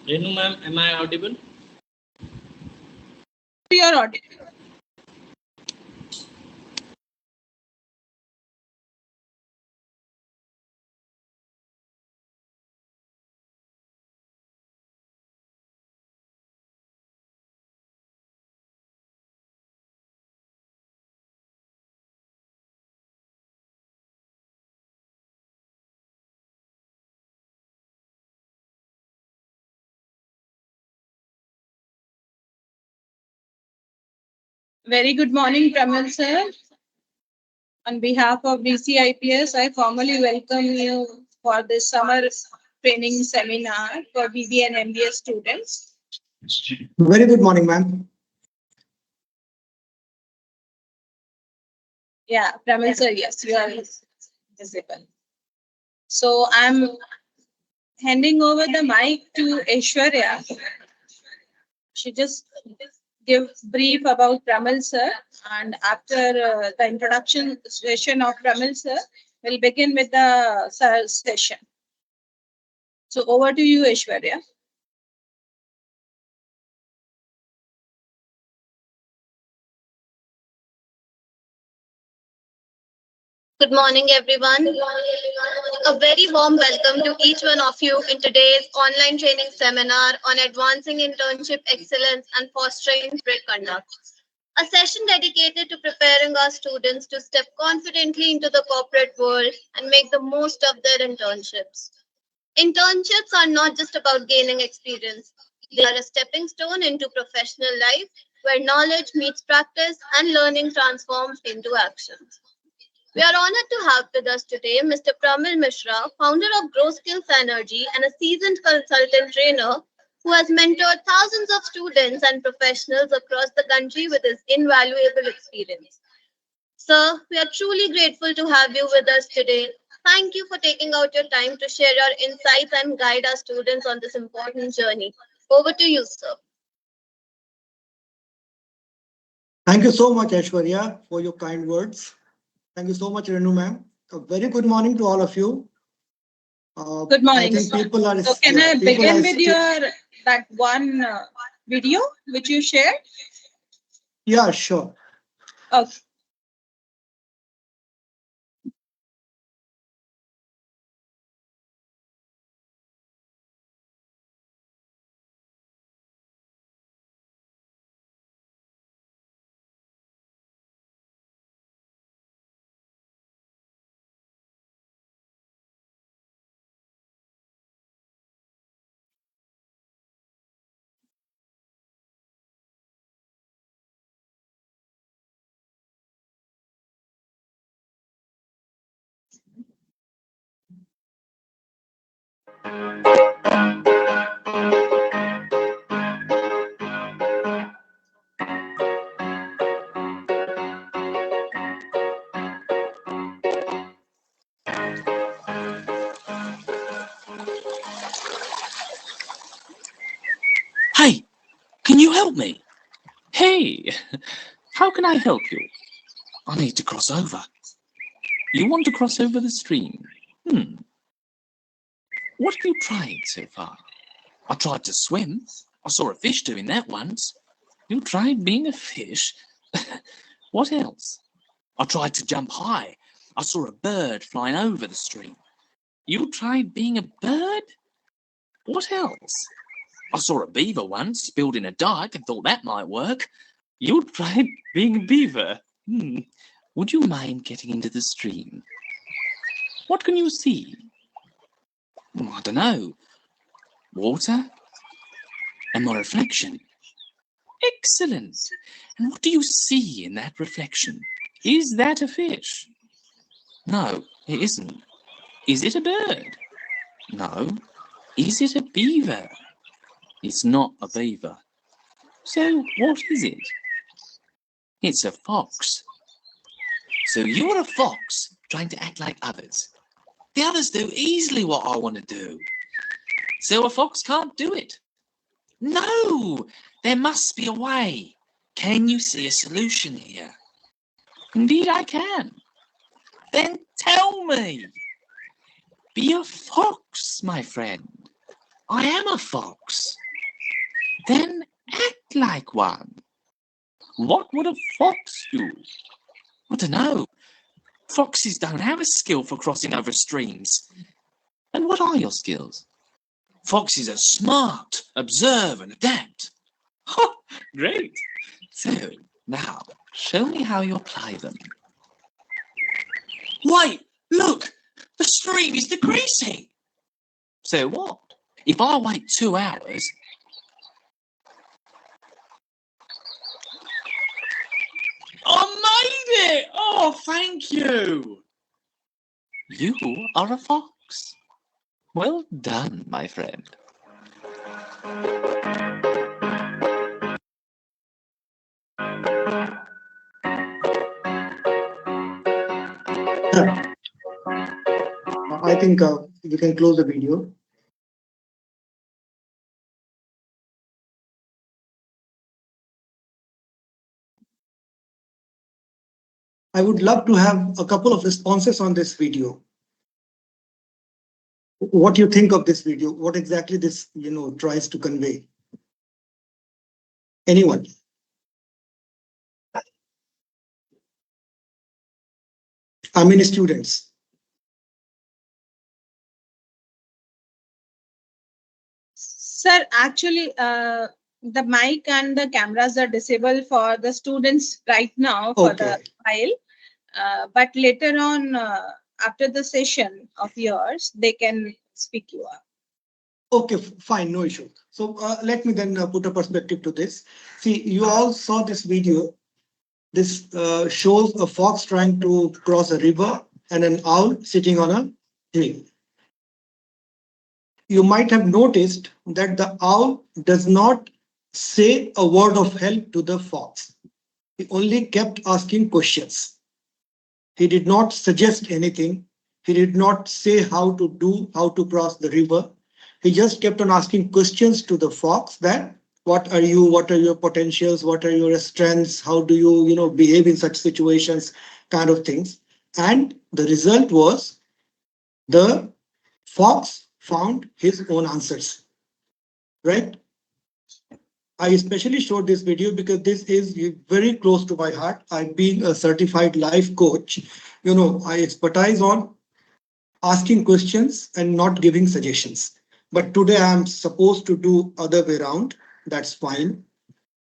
Renu ma'am, am I audible? You are audible. Very good morning, Pramil sir. On behalf of DCIPS, I formally welcome you for this summer training seminar for BB and MBA students. Very good morning, ma'am. Yeah, Pramil sir, yes, you are visible. So I'm handing over the mic to Aishwarya. She just give brief about Pramil sir, and after the introduction session of Pramil sir, we'll begin with the session. So over to you, Aishwarya. Good morning, everyone. A very warm welcome to each one of you in today's online training seminar on advancing internship excellence and fostering great conduct. A session dedicated to preparing our students to step confidently into the corporate world and make the most of their internships. Internships are not just about gaining experience, they are a stepping stone into professional life where knowledge meets practice and learning transforms into action. We are honored to have with us today Mr. Pramil Mishra, founder of Grow Skills Energy and a seasoned consultant trainer who has mentored thousands of students and professionals across the country with his invaluable experience. Sir, we are truly grateful to have you with us today. Thank you for taking out your time to share your insights and guide our students on this important journey. Over to you, sir. Thank you so much, Aishwarya, for your kind words. Thank you so much, Renu ma'am. A very good morning to all of you. Good morning. I think people are. So can I begin with your that one video which you shared? Yeah, sure. Okay. Hey, can you help me? Hey, how can I help you? I need to cross over. You want to cross over the stream? What have you tried so far? I tried to swim. I saw a fish doing that once. You tried being a fish? What else? I tried to jump high. I saw a bird flying over the stream. You tried being a bird? What else? I saw a beaver once building a dike and thought that might work. You tried being a beaver? Would you mind getting into the stream? What can you see? I don't know. Water? And my reflection. Excellent. And what do you see in that reflection? Is that a fish? No, it isn't. Is it a bird? No. Is it a beaver? It's not a beaver. So what is it? It's a fox. So you're a fox trying to act like others. The others do easily what I want to do. So a fox can't do it. No, there must be a way. Can you see a solution here? Indeed I can. Then tell me. Be a fox, my friend. I am a fox. Then act like one. What would a fox do? I don't know. Foxes don't have a skill for crossing over streams. And what are your skills? Foxes are smart, observe and adapt. Ha! Great. So, now, show me how you apply them. Wait, look! The stream is decreasing. So what? If I wait 2 hours, I made it! Oh, thank you! You are a fox. Well done, my friend. I think you can close the video. I would love to have a couple of responses on this video. What do you think of this video? What exactly this, tries to convey? Anyone? How many students? Sir, actually, the mic and the cameras are disabled for the students right now for the file. But later on, after the session of yours, they can speak you up. Okay, fine, no issue. So let me then put a perspective to this. See, you all saw this video. This shows a fox trying to cross a river and an owl sitting on a tree. You might have noticed that the owl does not say a word of help to the fox. He only kept asking questions. He did not suggest anything. He did not say how to cross the river. He just kept on asking questions to the fox that what are your potentials, what are your strengths, how do you behave in such situations, kind of things. And the result was the fox found his own answers, right? I especially showed this video because this is very close to my heart. I'm being a certified life coach. I expertise on asking questions and not giving suggestions. But today I'm supposed to do other way around. That's fine.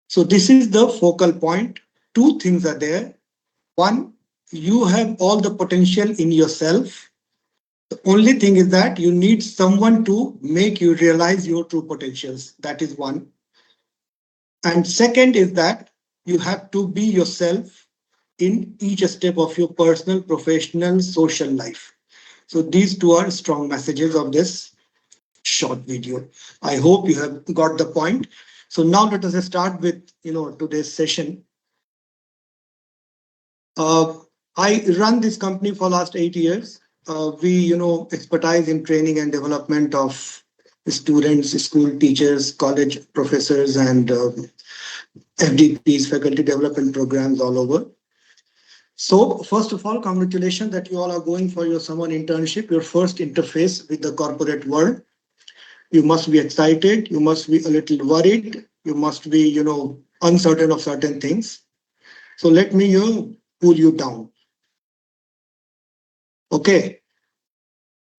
So this is the focal point. Two things are there. One, you have all the potential in yourself. The only thing is that you need someone to make you realize your true potentials. That is one. And second is that you have to be yourself in each step of your personal, professional, social life. So these two are strong messages of this short video. I hope you have got the point. So now let us start with today's session. I run this company for last 8 years. We expertise in training and development of students, school teachers, college professors, and FDPs, faculty development programs all over. So first of all, congratulations that you all are going for your summer internship, your first interface with the corporate world. You must be excited. You must be a little worried. You must be, uncertain of certain things. So let me, cool you down. Okay.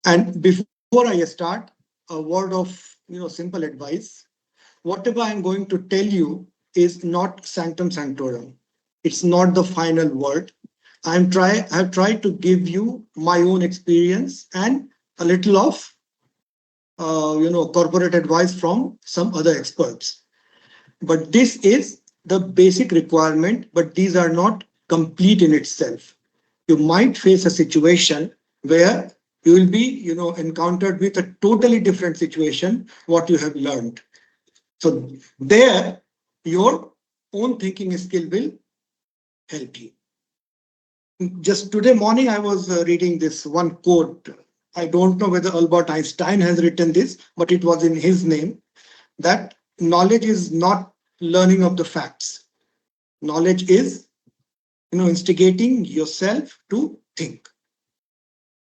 And before I start, a word of, simple advice. Whatever I'm going to tell you is not sanctum sanctorum. It's not the final word. I've tried to give you my own experience and a little of corporate advice from some other experts. But this is the basic requirement, but these are not complete in itself. You might face a situation where you will be, encountered with a totally different situation, what you have learned. So there, your own thinking skill will help you. Just today morning, I was reading this one quote. I don't know whether Albert Einstein has written this, but it was in his name, that knowledge is not learning of the facts. Knowledge is, instigating yourself to think.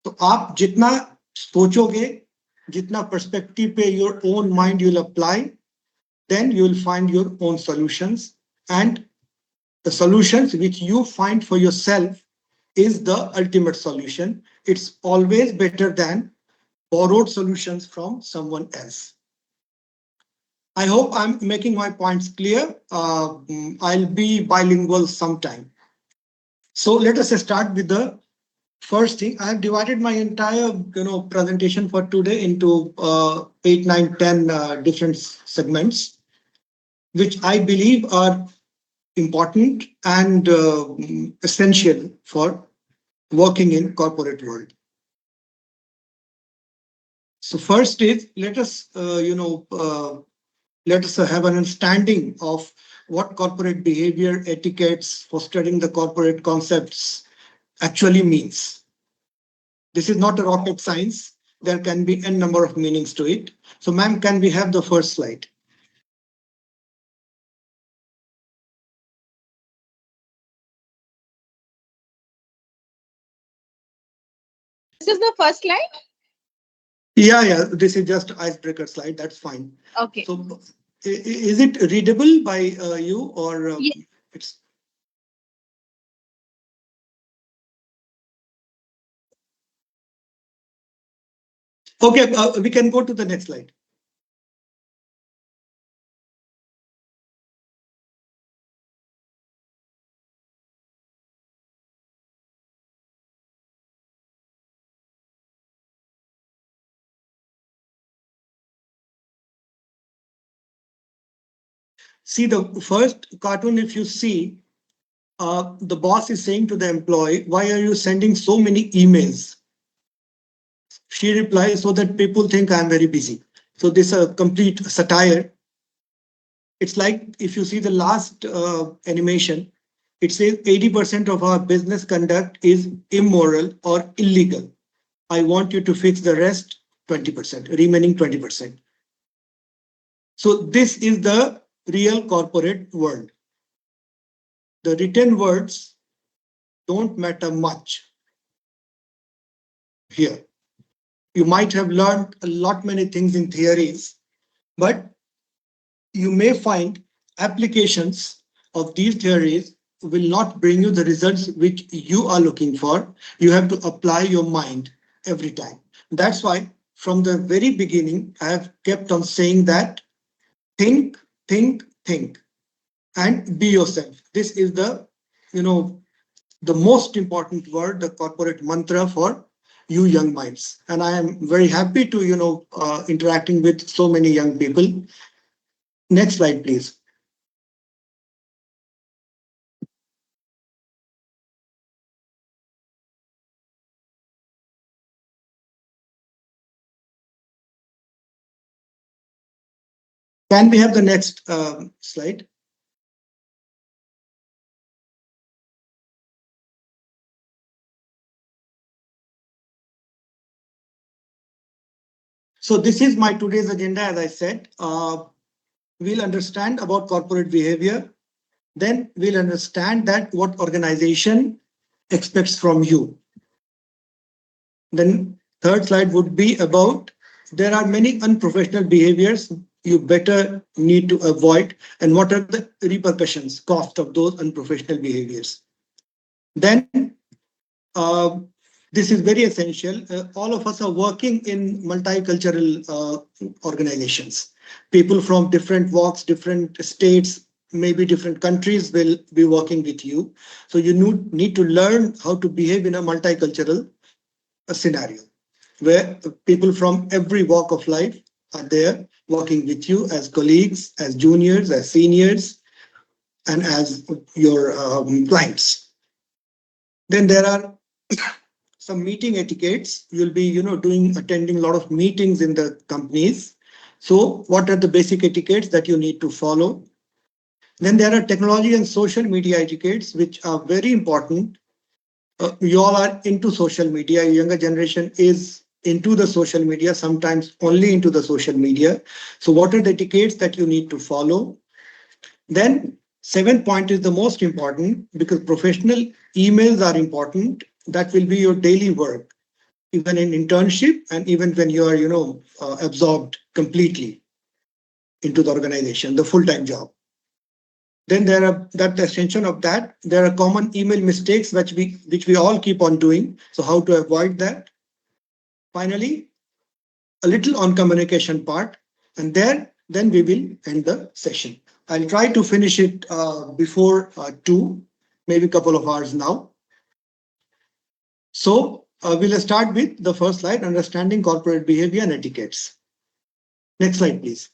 तो आप जितना सोचोगे, जितना perspective पे your own mind you'll apply, then you will find your own solutions. And the solutions which you find for yourself is the ultimate solution. It's always better than borrowed solutions from someone else. I hope I'm making my points clear. I'll be bilingual sometime. So let us start with the first thing. I have divided my entire presentation for today into 8, 9, 10 different segments, which I believe are important and essential for working in corporate world. So first is let us let us have an understanding of what corporate behavior etiquettes for studying the corporate concepts actually means. This is not a rocket science. There can be n number of meanings to it. So ma'am, can we have the first slide? This is the first slide. Yeah, this is just icebreaker slide. That's fine. Okay. So is it readable by you or it's okay? We can go to the next slide. See the first cartoon, if you see, the boss is saying to the employee, why are you sending so many emails? She replies, so that people think I'm very busy. So this is a complete satire. It's like if you see the last animation, it says 80% of our business conduct is immoral or illegal. I want you to fix the rest 20%, remaining 20%. So this is the real corporate world. The written words don't matter much here. You might have learned a lot many things in theories, but you may find applications of these theories will not bring you the results which you are looking for. You have to apply your mind every time. That's why from the very beginning, I have kept on saying that think, think, think, and be yourself. This is the, the most important word, the corporate mantra for you young minds. And I am very happy to, interacting with so many young people. Next slide, please. Can we have the next slide? So this is my today's agenda. As I said, we'll understand about corporate behavior. Then we'll understand that what organization expects from you. Then third slide would be about there are many unprofessional behaviors you better need to avoid and what are the repercussions, cost of those unprofessional behaviors. Then this is very essential. All of us are working in multicultural organizations. People from different walks, different states, maybe different countries will be working with you. So you need to learn how to behave in a multicultural scenario where people from every walk of life are there working with you as colleagues, as juniors, as seniors, and as your clients. Then there are some meeting etiquettes. You'll be, attending a lot of meetings in the companies. So what are the basic etiquettes that you need to follow? Then there are technology and social media etiquettes, which are very important. You all are into social media. Younger generation is into the social media, sometimes only into the social media. So what are the etiquettes that you need to follow? Then seventh point is the most important because professional emails are important. That will be your daily work. even in internship and even when you are, absorbed completely into the organization, the full-time job. Then there are that extension of that. There are common email mistakes which we all keep on doing. So how to avoid that? Finally, a little on communication part, and then we will end the session. I'll try to finish it before 2, maybe a couple of hours now. So we'll start with the first slide, understanding corporate behavior and etiquettes. Next slide, please.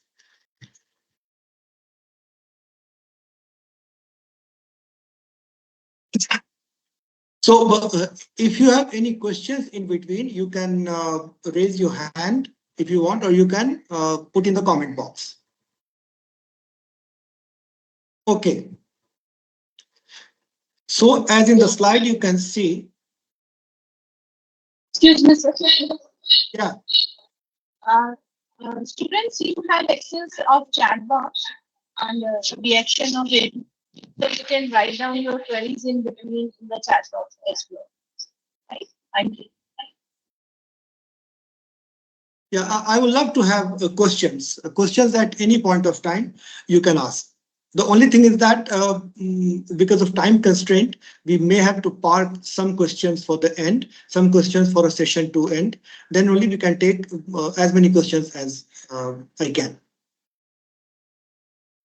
So if you have any questions in between, you can raise your hand if you want, or you can put in the comment box. Okay. So as in the slide, you can see. Excuse me, sir. Yeah. Students, you have access of chat box and reaction of it. So you can write down your queries in between in the chat box as well. Right? Thank you. Yeah, I would love to have questions at any point of time you can ask. The only thing is that because of time constraint, we may have to park some questions for the end, some questions for a session to end. Then only we can take as many questions as I can.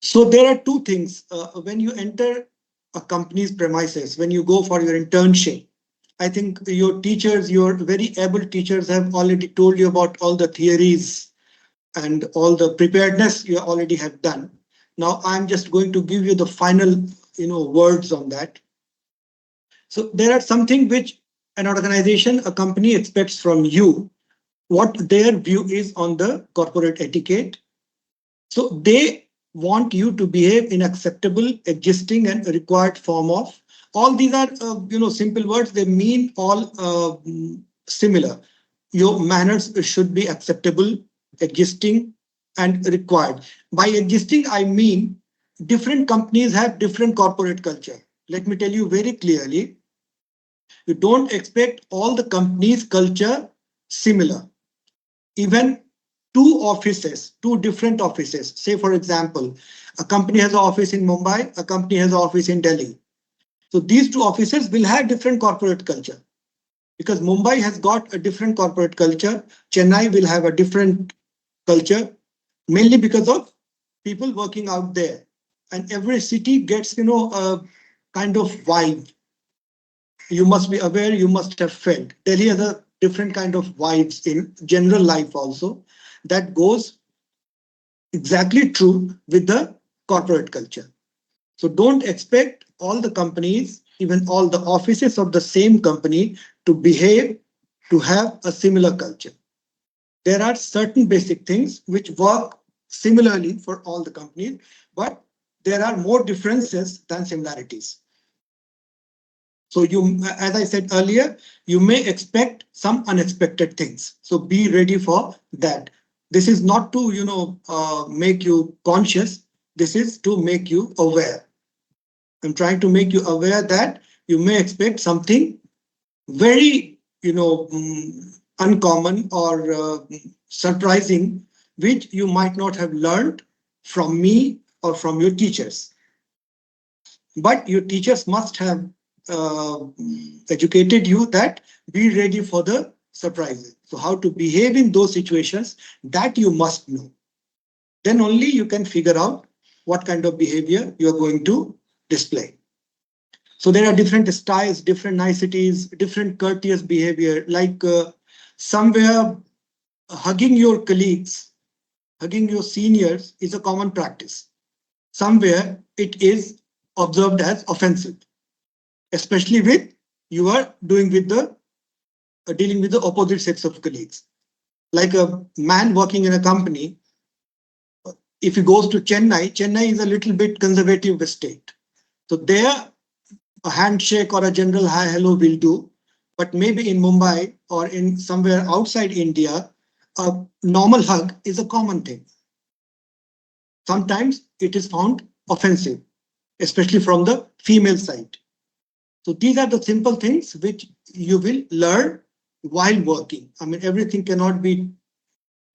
So there are two things. When you enter a company's premises, when you go for your internship, I think your teachers, your very able teachers have already told you about all the theories and all the preparedness you already have done. Now I'm just going to give you the final, words on that. So there are something which an organization, a company expects from you, what their view is on the corporate etiquette. So they want you to behave in acceptable, existing and required form of. All these are, simple words. They mean all similar. Your manners should be acceptable, existing and required. By existing, I mean different companies have different corporate culture. Let me tell you very clearly. You don't expect all the companies' culture similar. Even two different offices. Say, for example, a company has an office in Mumbai, a company has an office in Delhi. So these two offices will have different corporate culture because Mumbai has got a different corporate culture. Chennai will have a different culture, mainly because of people working out there. And every city gets, a kind of vibe. You must be aware, you must have felt. Delhi has a different kind of vibes in general life also. That goes exactly true with the corporate culture. So don't expect all the companies, even all the offices of the same company to behave, to have a similar culture. There are certain basic things which work similarly for all the companies, but there are more differences than similarities. So you, as I said earlier, you may expect some unexpected things. So be ready for that. This is not to, make you conscious. This is to make you aware. I'm trying to make you aware that you may expect something very, uncommon or surprising, which you might not have learned from me or from your teachers. But your teachers must have educated you that be ready for the surprises. So how to behave in those situations, that you must know. Then only you can figure out what kind of behavior you are going to display. So there are different styles, different niceties, different courteous behavior, like somewhere hugging your colleagues, hugging your seniors is a common practice. Somewhere it is observed as offensive, especially with you are doing with the dealing with the opposite sex of colleagues. Like a man working in a company, if he goes to Chennai, Chennai is a little bit conservative state. So there a handshake or a general hi hello will do, but maybe in Mumbai or in somewhere outside India, a normal hug is a common thing. Sometimes it is found offensive, especially from the female side. So these are the simple things which you will learn while working. I mean, everything cannot be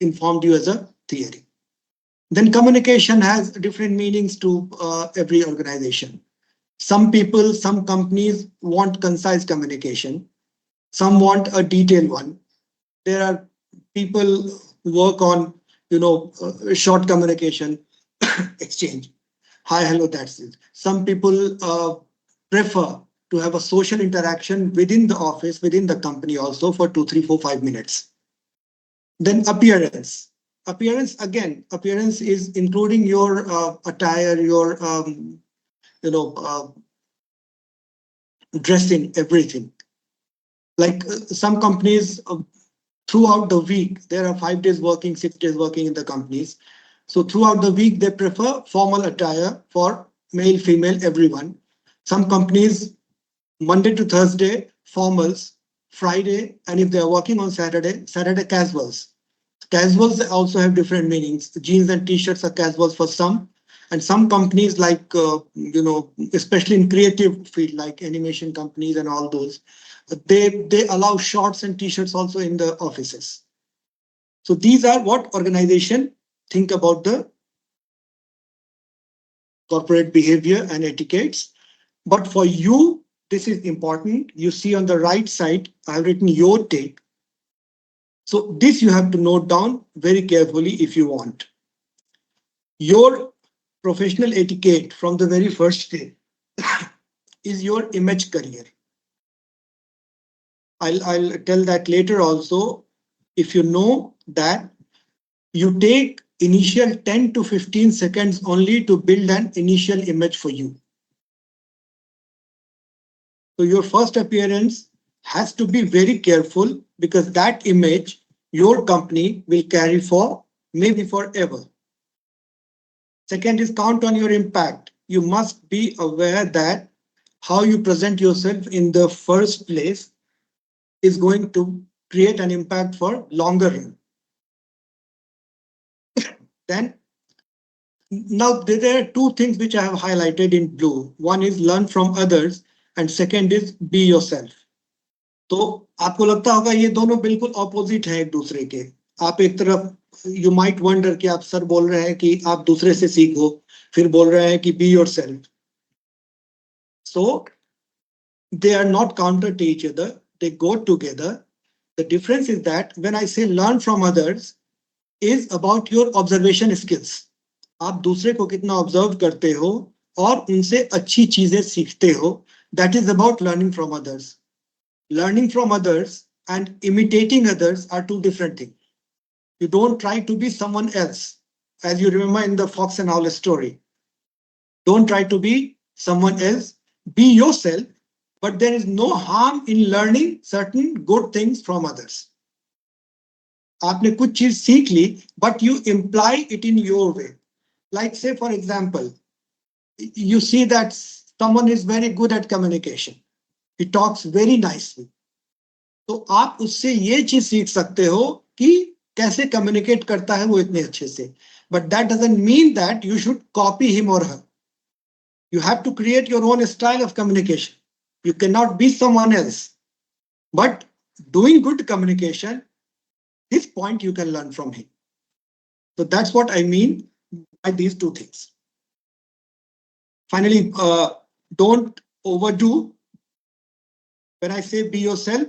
informed you as a theory. Then communication has different meanings to every organization. Some people, some companies want concise communication. Some want a detailed one. There are people who work on, short communication exchange. Hi, hello, that's it. Some people prefer to have a social interaction within the office, within the company also for 2, 3, 4, 5 minutes. Then appearance. Appearance is including your attire, your, dressing, everything. Like some companies throughout the week, there are 5 days working, 6 days working in the companies. So throughout the week, they prefer formal attire for male, female, everyone. Some companies, Monday to Thursday, formals, Friday, and if they are working on Saturday, Saturday casuals. Casuals also have different meanings. Jeans and t-shirts are casuals for some. And some companies like, especially in creative field, like animation companies and all those, they allow shorts and t-shirts also in the offices. So these are what organization think about the corporate behavior and etiquettes. But for you, this is important. You see on the right side, I've written your take. So this you have to note down very carefully if you want. Your professional etiquette from the very first day is your image career. I'll tell that later also. If you know that you take initial 10 to 15 seconds only to build an initial image for you. So your first appearance has to be very careful because that image your company will carry for maybe forever. Second is count on your impact. You must be aware that how you present yourself in the first place is going to create an impact for longer run. Then now there are 2 things which I have highlighted in blue. One is learn from others and second is be yourself. तो आपको लगता होगा ये दोनों बिल्कुल opposite है एक दूसरे के. आप एक तरफ यू माइट वंडर कि आप सर बोल रहे हैं कि आप दूसरे से सीखो, फिर बोल रहे हैं कि be yourself. So they are not counter to each other, they go together. The difference is that when I say learn from others is about your observation skills. आप दूसरे को कितना ऑब्जर्व करते हो और उनसे अच्छी चीजें सीखते हो. That is about learning from others. Learning from others and imitating others are 2 different things. You don't try to be someone else. As you remember in the Fox and Owl story. Don't try to be someone else. Be yourself, but there is no harm in learning certain good things from others. आपने कुछ चीज सीख ली, but you imply it in your way. Like say for example, you see that someone is very good at communication. He talks very nicely. तो आप उससे ये चीज सीख सकते हो कि कैसे communicate करता है वो इतने अच्छे से. But that doesn't mean that you should copy him or her. You have to create your own style of communication. You cannot be someone else. But doing good communication, this point you can learn from him. So that's what I mean by these 2 things. Finally, don't overdo. When I say be yourself,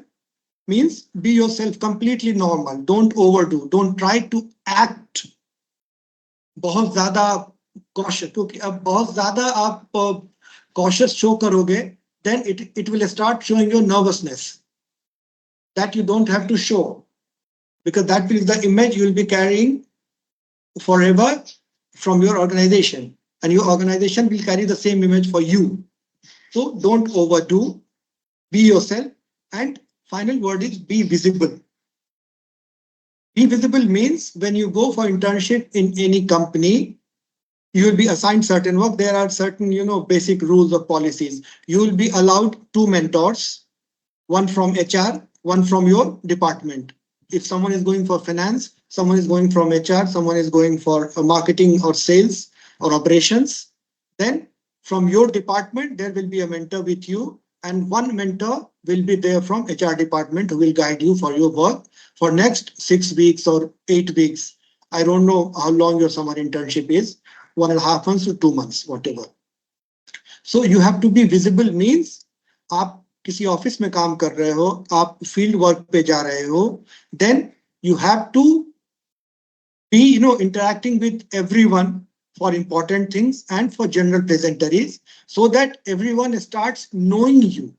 means be yourself completely normal. Don't overdo. Don't try to act बहुत ज्यादा cautious, क्योंकि अब बहुत ज्यादा आप cautious show करोगे, then it will start showing your nervousness that you don't have to show, because that is the image you will be carrying forever from your organization, and your organization will carry the same image for you. So don't overdo, be yourself, and final word is be visible. Be visible means when you go for internship in any company, you will be assigned certain work. There are certain, basic rules or policies. You will be allowed 2 mentors, one from HR, one from your department. If someone is going for finance, someone is going from HR, someone is going for marketing or sales or operations, then from your department, there will be a mentor with you and one mentor will be there from HR department who will guide you for your work for next 6 weeks or 8 weeks. I don't know how long your summer internship is, 1.5 months to 2 months, whatever. So you have to be visible means आप किसी office में काम कर रहे हो, आप field work पे जा रहे हो, then you have to be interacting with everyone for important things and for general pleasantries so that everyone starts knowing you.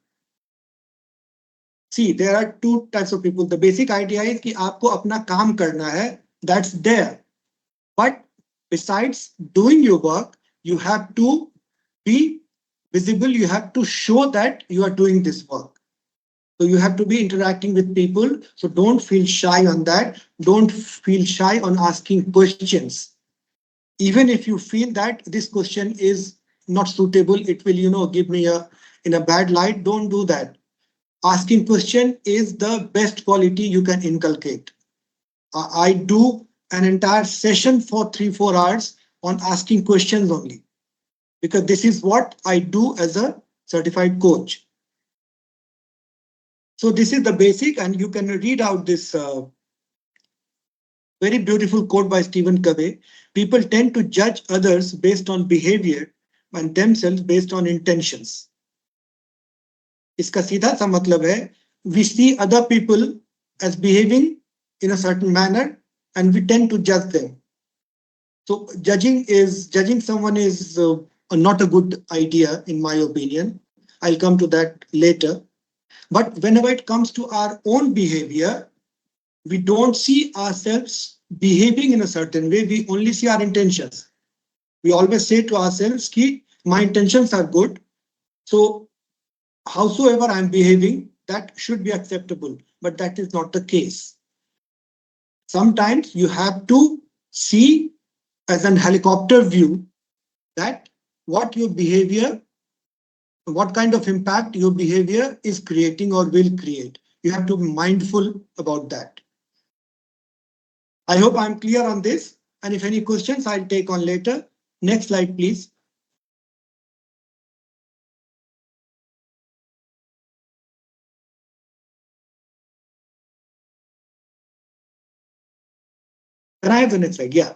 See, there are two types of people. The basic idea is कि आपको अपना काम करना है, that's there. But besides doing your work, you have to be visible. You have to show that you are doing this work. So you have to be interacting with people. So don't feel shy on that. Don't feel shy on asking questions. Even if you feel that this question is not suitable, it will, give me in a bad light. Don't do that. Asking question is the best quality you can inculcate. I do an entire session for 3-4 hours on asking questions only, because this is what I do as a certified coach. So this is the basic, and you can read out this very beautiful quote by Stephen Covey. People tend to judge others based on behavior and themselves based on intentions. इसका सीधा सा मतलब है, we see other people as behaving in a certain manner and we tend to judge them. So judging someone is not a good idea in my opinion. I'll come to that later. But whenever it comes to our own behavior, we don't see ourselves behaving in a certain way. We only see our intentions. We always say to ourselves, "Ki, my intentions are good. So howsoever I'm behaving, that should be acceptable." But that is not the case. Sometimes you have to see as an helicopter view that what your behavior, what kind of impact your behavior is creating or will create. You have to be mindful about that. I hope I'm clear on this. And if any questions, I'll take on later. Next slide, please. Can I have the next slide? Yeah.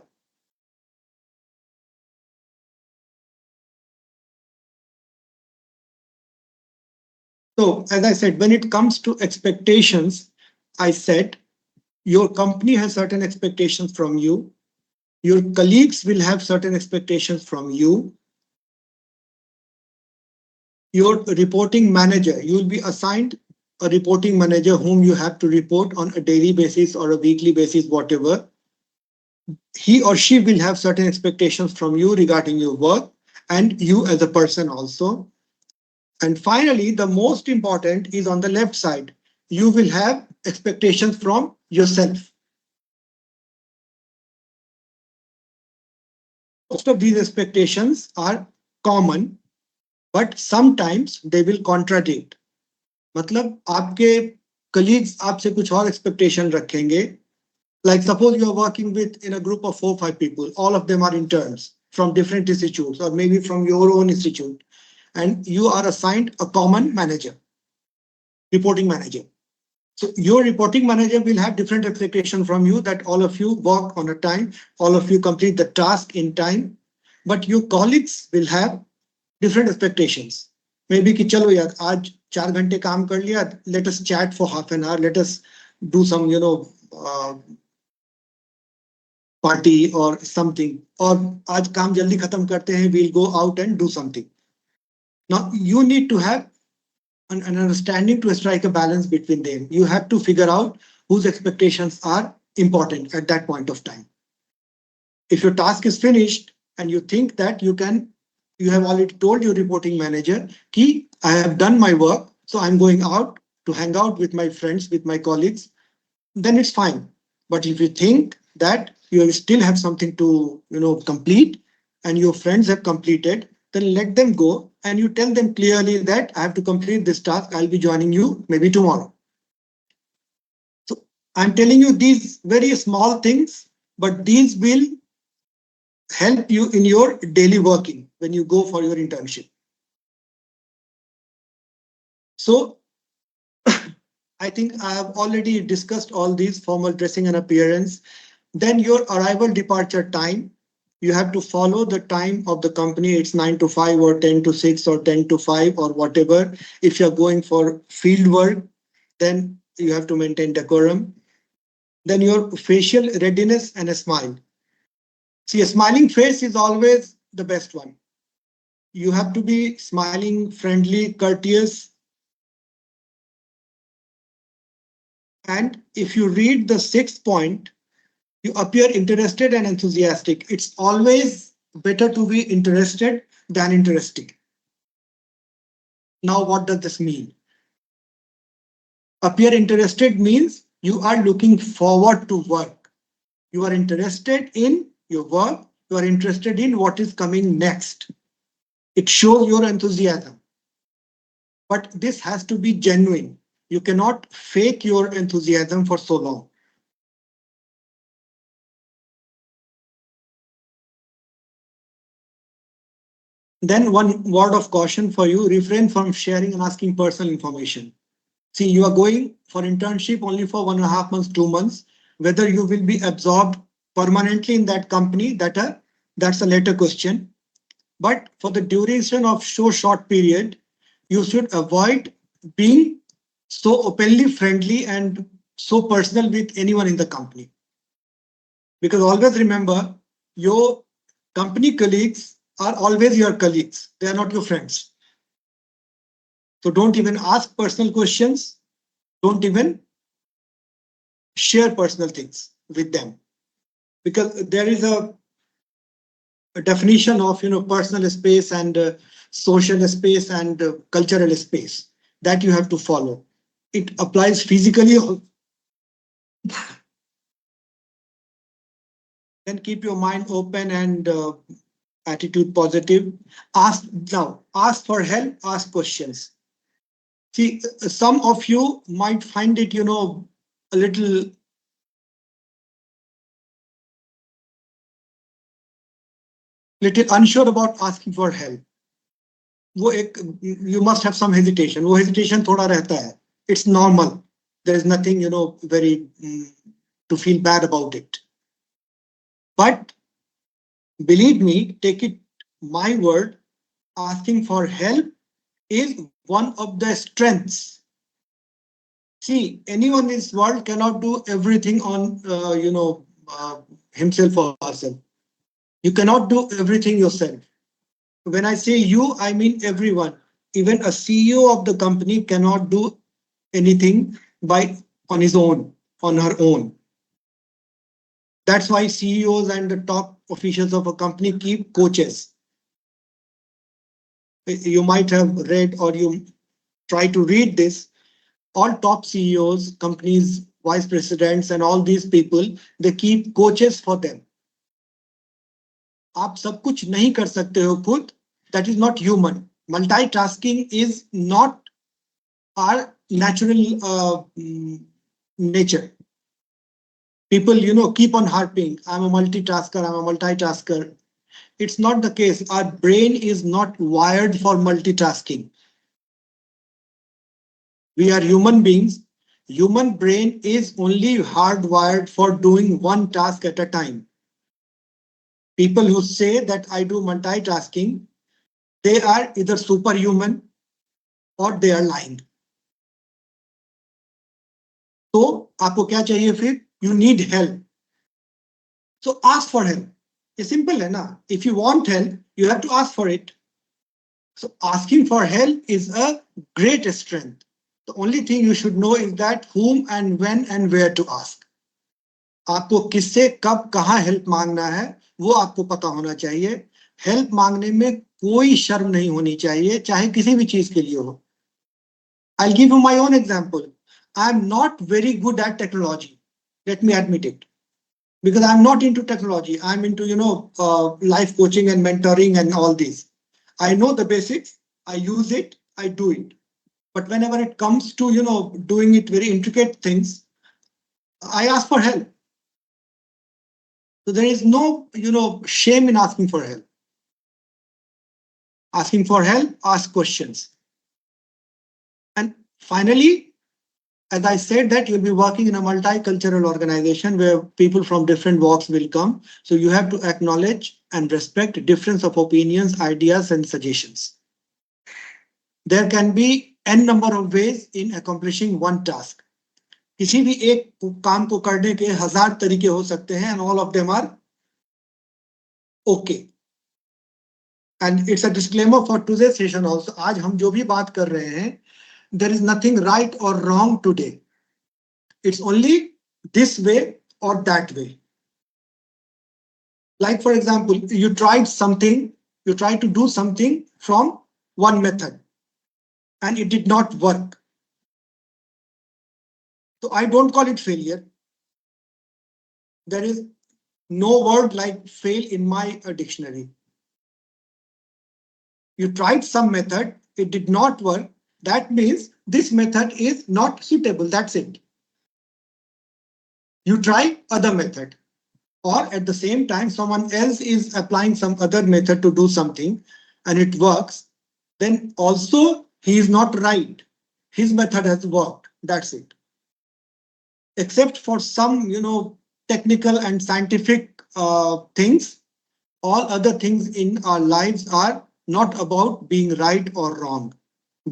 So as I said, when it comes to expectations, I said your company has certain expectations from you. Your colleagues will have certain expectations from you. Your reporting manager, you will be assigned a reporting manager whom you have to report on a daily basis or a weekly basis, whatever. He or she will have certain expectations from you regarding your work and you as a person also. And finally, the most important is on the left side. You will have expectations from yourself. Most of these expectations are common, but sometimes they will contradict. मतलब आपके colleagues आपसे कुछ और expectation रखेंगे. Like suppose you are working with in a group of 4-5 people, all of them are interns from different institutes or maybe from your own institute, and you are assigned a common manager, reporting manager. So your reporting manager will have different expectation from you that all of you work on a time, all of you complete the task in time, but your colleagues will have different expectations. Maybe कि चलो यार आज 4 घंटे काम कर लिया, let us chat for half an hour, let us do some party or something, or आज काम जल्दी खत्म करते हैं, we'll go out and do something. Now you need to have an understanding to strike a balance between them. You have to figure out whose expectations are important at that point of time. If your task is finished and you think that you have already told your reporting manager, "Ki, I have done my work, so I'm going out to hang out with my friends, with my colleagues," then it's fine. But if you think that you still have something to complete and your friends have completed, then let them go and you tell them clearly that I have to complete this task. I'll be joining you maybe tomorrow. So I'm telling you these very small things, but these will help you in your daily working when you go for your internship. So I think I have already discussed all these: formal dressing and appearance. Then your arrival departure time. You have to follow the time of the company. It's 9 to 5 or 10 to 6 or 10 to 5 or whatever. If you're going for field work, then you have to maintain decorum. Then your facial readiness and a smile. See, a smiling face is always the best one. You have to be smiling, friendly, courteous. And if you read the sixth point, you appear interested and enthusiastic. It's always better to be interested than interesting. Now, what does this mean? Appear interested means you are looking forward to work. You are interested in your work. You are interested in what is coming next. It shows your enthusiasm. But this has to be genuine. You cannot fake your enthusiasm for so long. Then one word of caution for you: refrain from sharing and asking personal information. See, you are going for internship only for 1.5 months, 2 months. Whether you will be absorbed permanently in that company, that's a later question. But for the duration of so short period, you should avoid being so openly friendly and so personal with anyone in the company. Because always remember, your company colleagues are always your colleagues. They are not your friends. So don't even ask personal questions. Don't even share personal things with them, because there is a definition of personal space and social space and cultural space that you have to follow. It applies physically. Then keep your mind open and attitude positive. Ask for help, ask questions. See, some of you might find it a little unsure about asking for help. You must have some hesitation. वो hesitation थोड़ा रहता है. It's normal. There is nothing very to feel bad about it. But believe me, take it my word, asking for help is one of the strengths. See, anyone in this world cannot do everything on himself or herself. You cannot do everything yourself. When I say you, I mean everyone. Even a CEO of the company cannot do anything on his own, on her own. That's why CEOs and the top officials of a company keep coaches. You might have read, or you try to read this. All top CEOs, companies, vice presidents, and all these people, they keep coaches for them. आप सब कुछ नहीं कर सकते हो खुद. That is not human. Multitasking is not our natural nature. People, keep on harping, I'm a multitasker. It's not the case. Our brain is not wired for multitasking. We are human beings. Human brain is only hardwired for doing one task at a time. People who say that I do multitasking, they are either superhuman or they are lying. So, आपको क्या चाहिए फिर? You need help. So ask for help. It's simple, na? If you want help, you have to ask for it. So asking for help is a great strength. The only thing you should know is that whom and when and where to ask. आपको किससे कब कहाँ help मांगना है वो आपको पता होना चाहिए. Help मांगने में कोई शर्म नहीं होनी चाहिए, चाहे किसी भी चीज के लिए हो. I'll give you my own example. I'm not very good at technology. Let me admit it. Because I'm not into technology. I'm into, life coaching and mentoring and all these. I know the basics. I use it. I do it. But whenever it comes to, doing it very intricate things, I ask for help. So there is no, shame in asking for help. Asking for help, ask questions. And Finally, as I said that you'll be working in a multicultural organization where people from different walks will come. So you have to acknowledge and respect difference of opinions, ideas, and suggestions. There can be n number of ways in accomplishing one task. किसी भी एक काम को करने के 1000 तरीके हो सकते हैं and all of them are okay. And it's a disclaimer for today's session also. आज हम जो भी बात कर रहे हैं, there is nothing right or wrong today. It's only this way or that way. Like for example, you tried to do something from one method and it did not work. So I don't call it failure. There is no word like fail in my dictionary. You tried some method, it did not work. That means this method is not suitable. That's it. You try other method, or at the same time, someone else is applying some other method to do something and it works. Then also he is not right. His method has worked. That's it. Except for some, technical and scientific things, all other things in our lives are not about being right or wrong,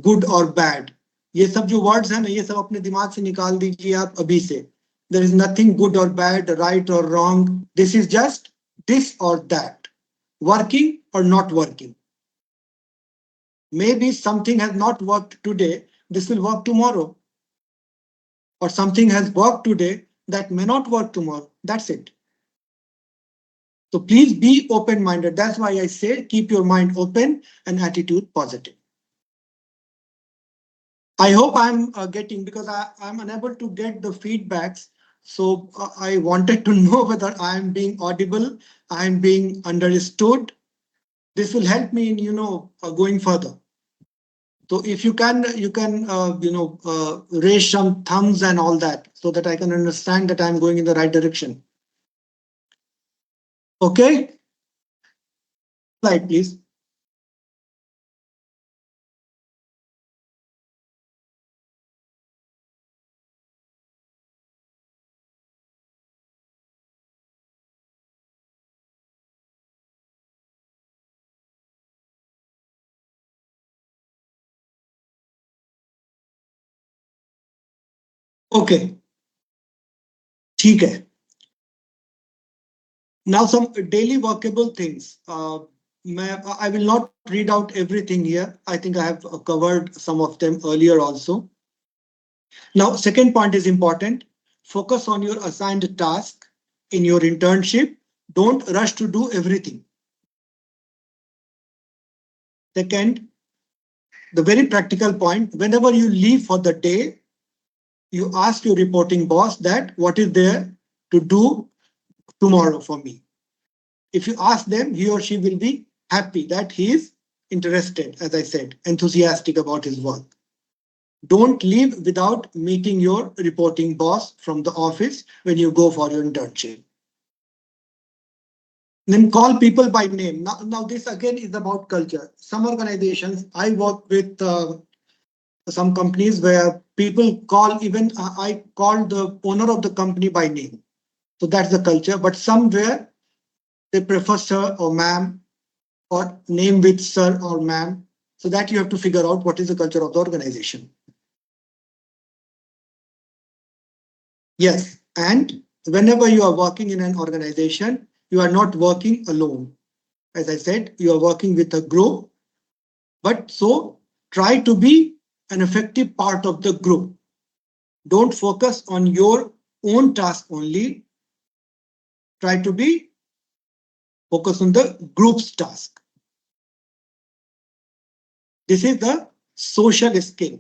good or bad. ये सब जो words हैं ना, ये सब अपने दिमाग से निकाल दीजिए आप अभी से. There is nothing good or bad, right or wrong. This is just this or that, working or not working. Maybe something has not worked today, this will work tomorrow. Or something has worked today that may not work tomorrow. That's it. So please be open-minded. That's why I say keep your mind open and attitude positive. I hope I'm getting, because I'm unable to get the feedbacks. So I wanted to know whether I'm being audible, I'm being understood. This will help me in, going further. So if you can, raise some thumbs and all that so that I can understand that I'm going in the right direction. Okay. Slide, please. Okay. ठीक है. Now some daily workable things. I will not read out everything here. I think I have covered some of them earlier also. Now, second point is important. Focus on your assigned task in your internship. Don't rush to do everything. Second, the very practical point, whenever you leave for the day, you ask your reporting boss that what is there to do tomorrow for me. If you ask them, he or she will be happy that he is interested, as I said, enthusiastic about his work. Don't leave without meeting your reporting boss from the office when you go for your internship. Then call people by name. Now this again is about culture. Some organizations, I work with some companies where people call, even I call the owner of the company by name. So that's the culture. But somewhere they prefer sir or ma'am, or name with sir or ma'am. So that you have to figure out what is the culture of the organization. Yes, and whenever you are working in an organization, you are not working alone. As I said, you are working with a group, but so try to be an effective part of the group. Don't focus on your own task only. Try to be focused on the group's task. This is the social skill.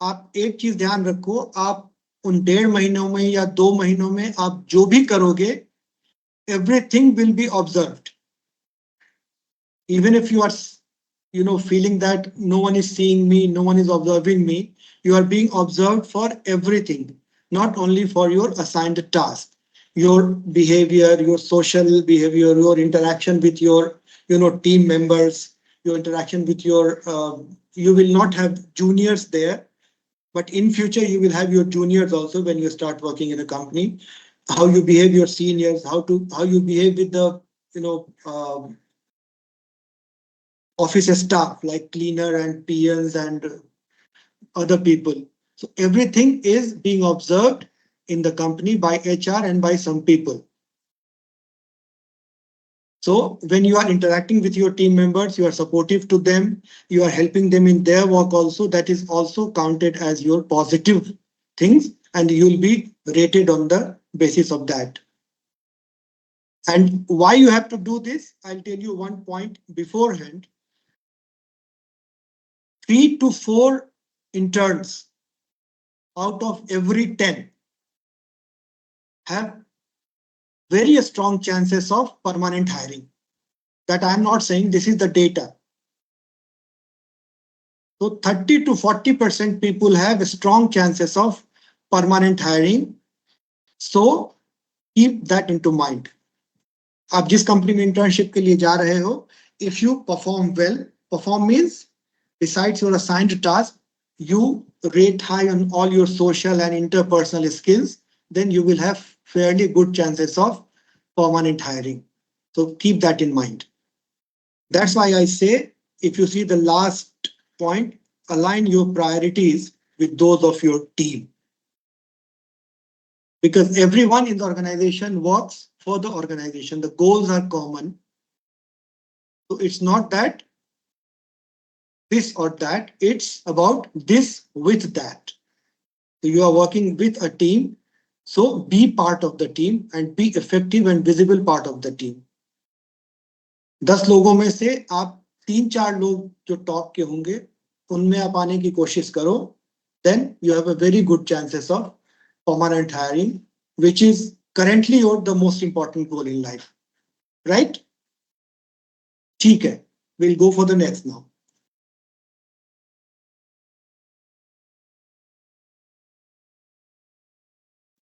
आप एक चीज ध्यान रखो, आप उन 1.5 महीनों में या 2 महीनों में आप जो भी करोगे, everything will be observed. Even if you are, feeling that no one is seeing me, no one is observing me, you are being observed for everything, not only for your assigned task. Your behavior, your social behavior, your interaction with your, team members, your interaction with your, you will not have juniors there. But in future, you will have your juniors also when you start working in a company. How you behave your seniors, how you behave with the office staff like cleaner and PNs and other people. So everything is being observed in the company by HR and by some people. So when you are interacting with your team members, you are supportive to them, you are helping them in their work also, that is also counted as your positive things, and you will be rated on the basis of that. And why you have to do this, I'll tell you one point beforehand. 3 to 4 interns out of every 10 have very strong chances of permanent hiring. That I'm not saying, this is the data. So 30 to 40% people have strong chances of permanent hiring. So keep that into mind. आप जिस company में internship के लिए जा रहे हो, if you perform well, perform means besides your assigned task, you rate high on all your social and interpersonal skills, then you will have fairly good chances of permanent hiring. So keep that in mind. That's why I say, if you see the last point, align your priorities with those of your team. Because everyone in the organization works for the organization. The goals are common. So it's not that this or that, it's about this with that. So you are working with a team. So be part of the team and be effective and visible part of the team. 10 लोगों में से आप 3-4 लोग जो top के होंगे, उनमें आप आने की कोशिश करो, then you have a very good chances of permanent hiring, which is currently the most important goal in life, right? ठीक है, we'll go for the next now.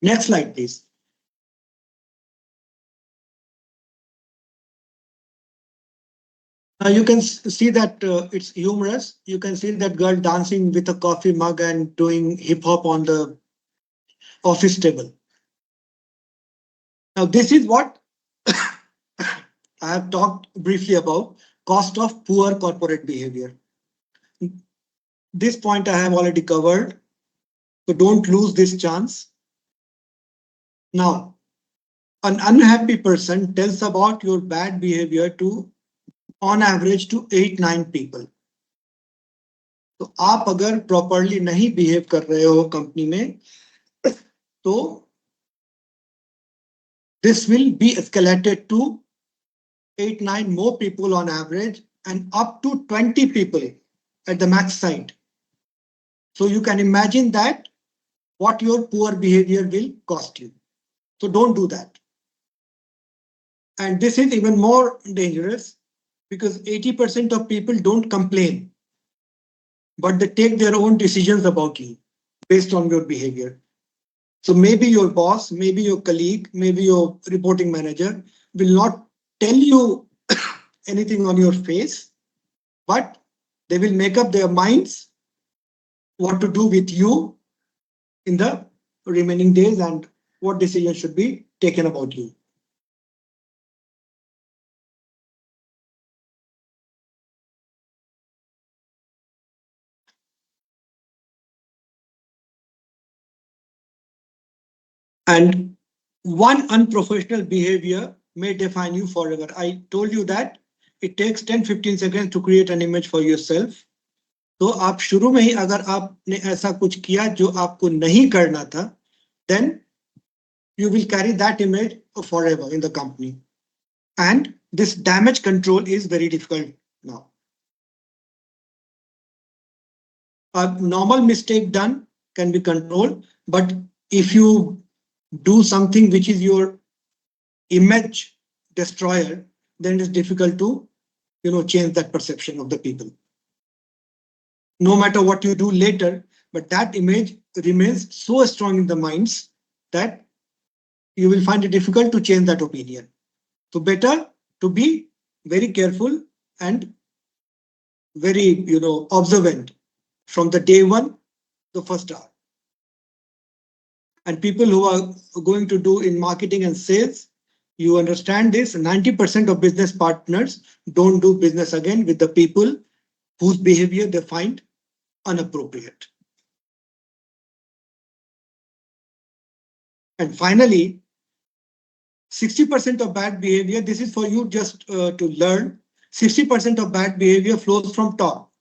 Next slide, please. You can see that it's humorous. You can see that girl dancing with a coffee mug and doing hip hop on the office table. Now, this is what I have talked briefly about, cost of poor corporate behavior. This point I have already covered, so don't lose this chance. Now, an unhappy person tells about your bad behavior to, on average, to 8-9 people. तो आप अगर properly नहीं behave कर रहे हो company में, तो this will be escalated to 8-9 more people on average and up to 20 people at the max side. So you can imagine that what your poor behavior will cost you. So don't do that. And this is even more dangerous because 80% of people don't complain, but they take their own decisions about you based on your behavior. So maybe your boss, maybe your colleague, maybe your reporting manager will not tell you anything on your face, but they will make up their minds what to do with you in the remaining days and what decision should be taken about you. And one unprofessional behavior may define you forever. I told you that it takes 10-15 seconds to create an image for yourself. तो आप शुरू में ही अगर आपने ऐसा कुछ किया जो आपको नहीं करना था, then you will carry that image forever in the company. And this damage control is very difficult now. A normal mistake done can be controlled, but if you do something which is your image destroyer, then it is difficult to, change that perception of the people. No matter what you do later, but that image remains so strong in the minds that you will find it difficult to change that opinion. So better to be very careful and very, observant from the day one the first hour. And people who are going to do in marketing and sales, you understand this, 90% of business partners don't do business again with the people whose behavior they find inappropriate. And finally, 60% of bad behavior, this is for you just to learn, 60% of bad behavior flows from top.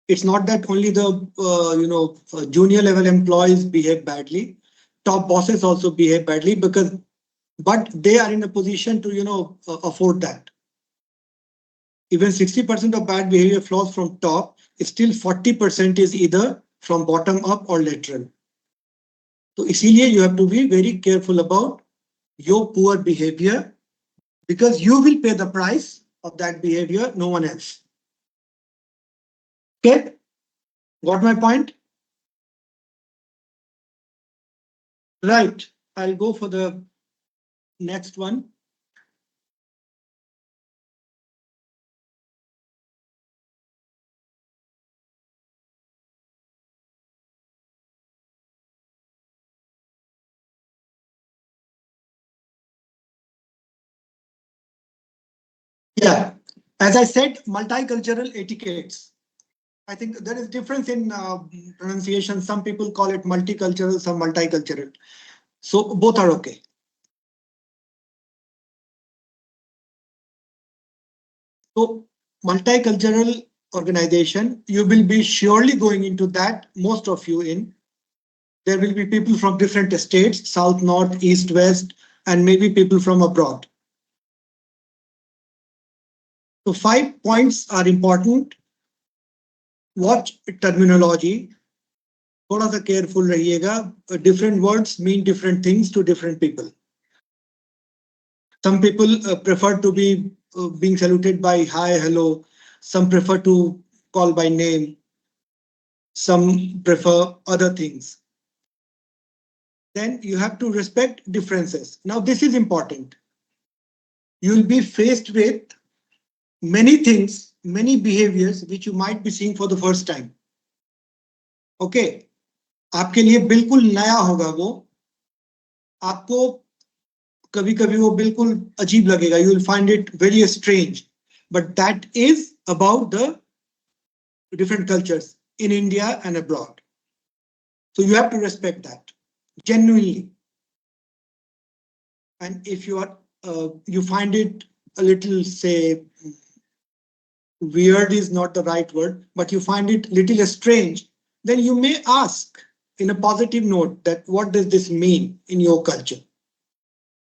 It's not that only the junior level employees behave badly. Top bosses also behave badly but they are in a position to afford that. Even 60% of bad behavior flows from top, still 40% is either from bottom up or lateral. So इसीलिए you have to be very careful about your poor behavior, because you will pay the price of that behavior, no one else. Okay, got my point? Right, I'll go for the next one. Yeah, as I said, multicultural etiquettes. I think there is difference in pronunciation. Some people call it multicultural, some multicultural. So both are okay. So multicultural organization, you will be surely going into that, most of you in. There will be people from different states, south, north, east, west, and maybe people from abroad. So 5 points are important. Watch terminology. थोड़ा सा careful रहिएगा. Different words mean different things to different people. Some people prefer to be being saluted by hi, hello. Some prefer to call by name. Some prefer other things. Then you have to respect differences. Now this is important. You will be faced with many things, many behaviors which you might be seeing for the first time. Okay, आपके लिए बिल्कुल नया होगा वो, आपको कभी-कभी वो बिल्कुल अजीब लगेगा. You will find it very strange, but that is about the different cultures in India and abroad. So you have to respect that genuinely. And if you are you find it a little, say, weird is not the right word, but you find it little strange, then you may ask in a positive note that what does this mean in your culture?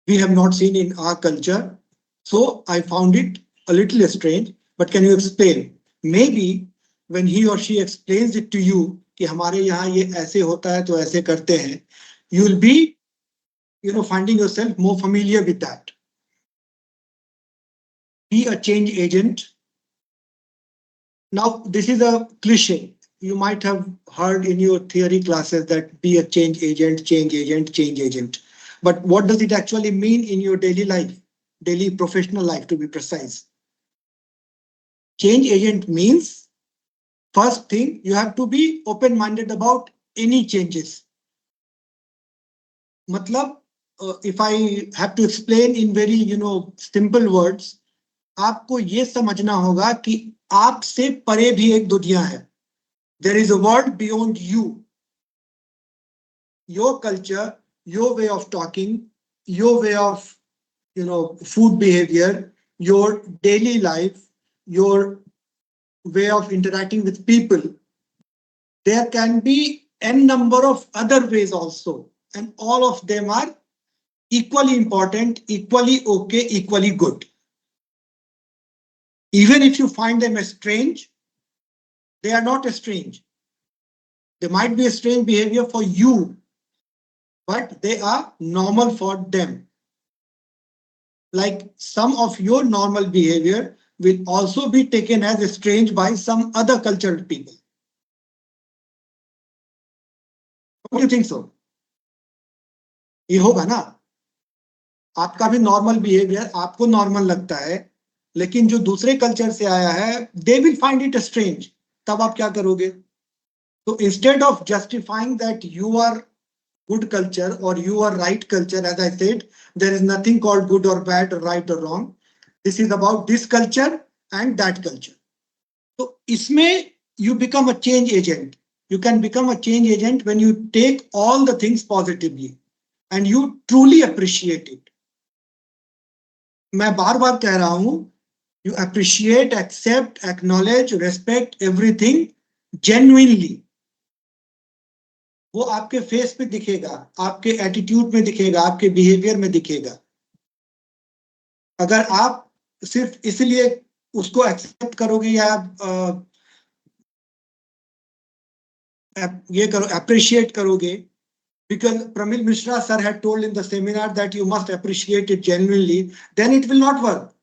We have not seen in our culture, so I found it a little strange, but can you explain? Maybe when he or she explains it to you कि हमारे यहाँ ये ऐसे होता है तो ऐसे करते हैं, you will be finding yourself more familiar with that. Be a change agent. Now, this is a cliche. You might have heard in your theory classes that be a change agent, change agent, change agent. But what does it actually mean in your daily life, daily professional life to be precise? Change agent means, first thing, you have to be open-minded about any changes. Matlab, if I have to explain in very simple words, आपको ये समझना होगा कि आपसे परे भी एक दुनिया है. There is a world beyond you. Your culture, your way of talking, your way of food behavior, your daily life, your way of interacting with people. There can be n number of other ways also, and all of them are equally important, equally okay, equally good. Even if you find them strange, they are not strange. They might be a strange behavior for you, but they are normal for them. Like some of your normal behavior will also be taken as strange by some other cultural people. What do you think so? ये होगा ना, आपका भी normal behaviour आपको normal लगता है, लेकिन जो दूसरे कल्चर से आया है, they will find it strange. तब आप क्या करोगे? So instead of justifying that you are good culture or you are right culture, as I said, there is nothing called good or bad or right or wrong. This is about this culture and that culture. So isme you become a change agent. You can become a change agent when you take all the things positively and you truly appreciate it. मैं बार बार कह रहा हूं, you appreciate, accept, acknowledge, respect everything genuinely. वो आपके face पे दिखेगा, आपके attitude में दिखेगा, आपके बिहेवियर में दिखेगा. अगर आप सिर्फ इसलिए उसको एक्सेप्ट करोगे या ये करो, अप्रिशिएट करोगे, because Pramil Mishra sir had told in the seminar that you must appreciate it genuinely, then it will not work.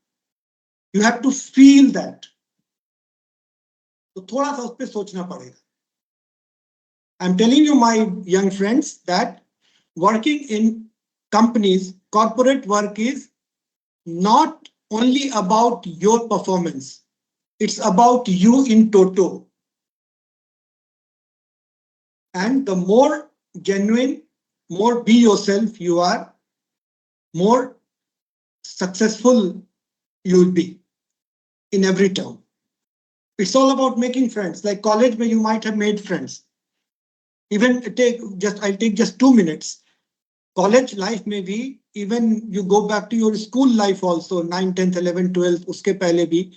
You have to feel that. तो थोड़ा सा उस पे सोचना पड़ेगा. I'm telling you, my young friends, that working in companies, corporate work is not only about your performance. It's about you in toto. And the more genuine, more be yourself you are, more successful you will be in every term. It's all about making friends. Like college where you might have made friends. Even I'll take just 2 minutes. College life may be, even you go back to your school life also, 9, 10th, 11th, 12th, uske pehle bhi,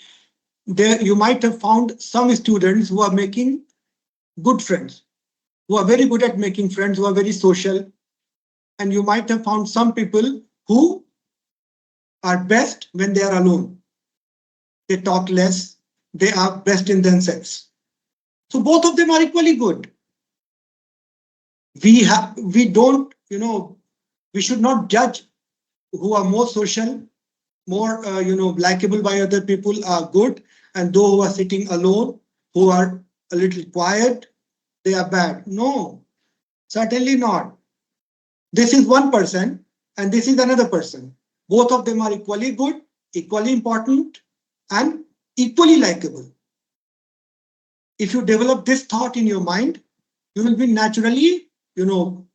there you might have found some students who are making good friends, who are very good at making friends, who are very social. And you might have found some people who are best when they are alone. They talk less, they are best in themselves. So both of them are equally good. We don't, we should not judge who are more social, more, likable by other people are good, and those who are sitting alone, who are a little quiet, they are bad. No, certainly not. This is one person and this is another person. Both of them are equally good, equally important, and equally likable. If you develop this thought in your mind, you will be naturally,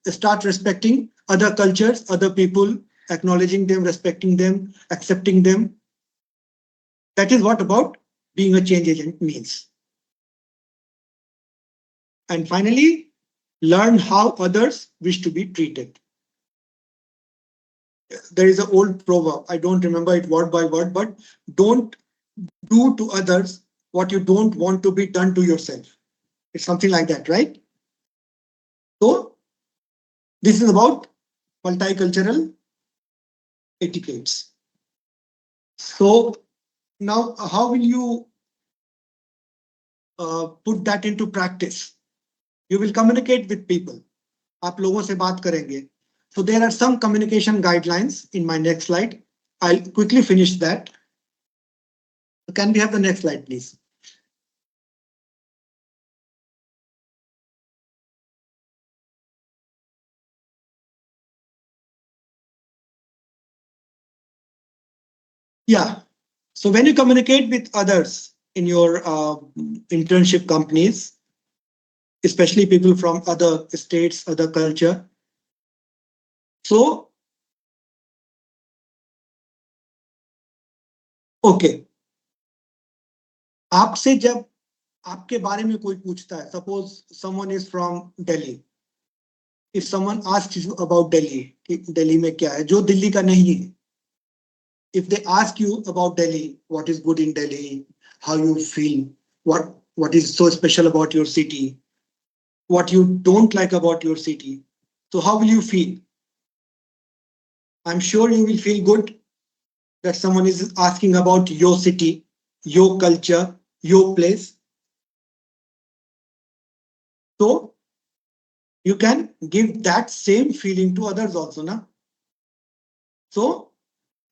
start respecting other cultures, other people, acknowledging them, respecting them, accepting them. That is what about being a change agent means. And finally, learn how others wish to be treated. There is an old proverb, I don't remember it word by word, but don't do to others what you don't want to be done to yourself. It's something like that, right? So this is about multicultural etiquettes. So now how will you put that into practice? You will communicate with people. आप लोगों से बात करेंगे. So there are some communication guidelines in my next slide. I'll quickly finish that. Can we have the next slide, please? Yeah. So when you communicate with others in your internship companies, especially people from other states, other culture. So, okay. आपसे जब आपके बारे में कोई पूछता है, suppose someone is from Delhi. If someone asks you about Delhi, Delhi में क्या है, जो दिल्ली का नहीं है. If they ask you about Delhi, what is good in Delhi, how you feel, what is so special about your city, what you don't like about your city. So how will you feel? I'm sure you will feel good that someone is asking about your city, your culture, your place. So you can give that same feeling to others also, na? So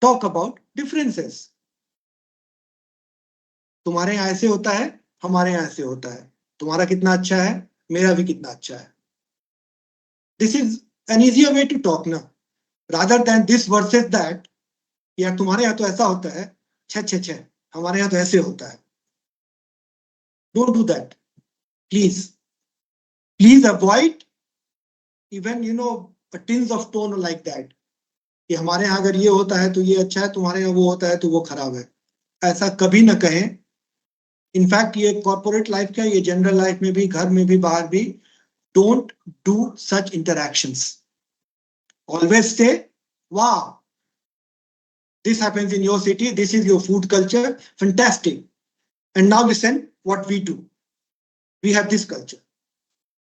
talk about differences. तुम्हारे यहाँ ऐसे होता है, हमारे यहाँ ऐसे होता है. तुम्हारा कितना अच्छा है, मेरा भी कितना अच्छा है. This is an easier way to talk ना, rather than this versus that. यार तुम्हारे यहाँ तो ऐसा होता है, छे हमारे यहाँ तो ऐसे होता है. Don't do that, please. Please avoid even, a tins of tone like that. कि हमारे यहाँ अगर ये होता है तो ये अच्छा है, तुम्हारे यहाँ वो होता है तो वो खराब है. ऐसा कभी ना कहें. इनफैक्ट ये कॉर्पोरेट लाइफ का, ये जनरल लाइफ में भी, घर में भी, बाहर भी, don't do such interactions. Always say, wow, this happens in your city, this is your food culture, fantastic. And now listen what we do. We have this culture.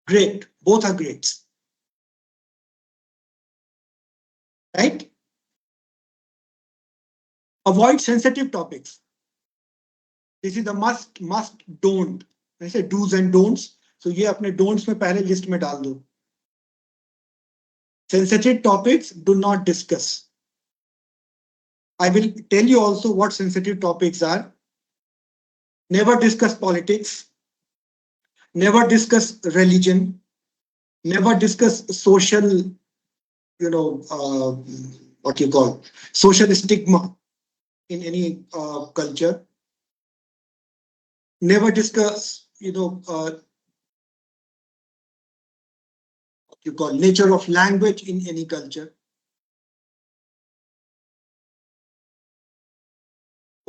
Great, both are greats. Right? Avoid sensitive topics. This is the must, don't. I say do's and don'ts. So ये अपने don'ts में पहले list में डाल दो. Sensitive topics do not discuss. I will tell you also what sensitive topics are. Never discuss politics. Never discuss religion. Never discuss social, what you call social stigma in any culture. Never discuss, what you call nature of language in any culture.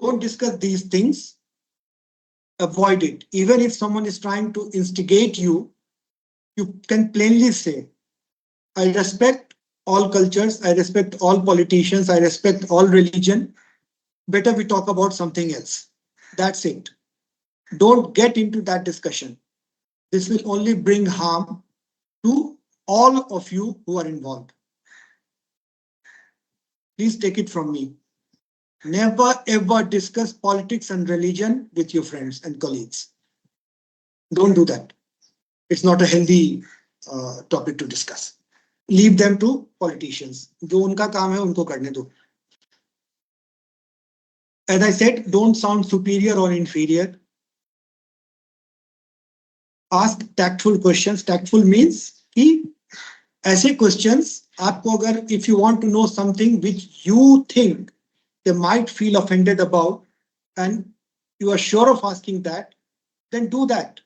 Don't discuss these things. Avoid it. Even if someone is trying to instigate you, you can plainly say, I respect all cultures, I respect all politicians, I respect all religion. Better we talk about something else. That's it. Don't get into that discussion. This will only bring harm to all of you who are involved. Please take it from me. Never ever discuss politics and religion with your friends and colleagues. Don't do that. It's not a healthy topic to discuss. Leave them to politicians. जो उनका काम है उनको करने दो. As I said, don't sound superior or inferior. Ask tactful questions. Tactful means कि ऐसे questions आपको अगर, if you want to know something which you think they might feel offended about and you are sure of asking that, then do that.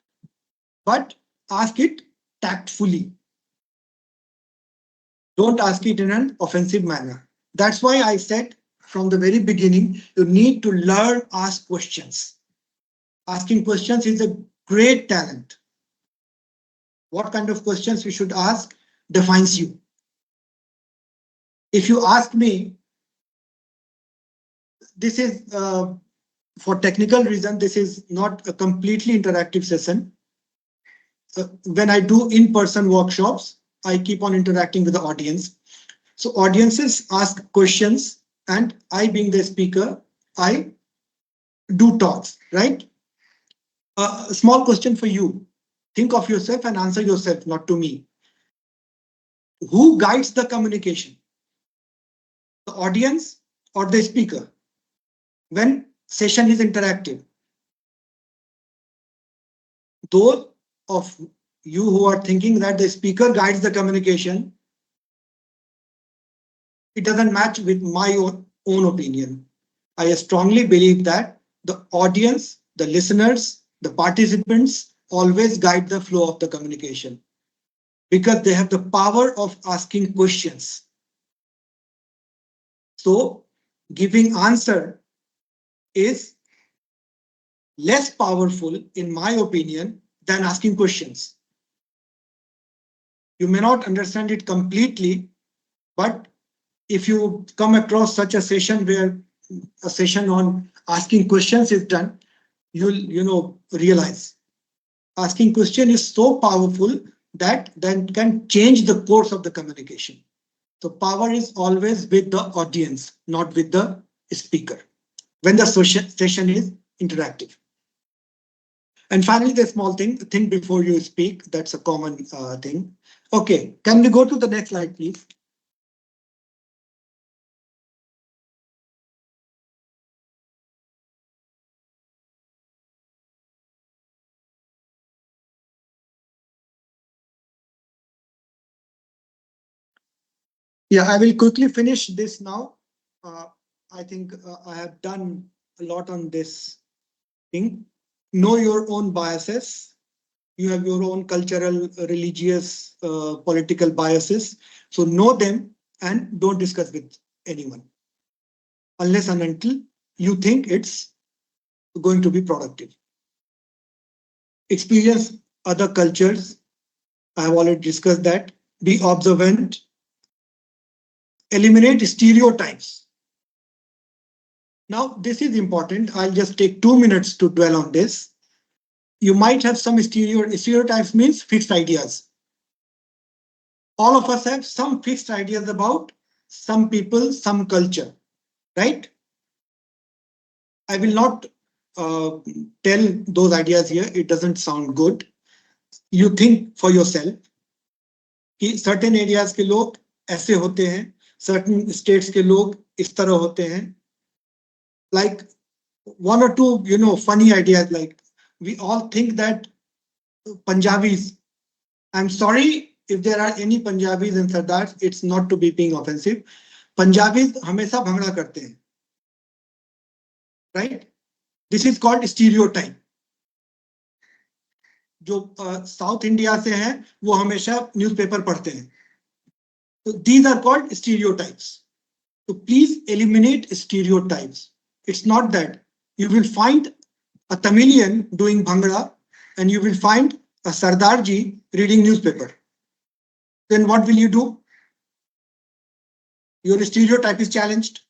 But ask it tactfully. Don't ask it in an offensive manner. That's why I said from the very beginning, you need to learn, ask questions. Asking questions is a great talent. What kind of questions you should ask defines you. If you ask me, this is for technical reason, this is not a completely interactive session. When I do in-person workshops, I keep on interacting with the audience. So audiences ask questions and I, being the speaker, I do talks, right? A small question for you. Think of yourself and answer yourself, not to me. Who guides the communication? The audience or the speaker? When session is interactive. Those of you who are thinking that the speaker guides the communication, it doesn't match with my own opinion. I strongly believe that the audience, the listeners, the participants always guide the flow of the communication because they have the power of asking questions. So giving answer is less powerful, in my opinion, than asking questions. You may not understand it completely, but if you come across such a session where a session on asking questions is done, you'll realize asking question is so powerful that then can change the course of the communication. So power is always with the audience, not with the speaker, when the session is interactive. And finally, the small thing, think before you speak. That's a common thing. Okay, can we go to the next slide, please? Yeah, I will quickly finish this now. I think I have done a lot on this thing. Know your own biases. You have your own cultural, religious, political biases. So know them and don't discuss with anyone unless and until you think it's going to be productive. Experience other cultures. I have already discussed that. Be observant. Eliminate stereotypes. Now, this is important. I'll just take 2 minutes to dwell on this. You might have some stereotypes means fixed ideas. All of us have some fixed ideas about some people, some culture, right? I will not tell those ideas here. It doesn't sound good. You think for yourself कि certain areas के लोग ऐसे होते हैं, certain states के लोग इस तरह होते हैं. Like one or two, funny ideas. Like we all think that Punjabis. I'm sorry if there are any Punjabis and Sardars. It's not to be being offensive. Punjabis हमेशा भंगड़ा करते हैं, right? This is called stereotype. जो south India से हैं वो हमेशा newspaper पढ़ते हैं. So these are called stereotypes. So please eliminate stereotypes. It's not that you will find a Tamilian doing bhangra and you will find a Sardarji reading newspaper. Then what will you do? Your stereotype is challenged.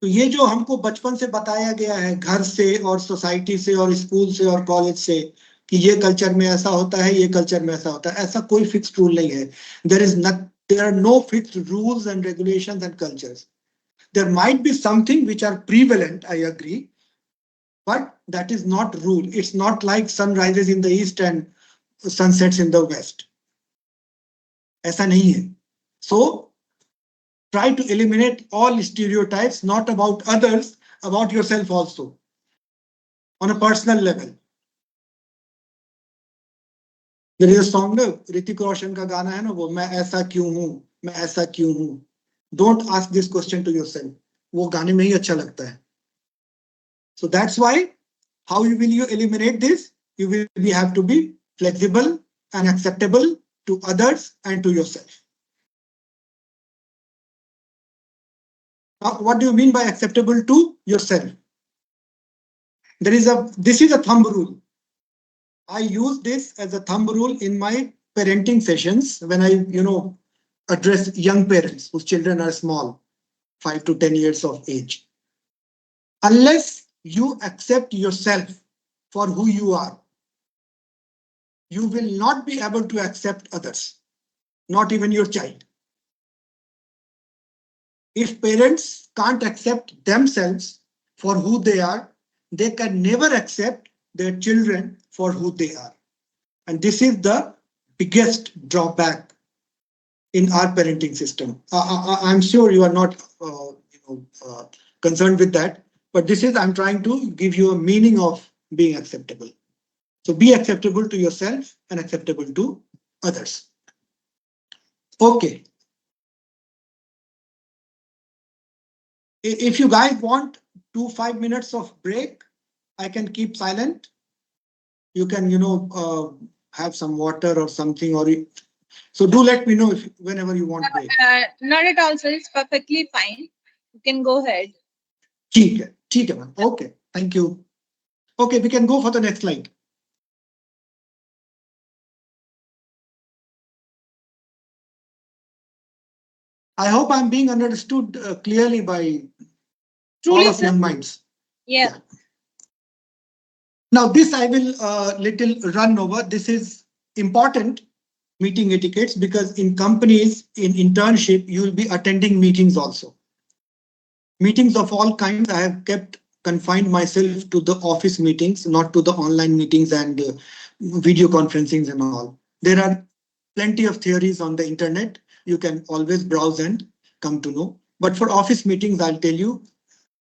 तो ये जो हमको बचपन से बताया गया है घर से और सोसाइटी से और स्कूल से और कॉलेज से कि ये कल्चर में ऐसा होता है, ये कल्चर में ऐसा होता है, ऐसा कोई फिक्स्ड रूल नहीं है. There are no fixed rules and regulations and cultures. There might be something which are prevalent, I agree, but that is not rule. It's not like sun rises in the east and sun sets in the west. ऐसा नहीं है. So try to eliminate all stereotypes, not about others, about yourself also, on a personal level. There is a song, Hrithik Roshan का गाना है ना, वो मैं ऐसा क्यों हूँ, मैं ऐसा क्यों हूँ. Don't ask this question to yourself. वो गाने में ही अच्छा लगता है. So that's why, how will you eliminate this? You will have to be flexible and acceptable to others and to yourself. Now, what do you mean by acceptable to yourself? This is a thumb rule. I use this as a thumb rule in my parenting sessions when I, address young parents whose children are small, 5 to 10 years of age. Unless you accept yourself for who you are, you will not be able to accept others, not even your child. If parents can't accept themselves for who they are, they can never accept their children for who they are. And this is the biggest drawback in our parenting system. I'm sure you are not concerned with that, but this is, I'm trying to give you a meaning of being acceptable. So be acceptable to yourself and acceptable to others. Okay. If you guys want 5 minutes of break, I can keep silent. You can, have some water or something, or so do let me know whenever you want break. Not at all, sir. It's perfectly fine. You can go ahead. ठीक है, ma'am. Okay, thank you. Okay, we can go for the next slide. I hope I'm being understood clearly by Truly, all of sir. young minds. Yeah. Now this I will little run over. This is important meeting etiquettes because in companies, in internship, you will be attending meetings also. Meetings of all kinds. I have kept confined myself to the office meetings, not to the online meetings and video conferencings and all. There are plenty of theories on the internet. You can always browse and come to know. But for office meetings, I'll tell you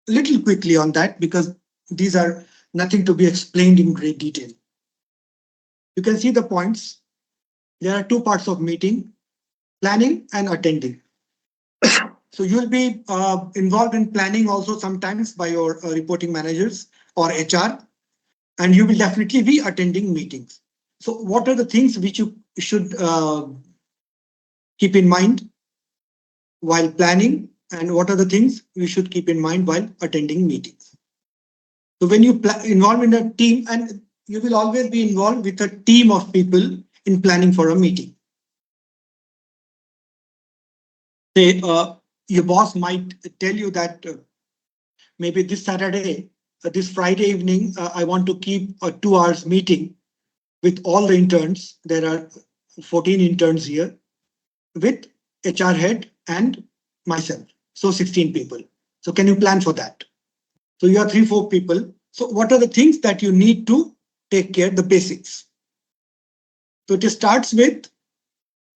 a little quickly on that because these are nothing to be explained in great detail. You can see the points. There are two parts of meeting, planning and attending. So you'll be involved in planning also sometimes by your reporting managers or HR, and you will definitely be attending meetings. So what are the things which you should keep in mind while planning, and what are the things you should keep in mind while attending meetings? So when you involve in a team, and you will always be involved with a team of people in planning for a meeting. Say your boss might tell you that maybe this Saturday, this Friday evening, I want to keep a 2 hours meeting with all the interns. There are 14 interns here, with HR head and myself. So 16 people. So can you plan for that? So you are 3-4 people. So what are the things that you need to take care, the basics? So it starts with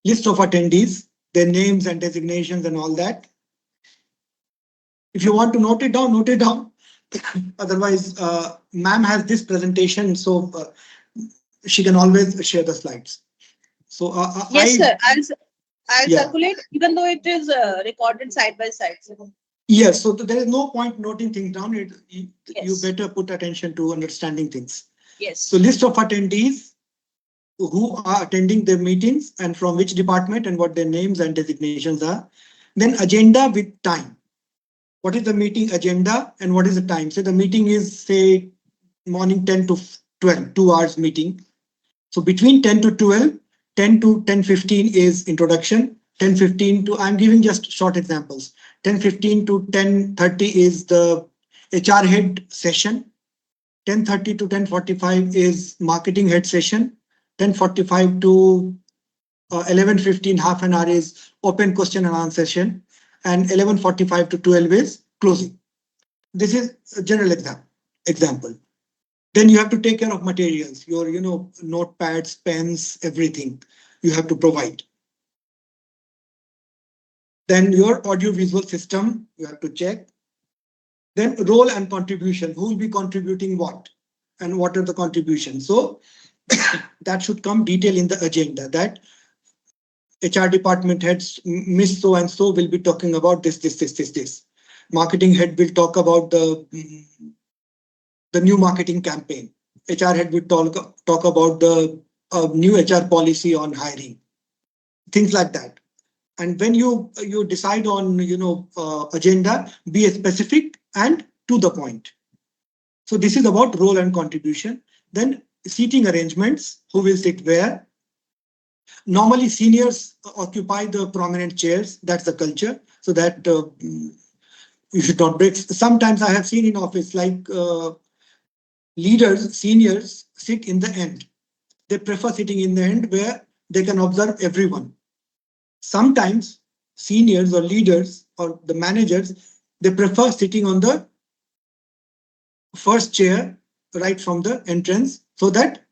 list of attendees, their names and designations and all that. If you want to note it down, note it down. Otherwise, ma'am has this presentation, so she can always share the slides. So Yes, sir. I'll Yeah. circulate, even though it is recorded side by side. Yes, so there is no point noting things down. You Yes. better put attention to understanding things. Yes. So list of attendees who are attending the meetings and from which department and what their names and designations are. Then agenda with time. What is the meeting agenda and what is the time? So the meeting is, say, morning 10 to 12, 2 hours meeting. So between 10 to 12, 10 to 10:15 is introduction. 10:15 to, I'm giving just short examples. 10:15 to 10:30 is the HR head session. 10:30 to 10:45 is marketing head session. 10:45 to 11:15, half an hour, is open question and answer session. And 11:45 to 12 is closing. This is a general example. Then you have to take care of materials, your, notepads, pens, everything you have to provide. Then your audio-visual system, you have to check. Then role and contribution, who will be contributing what and what are the contributions. So that should come detail in the agenda, that HR department heads, Miss So and so, will be talking about this. Marketing head will talk about the new marketing campaign. HR head will talk about the new HR policy on hiring, things like that. And when you decide on agenda, be specific and to the point. So this is about role and contribution. Then seating arrangements, who will sit where. Normally seniors occupy the prominent chairs. That's the culture. So that you should not break. Sometimes I have seen in office, like leaders, seniors sit in the end. They prefer sitting in the end where they can observe everyone. Sometimes seniors or leaders or the managers, they prefer sitting on the first chair right from the entrance, so that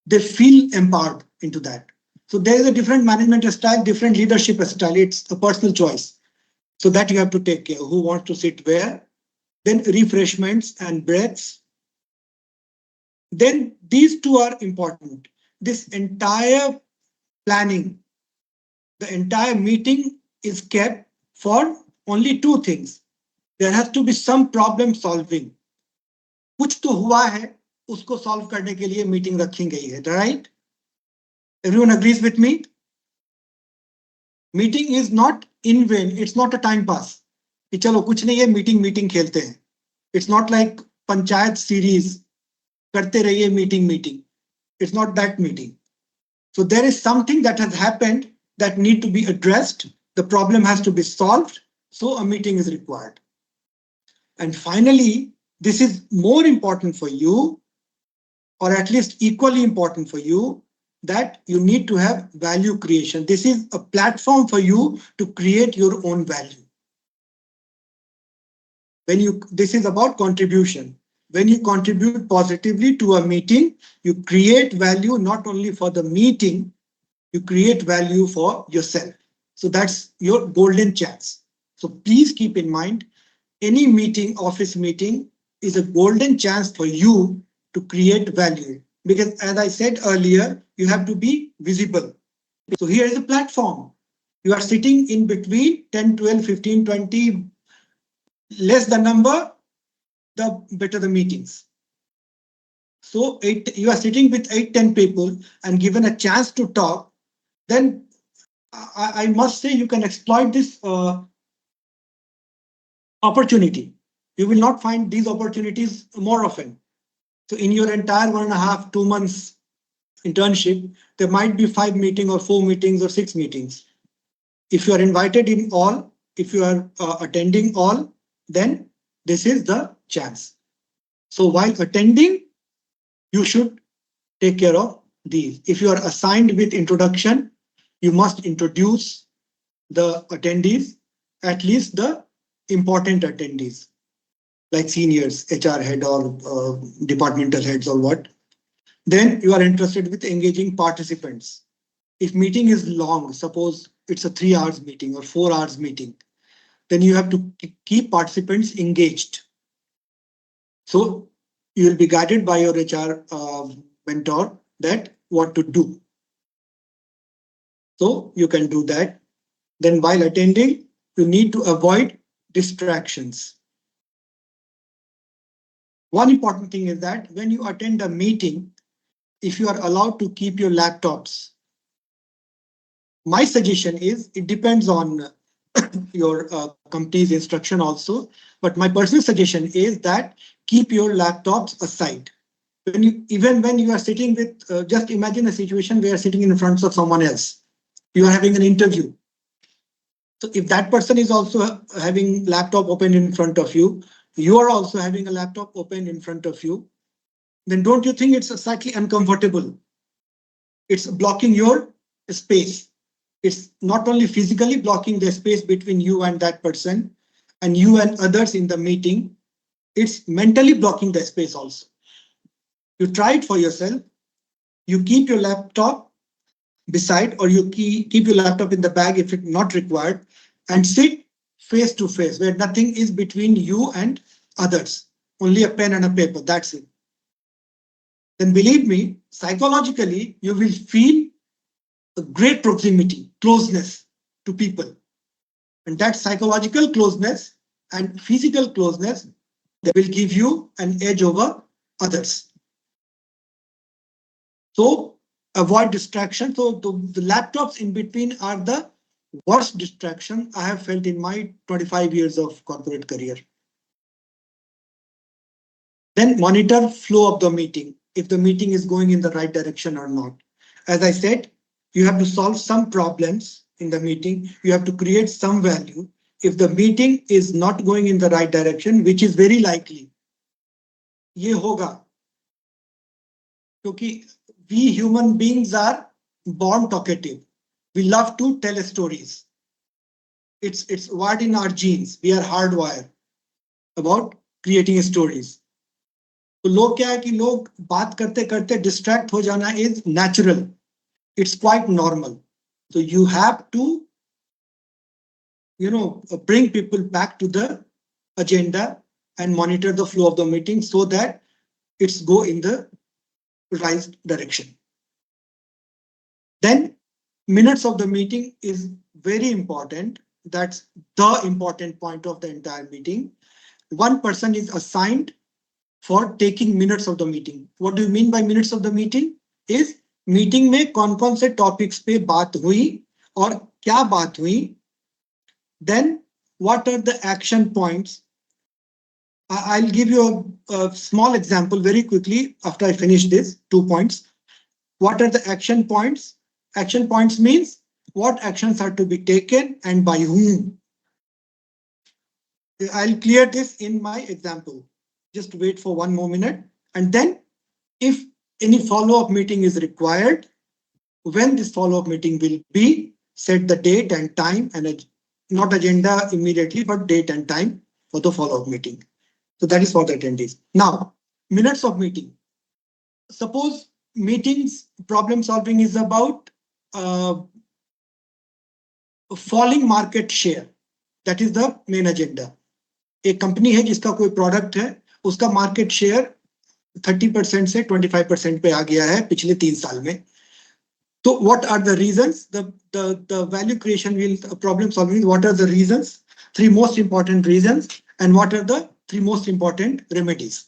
they feel empowered into that. So there is a different management style, different leadership style. It's a personal choice. So that you have to take care, who wants to sit where. Then refreshments and breaks. Then these two are important. This entire planning, the entire meeting is kept for only two things. There has to be some problem solving. कुछ तो हुआ है, उसको solve करने के लिए meeting रखी गई है, right? Everyone agrees with me? Meeting is not in vain. It's not a time pass. कि चलो कुछ नहीं है, meeting खेलते हैं. It's not like panchayat series, करते रहिए meeting. It's not that meeting. So there is something that has happened that need to be addressed. The problem has to be solved. So a meeting is required. And finally, this is more important for you, or at least equally important for you, that you need to have value creation. This is a platform for you to create your own value. This is about contribution. When you contribute positively to a meeting, you create value not only for the meeting, you create value for yourself. So that's your golden chance. So please keep in mind, any meeting, office meeting, is a golden chance for you to create value. Because as I said earlier, you have to be visible. So here is a platform. You are sitting in between 10, 12, 15, 20, less the number, the better the meetings. So you are sitting with 8-10 people and given a chance to talk, then I must say you can exploit this opportunity. You will not find these opportunities more often. So in your entire 1.5, 2 months internship, there might be 5 meetings or 4 meetings or 6 meetings. If you are invited in all, if you are attending all, then this is the chance. So while attending, you should take care of these. If you are assigned with introduction, you must introduce the attendees, at least the important attendees, like seniors, HR head or departmental heads or what. Then you are interested with engaging participants. If meeting is long, suppose it's a 3 hours meeting or 4 hours meeting, then you have to keep participants engaged. So you will be guided by your HR mentor that what to do. So you can do that. Then while attending, you need to avoid distractions. One important thing is that when you attend a meeting, if you are allowed to keep your laptops, my suggestion is it depends on your company's instruction also, but my personal suggestion is that keep your laptops aside. Even when you are sitting with, just imagine a situation where you are sitting in front of someone else. You are having an interview. So if that person is also having laptop open in front of you, you are also having a laptop open in front of you, then don't you think it's slightly uncomfortable? It's blocking your space. It's not only physically blocking the space between you and that person and you and others in the meeting, it's mentally blocking the space also. You try it for yourself. You keep your laptop beside or you keep your laptop in the bag if it's not required and sit face to face where nothing is between you and others. Only a pen and a paper, that's it. Then believe me, psychologically, you will feel a great proximity, closeness to people. And that psychological closeness and physical closeness, they will give you an edge over others. So avoid distraction. So the laptops in between are the worst distraction I have felt in my 25 years of corporate career. Then monitor flow of the meeting, if the meeting is going in the right direction or not. As I said, you have to solve some problems in the meeting. You have to create some value. If the meeting is not going in the right direction, which is very likely, ये होगा, क्योंकि we human beings are born talkative. We love to tell stories. It's wired in our genes. We are hardwired about creating stories. तो लोग क्या है कि लोग बात करते करते डिस्ट्रैक्ट हो जाना is natural. It's quite normal. So you have to, bring people back to the agenda and monitor the flow of the meeting so that it's go in the right direction. Then minutes of the meeting is very important. That's the important point of the entire meeting. One person is assigned for taking minutes of the meeting. What do you mean by minutes of the meeting? Is meeting में कौन-कौन से topics पे बात हुई और क्या बात हुई? Then what are the action points? I'll give you a small example very quickly after I finish this 2 points. What are the action points? Action points means what actions are to be taken and by whom. I'll clear this in my example. Just wait for 1 more minute. And then if any follow-up meeting is required, when this follow-up meeting will be, set the date and time and not agenda immediately, but date and time for the follow-up meeting. So that is for the attendees. Now, minutes of meeting. Suppose meetings problem solving is about falling market share. That is the main agenda. एक company है जिसका कोई product है, उसका market share 30% से 25% पे आ गया है पिछले 3 साल में. So what are the reasons? The value creation will problem solving. What are the reasons? 3 most important reasons, and what are the 3 most important remedies?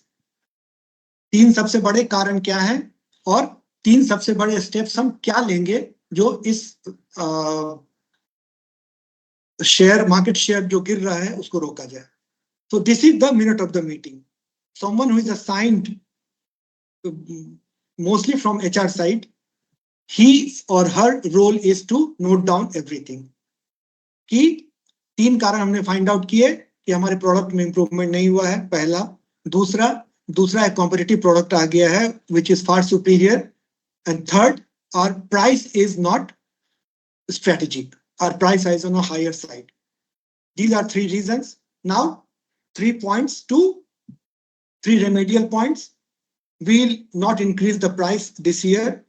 तीन सबसे बड़े कारण क्या हैं और तीन सबसे बड़े स्टेप्स हम क्या लेंगे जो इस शेयर मार्केट शेयर जो गिर रहा है उसको रोका जाए. So this is the minute of the meeting. Someone who is assigned mostly from HR side, he or her role is to note down everything. कि तीन कारण हमने फाइंड आउट किए कि हमारे प्रोडक्ट में इंप्रूवमेंट नहीं हुआ है, पहला. दूसरा एक कॉम्पिटिटिव प्रोडक्ट आ गया है which is far superior. And third, our price is not strategic. Our price is on a higher side. These are three reasons. Now, 3 points to 3 remedial points. We'll not increase the price this year.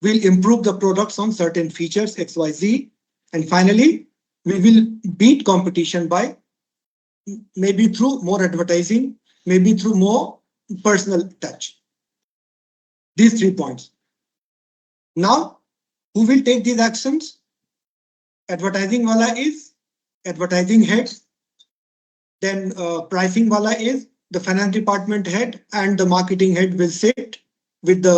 We'll improve the products on certain features XYZ. And finally, we will beat competition by maybe through more advertising, maybe through more personal touch. These 3 points. Now, who will take these actions? Advertising wala is advertising heads. Then pricing wala is the finance department head, and the marketing head will sit with the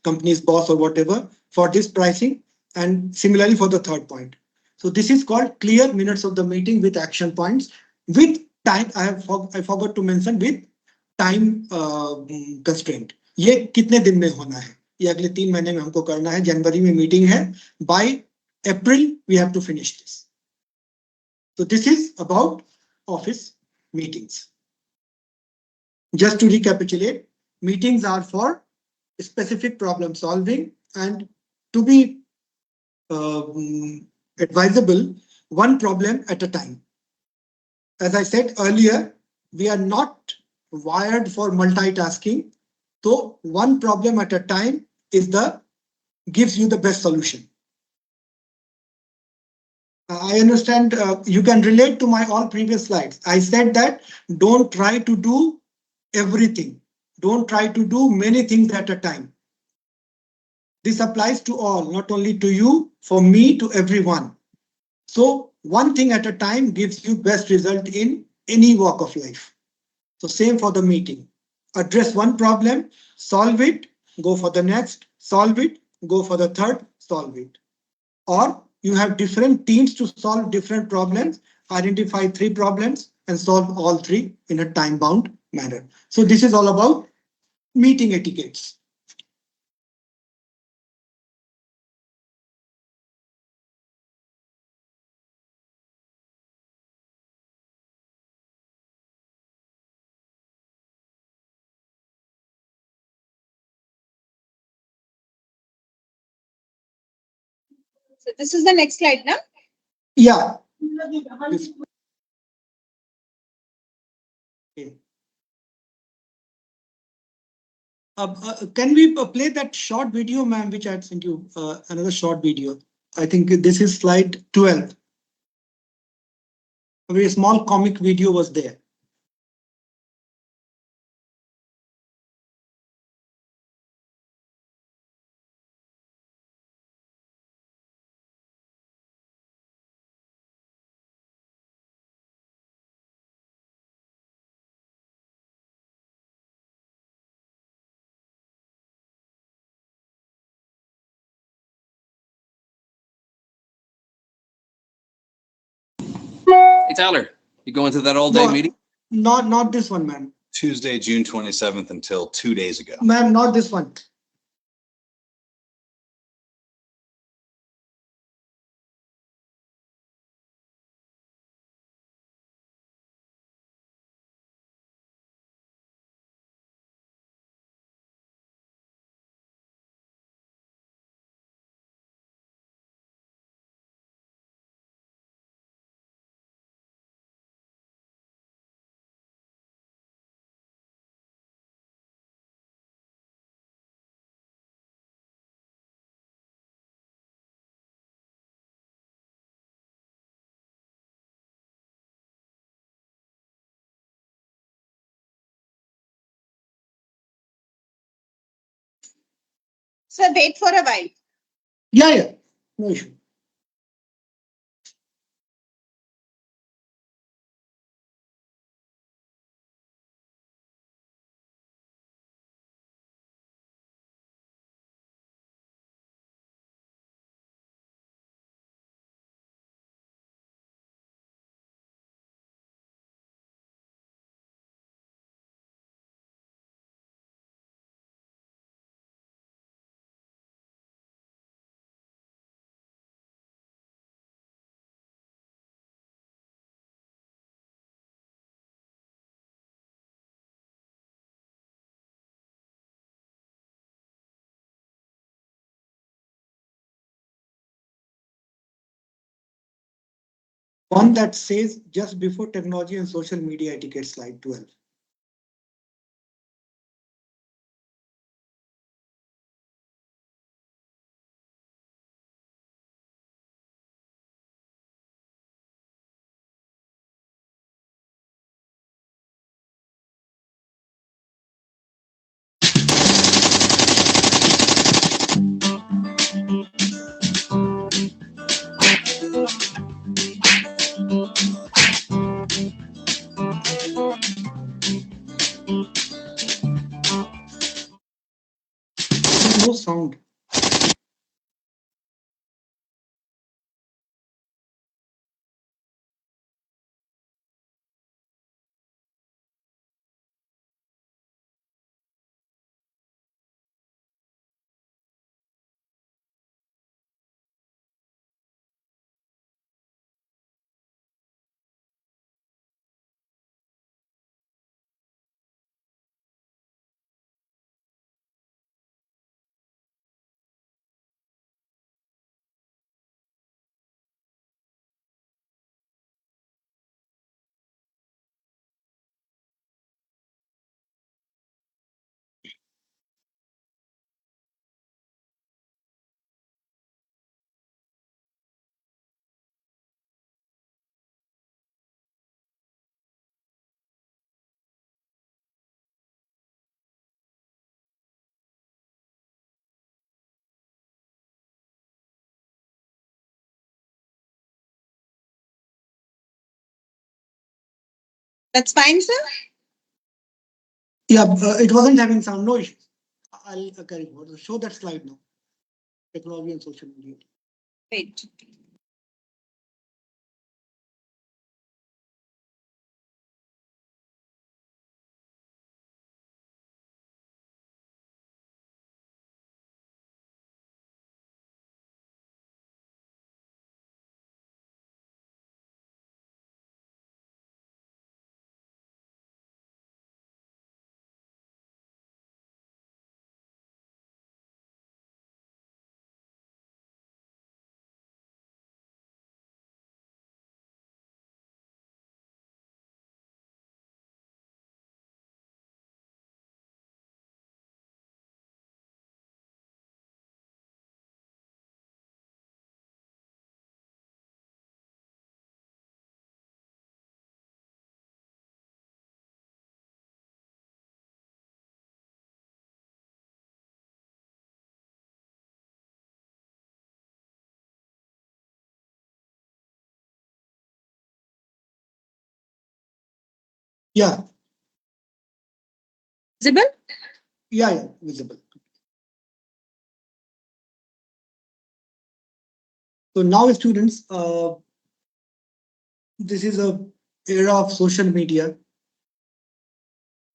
company's boss or whatever for this pricing, and similarly for the third point. So this is called clear minutes of the meeting with action points with time. I forgot to mention with time constraint. ये कितने दिन में होना है? ये अगले 3 महीने में हमको करना है. जनवरी में मीटिंग है. By April we have to finish this. So this is about office meetings. Just to recapitulate, meetings are for specific problem solving and to be advisable, one problem at a time. As I said earlier, we are not wired for multitasking. So one problem at a time gives you the best solution. I understand you can relate to my all previous slides. I said that don't try to do everything. Don't try to do many things at a time. This applies to all, not only to you, for me, to everyone. So one thing at a time gives you best result in any walk of life. So same for the meeting. Address one problem, solve it, go for the next, solve it, go for the third, solve it. Or you have different teams to solve different problems, identify 3 problems and solve all 3 in a time-bound manner. So this is all about meeting etiquettes. So this is the next slide now. Yeah. This. Okay. Can we play that short video, ma'am, which I had sent you, another short video. I think this is slide 12. A very small comic video was there. Hey, Tyler, you going to that all-day No, meeting? not this one, ma'am. Tuesday, June 27th until 2 days ago. Ma'am, not this one. So wait for a while. Yeah. No issue. One that says just before technology and social media etiquette, slide 12. No sound. That's fine, sir. Yeah, it wasn't having sound. No issues. I'll carry forward. Show that slide now. Technology and social media. Wait. Yeah, Visible? yeah, visible. So now, students, this is a era of social media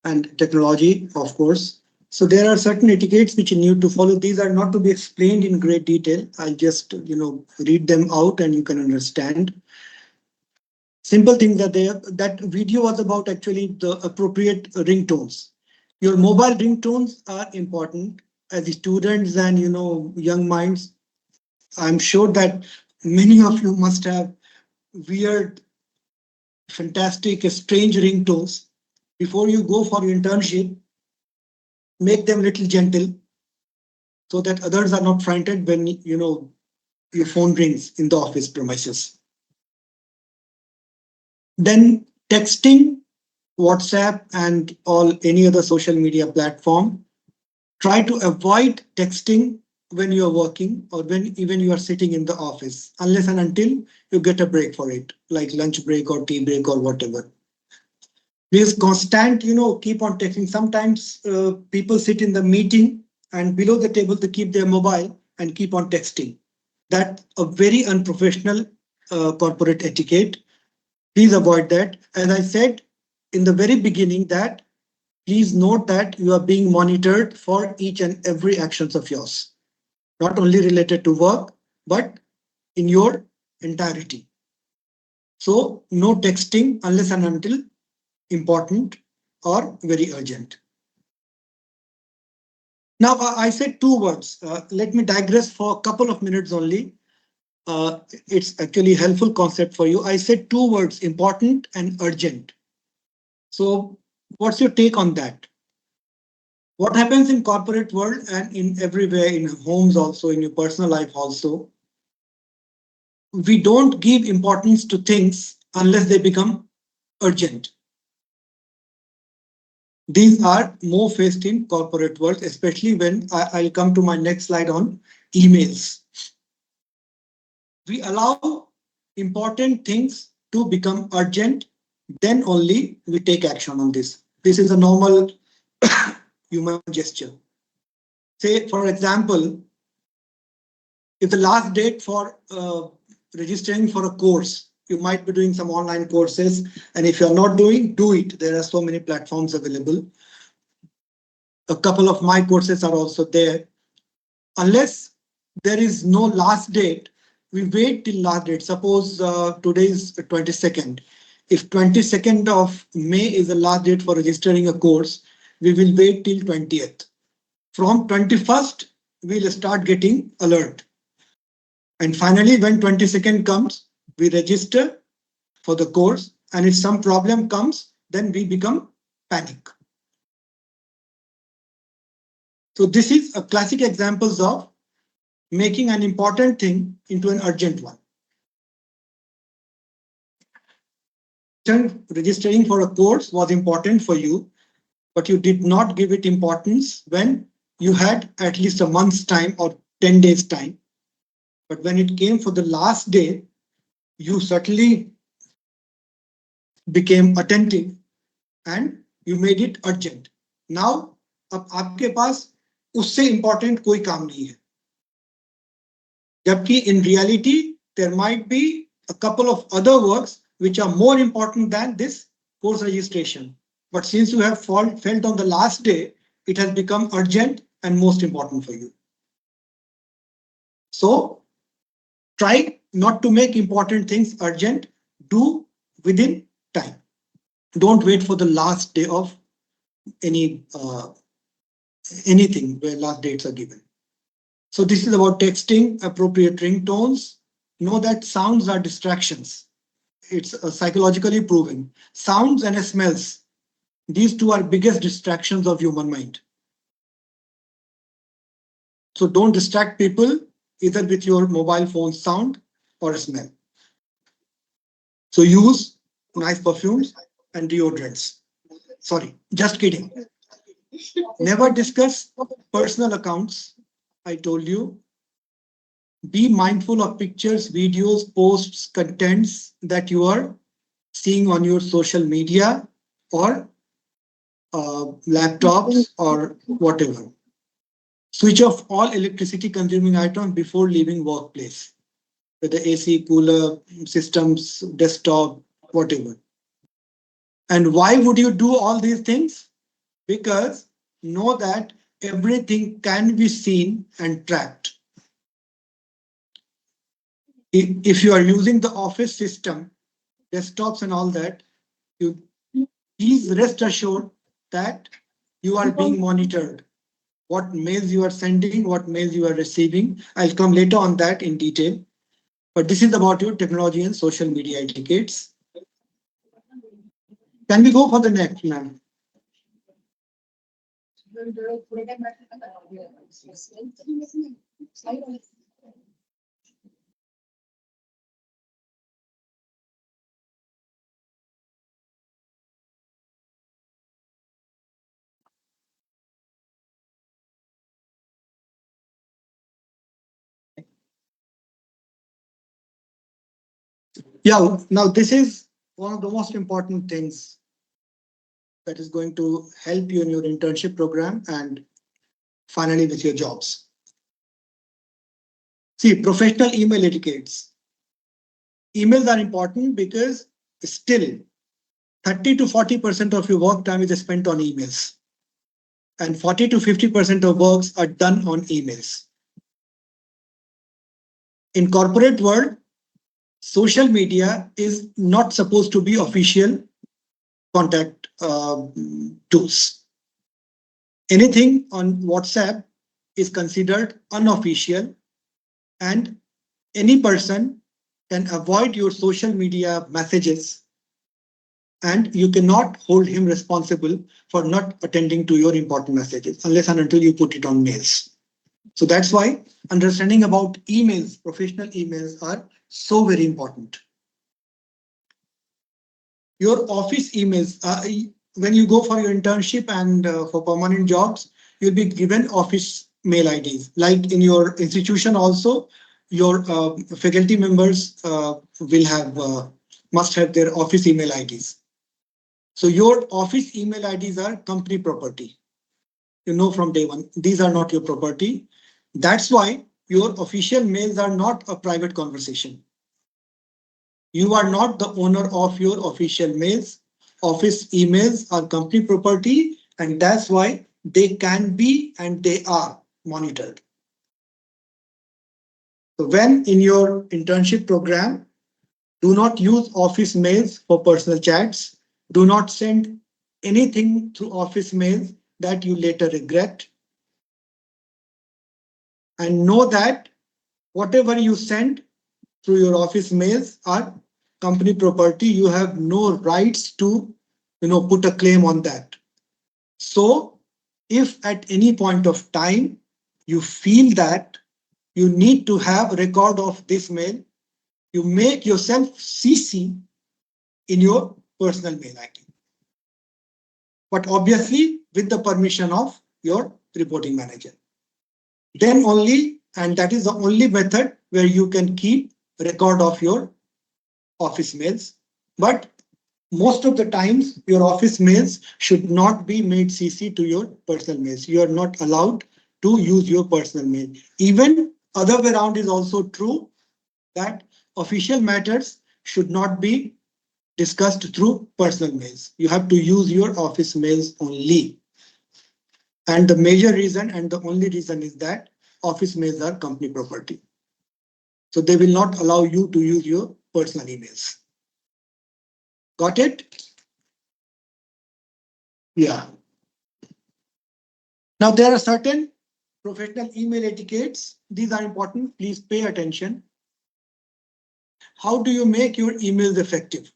and technology, of course. So there are certain etiquettes which you need to follow. These are not to be explained in great detail. I'll just, read them out and you can understand. Simple thing that video was about actually the appropriate ringtones. Your mobile ringtones are important as students and young minds. I'm sure that many of you must have weird, fantastic, strange ringtones. Before you go for your internship, make them little gentle so that others are not frightened when your phone rings in the office premises. Then texting, WhatsApp, and all any other social media platform. Try to avoid texting when you are working or when even you are sitting in the office, unless and until you get a break for it, like lunch break or tea break or whatever. Please constant, keep on texting. Sometimes people sit in the meeting and below the table they keep their mobile and keep on texting. That's a very unprofessional corporate etiquette. Please avoid that. As I said in the very beginning that please note that you are being monitored for each and every actions of yours, not only related to work, but in your entirety. So no texting unless and until important or very urgent. Now I said two words. Let me digress for a couple of minutes only. it's actually a helpful concept for you. I said two words, important and urgent. So what's your take on that? What happens in corporate world and in everywhere, in homes also, in your personal life also, we don't give importance to things unless they become urgent. These are more faced in corporate world, especially when I'll come to my next slide on emails. We allow important things to become urgent, then only we take action on this. This is a normal human gesture. Say, for example, if the last date for registering for a course, you might be doing some online courses, and if you're not doing, do it. There are so many platforms available. A couple of my courses are also there. Unless there is no last date, we wait till last date. Suppose today is 22nd. If 22nd of May is the last date for registering a course, we will wait till 20th. From 21st, we'll start getting alert. And finally, when 22nd comes, we register for the course. And if some problem comes, then we become panic. So this is a classic examples of making an important thing into an urgent one. Registering for a course was important for you, but you did not give it importance when you had at least a month's time or 10 days time. But when it came for the last day, you certainly became attentive and you made it urgent. Now, अब आपके पास उससे important कोई काम नहीं है. जबकि in reality, there might be a couple of other works which are more important than this course registration. But since you have felt on the last day, it has become urgent and most important for you. So try not to make important things urgent. Do within time. Don't wait for the last day of anything where last dates are given. So this is about texting, appropriate ringtones. Know that sounds are distractions. It's psychologically proven. Sounds and smells. These two are biggest distractions of human mind. So don't distract people either with your mobile phone sound or smell. So use nice perfumes and deodorants. Sorry, just kidding. Never discuss personal accounts. I told you. Be mindful of pictures, videos, posts, contents that you are seeing on your social media or laptops or whatever. Switch off all electricity consuming items before leaving workplace. Whether AC, cooler, systems, desktop, whatever. And why would you do all these things? Because know that everything can be seen and tracked. If you are using the office system, desktops and all that, you please rest assured that you are being monitored. What mails you are sending, what mails you are receiving. I'll come later on that in detail. But this is about your technology and social media etiquettes. Can we go for the next, ma'am? Yeah, now this is one of the most important things that is going to help you in your internship program and finally with your jobs. See, professional email etiquettes. Emails are important because still 30 to 40% of your work time is spent on emails. And 40 to 50% of works are done on emails. In corporate world, social media is not supposed to be official contact tools. Anything on WhatsApp is considered unofficial and any person can avoid your social media messages and you cannot hold him responsible for not attending to your important messages unless and until you put it on mails. So that's why understanding about emails, professional emails are so very important. Your office emails, when you go for your internship and for permanent jobs, you'll be given office mail IDs. Like in your institution also, your faculty members will have must have their office email IDs. So your office email IDs are company property. You know from day one, these are not your property. That's why your official mails are not a private conversation. You are not the owner of your official mails. Office emails are company property, and that's why they can be and they are monitored. So when in your internship program, do not use office mails for personal chats. Do not send anything through office mails that you later regret. And know that whatever you send through your office mails are company property. You have no rights to, put a claim on that. So if at any point of time you feel that you need to have a record of this mail, you make yourself CC in your personal mail ID. But obviously with the permission of your reporting manager. Then only, and that is the only method where you can keep record of your office mails. But most of the times your office mails should not be made CC to your personal mails. You are not allowed to use your personal mail. Even other way around is also true that official matters should not be discussed through personal mails. You have to use your office mails only. And the major reason and the only reason is that office mails are company property. So they will not allow you to use your personal emails. Got it? Yeah. Now there are certain professional email etiquettes. These are important. Please pay attention. How do you make your emails effective?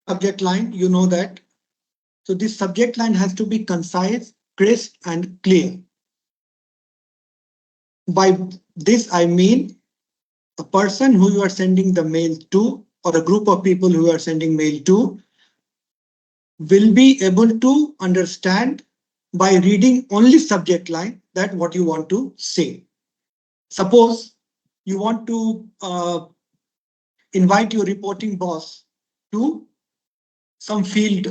Subject line, you know that. So this subject line has to be concise, crisp, and clear. By this, I mean a person who you are sending the mail to or a group of people who are sending mail to will be able to understand by reading only subject line that what you want to say. Suppose you want to invite your reporting boss to some field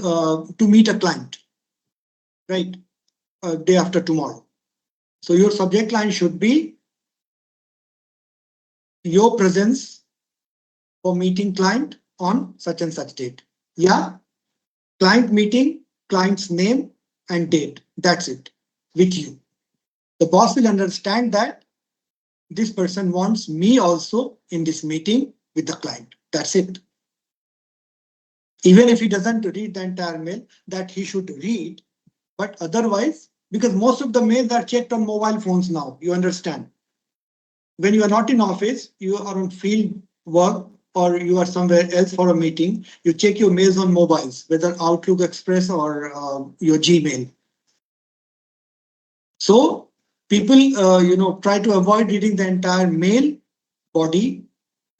to meet a client, right? Day after tomorrow. So your subject line should be your presence for meeting client on such and such date. Yeah, client meeting, client's name and date. That's it with you. The boss will understand that this person wants me also in this meeting with the client. That's it. Even if he doesn't read the entire mail, that he should read, but otherwise, because most of the mails are checked on mobile phones now, you understand. When you are not in office, you are on field work or you are somewhere else for a meeting, you check your mails on mobiles, whether Outlook Express or your Gmail. So people, try to avoid reading the entire mail body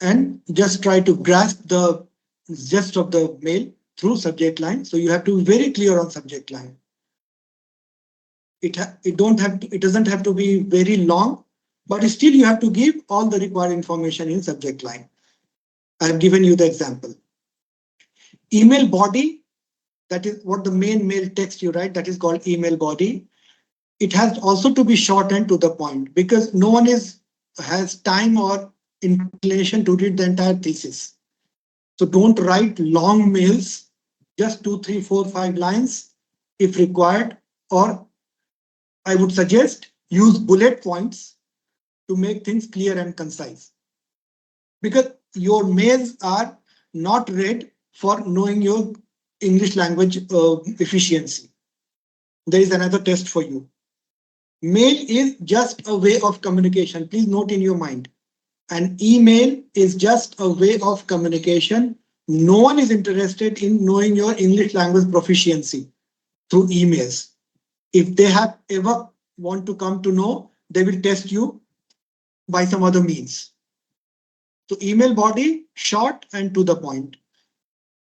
and just try to grasp the gist of the mail through subject line. So you have to be very clear on subject line. It doesn't have to be very long, but still you have to give all the required information in subject line. I have given you the example. Email body, that is what the main mail text you write, that is called email body. It has also to be short and to the point because no one has time or inclination to read the entire thesis. So don't write long mails, just 2, 3, 4, 5 lines if required, or I would suggest use bullet points to make things clear and concise. Because your mails are not read for knowing your English language efficiency. There is another test for you. Mail is just a way of communication. Please note in your mind. An email is just a way of communication. No one is interested in knowing your English language proficiency through emails. If they have ever want to come to know, they will test you by some other means. So email body, short and to the point.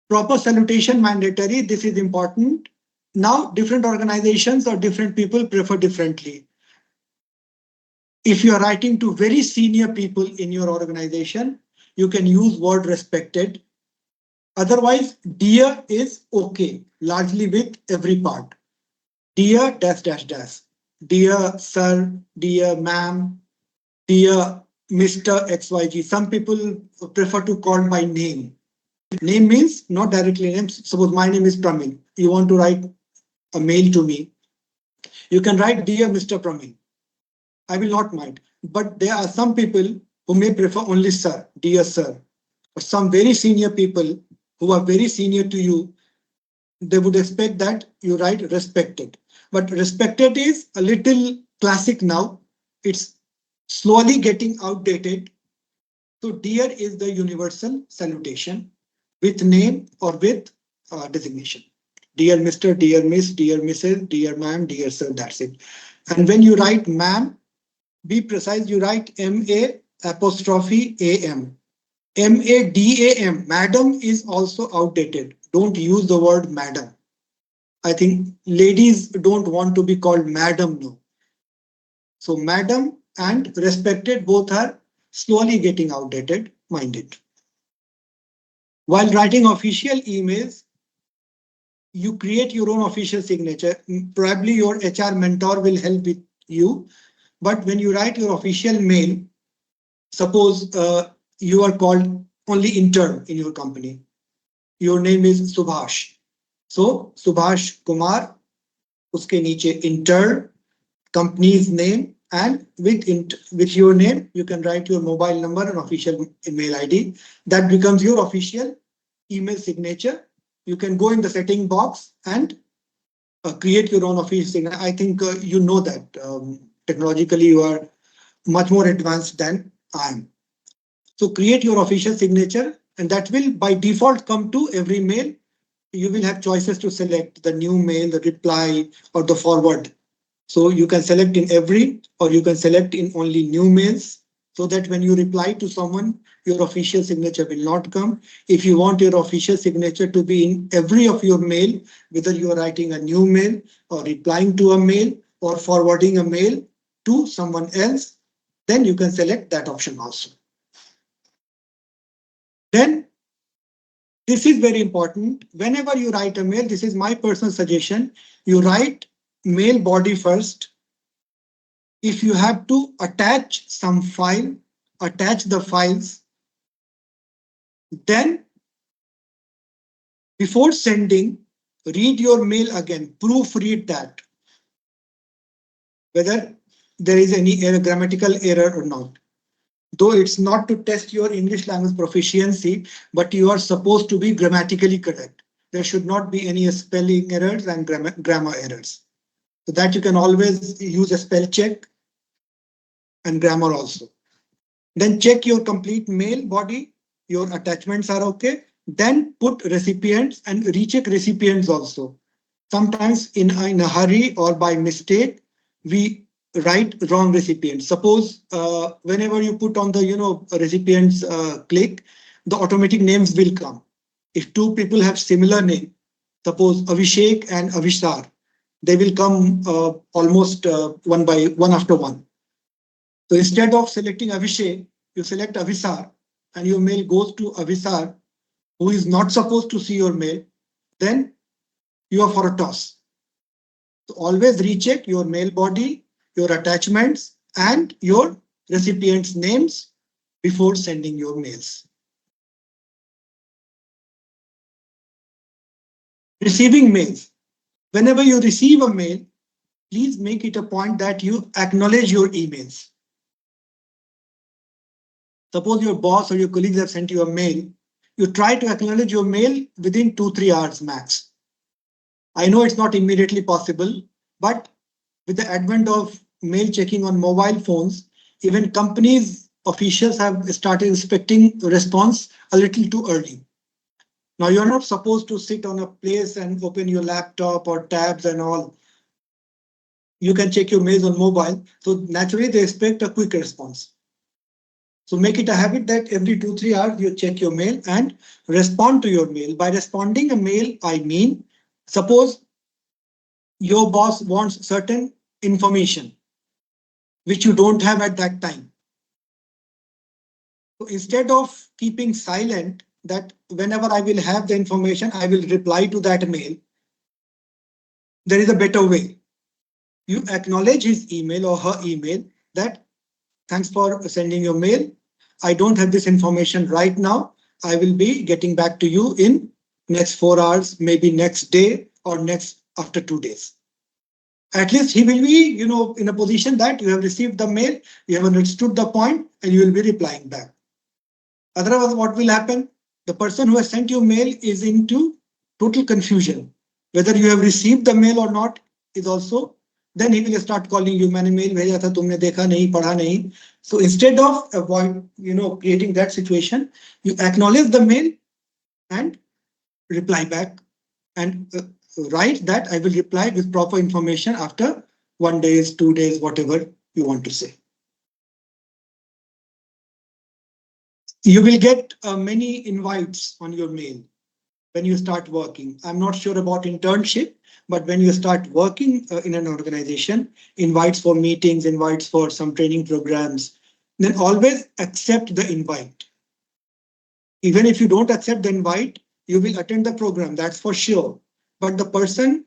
Proper salutation mandatory. This is important. Now, different organizations or different people prefer differently. If you are writing to very senior people in your organization, you can use word respected. Otherwise, dear is okay, largely with every part. Dear dash dash dash. Dear sir, dear ma'am, dear Mr. XYG. Some people prefer to call by name. Name means not directly name. Suppose my name is Pramil. You want to write a mail to me. You can write Dear Mr. Pramil. I will not mind. But there are some people who may prefer only sir, dear sir. Or some very senior people who are very senior to you, they would expect that you write respected. But respected is a little classic now. It's slowly getting outdated. So dear is the universal salutation with name or with designation. Dear Mr., dear Miss, dear Mrs., dear ma'am, dear sir, that's it. And when you write ma'am, be precise, you write M-A apostrophe A-M. M-A-D-A-M, madam is also outdated. Don't use the word madam. I think ladies don't want to be called madam now. So madam and respected both are slowly getting outdated, mind it. While writing official emails, you create your own official signature. Probably your HR mentor will help with you. But when you write your official mail, suppose you are called only intern in your company. Your name is Subhash. So Subhash Kumar, uske niche intern, company's name, and with your name, you can write your mobile number and official email ID. That becomes your official email signature. You can go in the setting box and create your own official signature. I think you know that technologically you are much more advanced than I am. So create your official signature and that will by default come to every mail. You will have choices to select the new mail, the reply or the forward. So you can select in every or you can select in only new mails so that when you reply to someone, your official signature will not come. If you want your official signature to be in every of your mail, whether you are writing a new mail or replying to a mail or forwarding a mail to someone else, then you can select that option also. Then this is very important. Whenever you write a mail, this is my personal suggestion. You write mail body first. If you have to attach some file, attach the files. Then before sending, read your mail again, proofread that. Whether there is any error, grammatical error or not. Though it's not to test your English language proficiency, but you are supposed to be grammatically correct. There should not be any spelling errors and grammar errors. So that you can always use a spell check and grammar also. Then check your complete mail body. Your attachments are okay. Then put recipients and recheck recipients also. Sometimes in a hurry or by mistake, we write wrong recipient. Suppose whenever you put on the recipients click, the automatic names will come. If two people have similar name, suppose Abhishek and Avishar, they will come almost one by one after one. So instead of selecting Abhishek, you select Avishar and your mail goes to Avishar, who is not supposed to see your mail, then you are for a toss. So always recheck your mail body, your attachments, and your recipients' names before sending your mails. Receiving mails. Whenever you receive a mail, please make it a point that you acknowledge your emails. Suppose your boss or your colleagues have sent you a mail, you try to acknowledge your mail within 2-3 hours max. I know it's not immediately possible, but with the advent of mail checking on mobile phones, even companies officials have started expecting response a little too early. Now you're not supposed to sit on a place and open your laptop or tabs and all. You can check your mails on mobile. So naturally they expect a quick response. So make it a habit that every 2-3 hours you check your mail and respond to your mail. By responding a mail, I mean, suppose your boss wants certain information which you don't have at that time. So instead of keeping silent that whenever I will have the information, I will reply to that mail, there is a better way. You acknowledge his email or her email that thanks for sending your mail. I don't have this information right now. I will be getting back to you in next 4 hours, maybe next day or next after 2 days. At least he will be, in a position that you have received the mail, you have understood the point, and you will be replying back. Otherwise, what will happen? The person who has sent you mail is into total confusion. Whether you have received the mail or not is also, then he will start calling you, मैंने mail भेजा था, तुमने देखा नहीं, पढ़ा नहीं. So instead of avoid, creating that situation, you acknowledge the mail and reply back and write that I will reply with proper information after 1 day, 2 days, whatever you want to say. You will get many invites on your mail when you start working. I'm not sure about internship, but when you start working in an organization, invites for meetings, invites for some training programs, then always accept the invite. Even if you don't accept the invite, you will attend the program, that's for sure. But the person,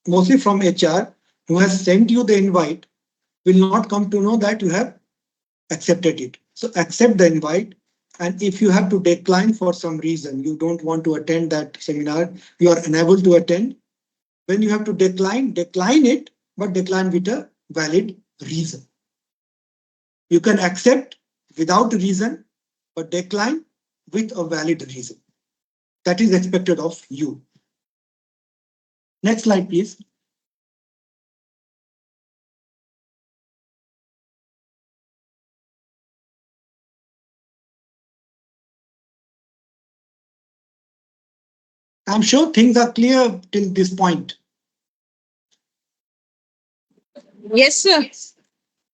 mostly from HR, who has sent you the invite, will not come to know that you have accepted it. So accept the invite. And if you have to decline for some reason, you don't want to attend that seminar, you are unable to attend, when you have to decline it, but decline with a valid reason. You can accept without reason, but decline with a valid reason. That is expected of you. Next slide, please. I'm sure things are clear till this point. Yes, sir.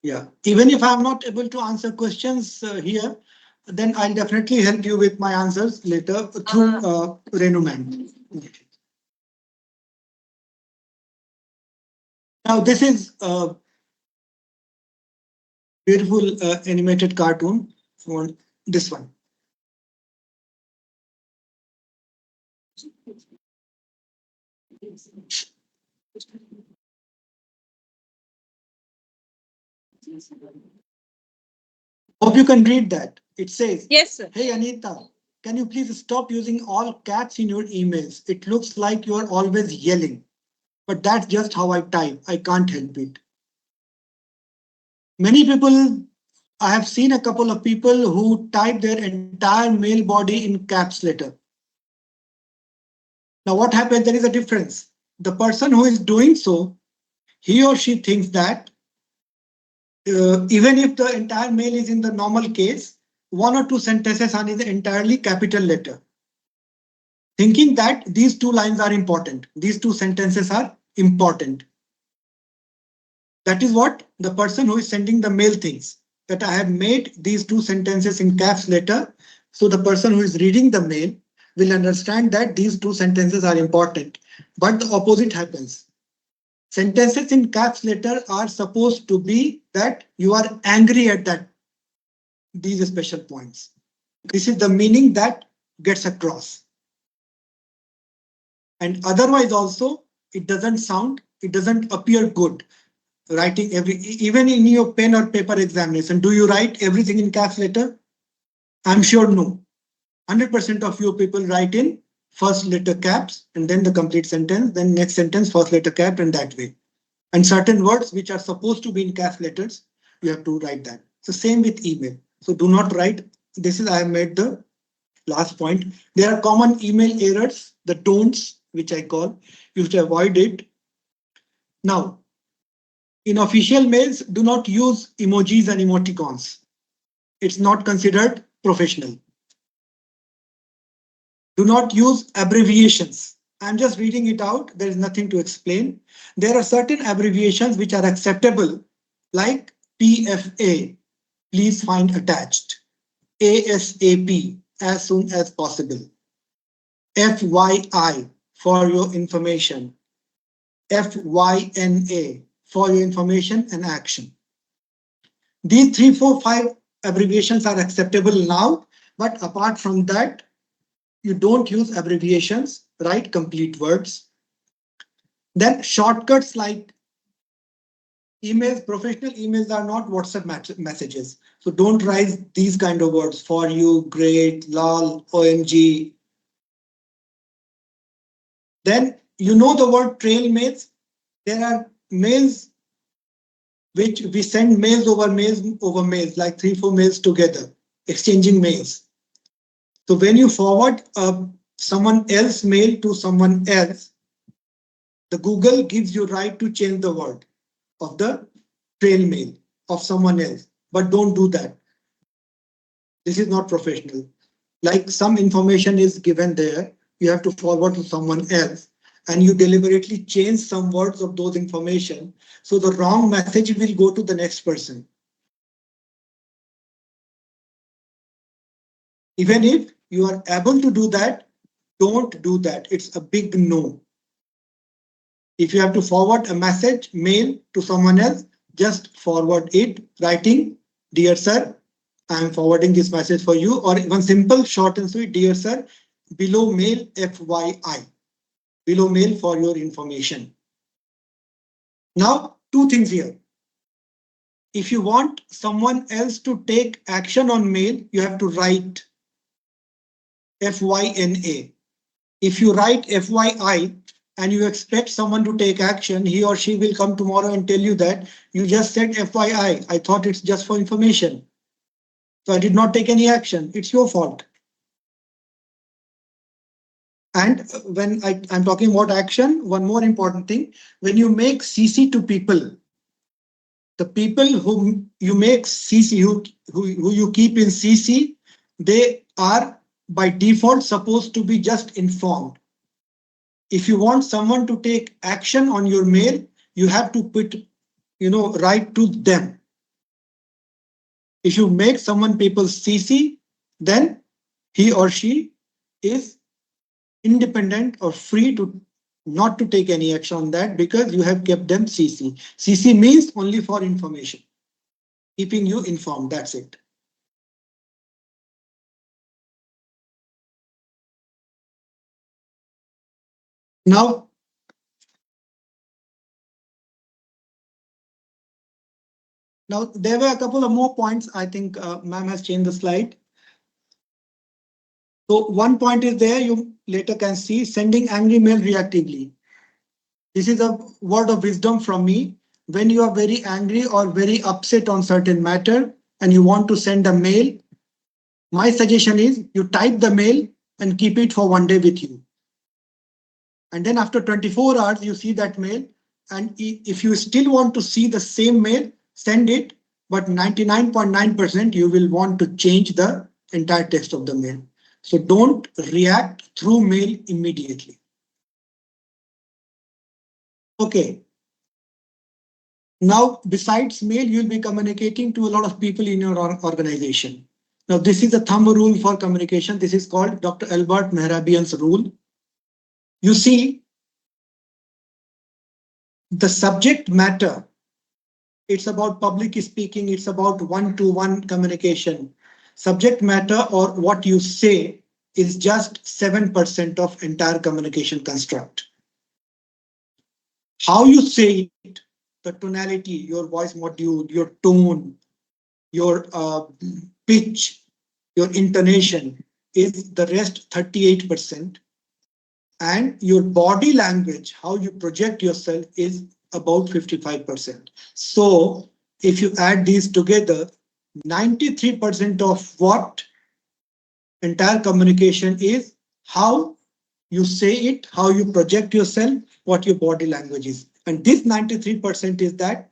Yeah, even if I'm not able to answer questions here, then I'll definitely help you with my answers later through Renu ma'am. Now this is a beautiful animated cartoon on this one. Hope you can read that. It says, Yes, sir. hey Anita, can you please stop using all caps in your emails? It looks like you are always yelling, but that's just how I type. I can't help it. Many people, I have seen a couple of people who type their entire mail body in caps letter. Now what happens? There is a difference. The person who is doing so, he or she thinks that even if the entire mail is in the normal case, 1 or 2 sentences are in the entirely capital letter. Thinking that these 2 lines are important. These 2 sentences are important. That is what the person who is sending the mail thinks, that I have made these 2 sentences in caps letter. So the person who is reading the mail will understand that these 2 sentences are important. But the opposite happens. Sentences in caps letter are supposed to be that you are angry at that, these special points. This is the meaning that gets across. And otherwise also, it doesn't appear good. Writing even in your pen or paper examination, do you write everything in caps letter? I'm sure no. 100% of you people write in first letter caps and then the complete sentence, then next sentence, first letter cap, and that way. And certain words which are supposed to be in caps letters, you have to write that. So same with email. So do not write. This is, I have made the last point. There are common email errors, the don'ts, which I call. You have to avoid it. Now, In official mails, do not use emojis and emoticons. It's not considered professional. Do not use abbreviations. I'm just reading it out. There is nothing to explain. There are certain abbreviations which are acceptable, like PFA, please find attached. ASAP, as soon as possible. FYI, for your information. FYNA, for your information and action. These 3, 4, 5 abbreviations are acceptable now, but apart from that, you don't use abbreviations, write complete words. Then shortcuts like emails, professional emails are not WhatsApp messages. So don't write these kind of words, for you, great, lol, OMG. Then you know the word trail mails. There are mails which we send mails, like 3, 4 mails together, exchanging mails. So when you forward someone else mail to someone else, the Google gives you right to change the word of the trail mail of someone else, but don't do that. This is not professional. Like some information is given there, you have to forward to someone else, and you deliberately change some words of those information. So the wrong message will go to the next person. Even if you are able to do that, don't do that. It's a big no. If you have to forward a message, mail to someone else, just forward it, writing, dear sir, I am forwarding this message for you, or one simple short and sweet, dear sir, below mail FYI, below mail for your information. Now, 2 things here. If you want someone else to take action on mail, you have to write FYNA. If you write FYI and you expect someone to take action, he or she will come tomorrow and tell you that you just said FYI. I thought it's just for information. So I did not take any action. It's your fault. And when I'm talking about action, one more important thing, when you make CC to people, the people whom you make CC, who you keep in CC, they are by default supposed to be just informed. If you want someone to take action on your mail, you have to put, write to them. If you make someone people CC, then he or she is independent or free to not to take any action on that because you have kept them CC. CC means only for information, keeping you informed. That's it. Now, there were a couple of more points. I think ma'am has changed the slide. So one point is there, you later can see sending angry mail reactively. This is a word of wisdom from me. When you are very angry or very upset on certain matter and you want to send a mail, my suggestion is you type the mail and keep it for 1 day with you. And then after 24 hours, you see that mail. And if you still want to see the same mail, send it. But 99.9% you will want to change the entire text of the mail. So don't react through mail immediately. Okay. Now, besides mail, you'll be communicating to a lot of people in your organization. Now, this is a thumb rule for communication. This is called Dr. Albert Mehrabian's rule. You see, the subject matter, it's about public speaking, it's about one-to-one communication. Subject matter or what you say is just 7% of entire communication construct. How you say it, the tonality, your voice module, your tone, your pitch, your intonation is the rest 38%. And your body language, how you project yourself is about 55%. So if you add these together, 93% of what entire communication is how you say it, how you project yourself, what your body language is. And this 93% is that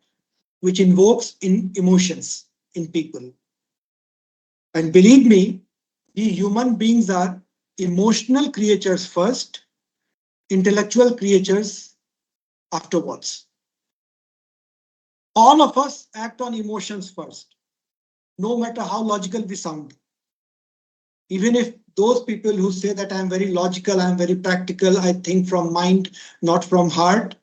which invokes emotions in people. And believe me, we human beings are emotional creatures first, intellectual creatures afterwards. All of us act on emotions first, no matter how logical we sound. Even if those people who say that I'm very logical, I'm very practical, I think from mind, not from heart,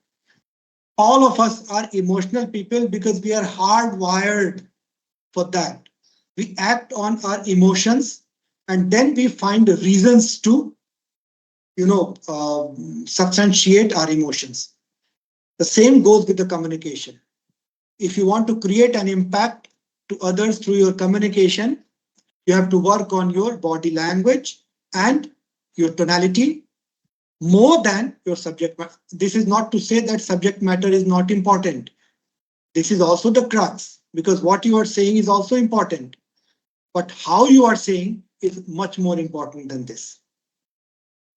all of us are emotional people because we are hardwired for that. We act on our emotions and then we find reasons to, substantiate our emotions. The same goes with the communication. If you want to create an impact to others through your communication, you have to work on your body language and your tonality more than your subject matter. This is not to say that subject matter is not important. This is also the crux, because what you are saying is also important. But how you are saying is much more important than this.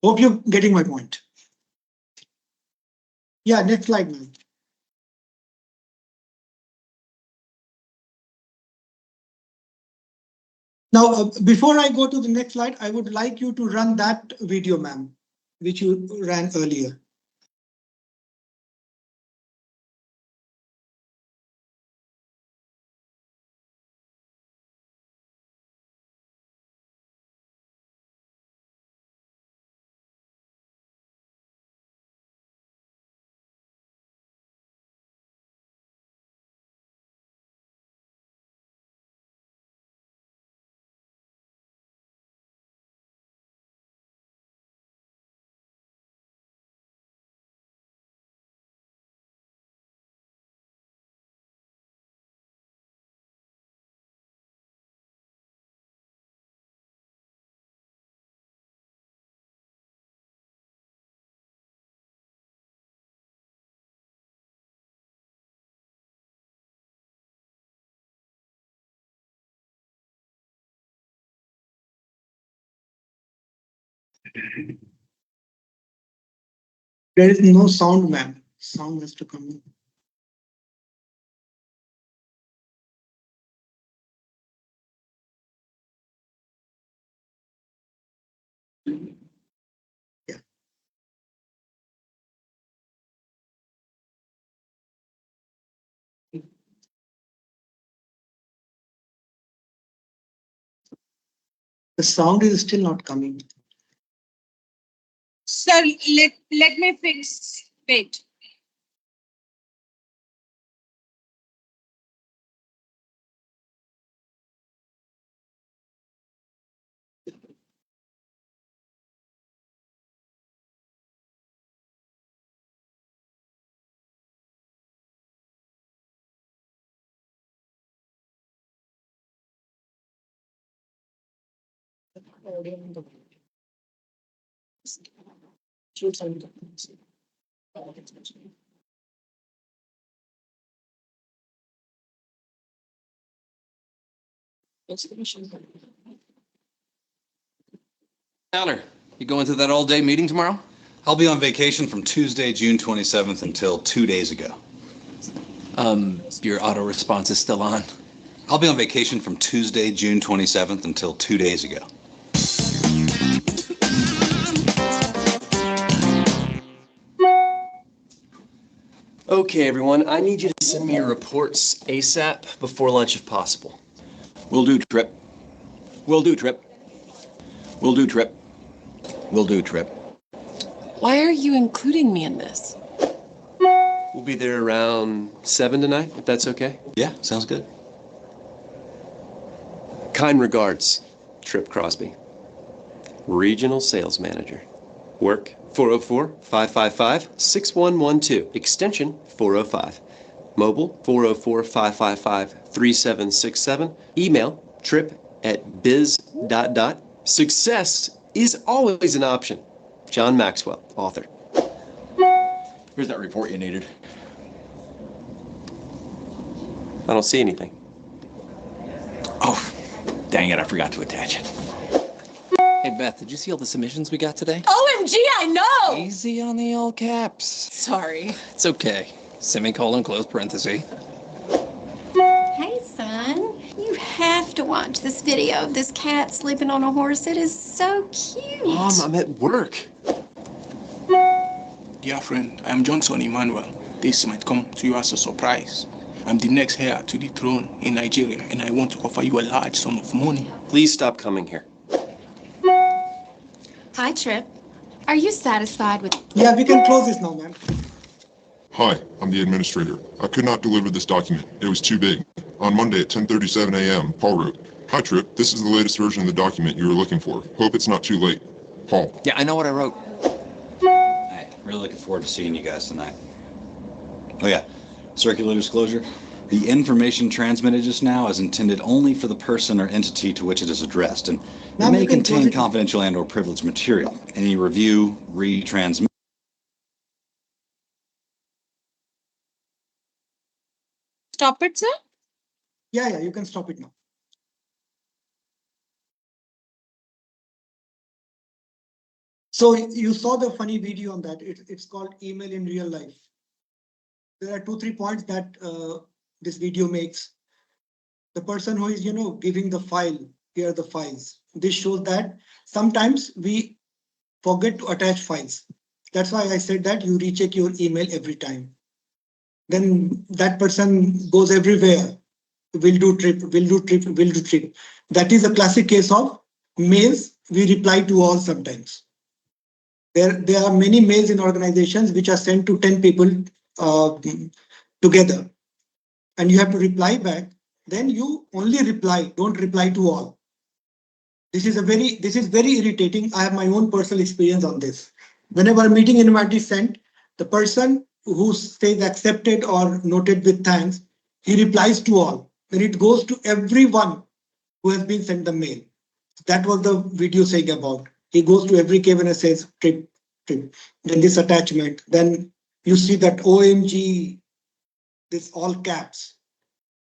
Hope you're getting my point. Yeah, next slide, ma'am. Now, before I go to the next slide, I would like you to run that video, ma'am, which you ran earlier. There is no sound, ma'am. Sound has to come in. Yeah. The sound is still not coming. Sir, let me fix. Wait. Tyler, you going to that all-day meeting tomorrow? I'll be on vacation from Tuesday, June 27th until 2 days ago. Your auto response is still on. I'll be on vacation from Tuesday, June 27th until 2 days ago. Okay, everyone, I need you to send me your reports ASAP before lunch if possible. Will do, Trip. Will do, Trip. Will do, Trip. Will do, Trip. Why are you including me in this? We'll be there around 7 tonight, if that's okay. Yeah, sounds good. Kind regards, Trip Crosby, Regional Sales Manager. Work 404-555-6112, extension 405. Mobile 404-555-3767. Email trip@biz. Success is always an option. John Maxwell, author. Here's that report you needed. I don't see anything. Oh, dang it, I forgot to attach it. Hey, Beth, did you see all the submissions we got today? OMG, I know! Easy on the all caps. Sorry. It's okay. Semicolon, close parenthesis. have to watch this video of this cat sleeping on a horse. It is so cute. Mom, I'm at work. Dear friend, I am Johnson Emmanuel. This might come to you as a surprise. I'm the next heir to the throne in Nigeria, and I want to offer you a large sum of money. Please stop coming here. Hi, Trip. Are you satisfied with... Yeah, we can close this now, ma'am. Hi, I'm the administrator. I could not deliver this document. It was too big. On Monday at 10:37 a.m., Paul wrote, "Hi, Trip. This is the latest version of the document you were looking for. Hope it's not too late. Paul." Yeah, I know what I wrote. Hey, really looking forward to seeing you guys tonight. Oh yeah, circular disclosure. The information transmitted just now is intended only for the person or entity to which it is addressed, and it may contain confidential and/or privileged material. Any review, retransmission. Stop it, sir. Yeah, you can stop it now. So you saw the funny video on that. It's called Email in Real Life. There are 2-3 points that this video makes. The person who is, giving the file, here are the files. This shows that sometimes we forget to attach files. That's why I said that you recheck your email every time. Then that person goes everywhere. Will do trip. That is a classic case of mails we reply to all sometimes. There are many mails in organizations which are sent to 10 people together, and you have to reply back. Then you only reply, don't reply to all. This is very irritating. I have my own personal experience on this. Whenever a meeting invite is sent, the person who says accepted or noted with thanks, he replies to all. Then it goes to everyone who has been sent the mail. That was the video saying about. He goes to every cave and says trip. Then this attachment. Then you see that OMG, this all caps.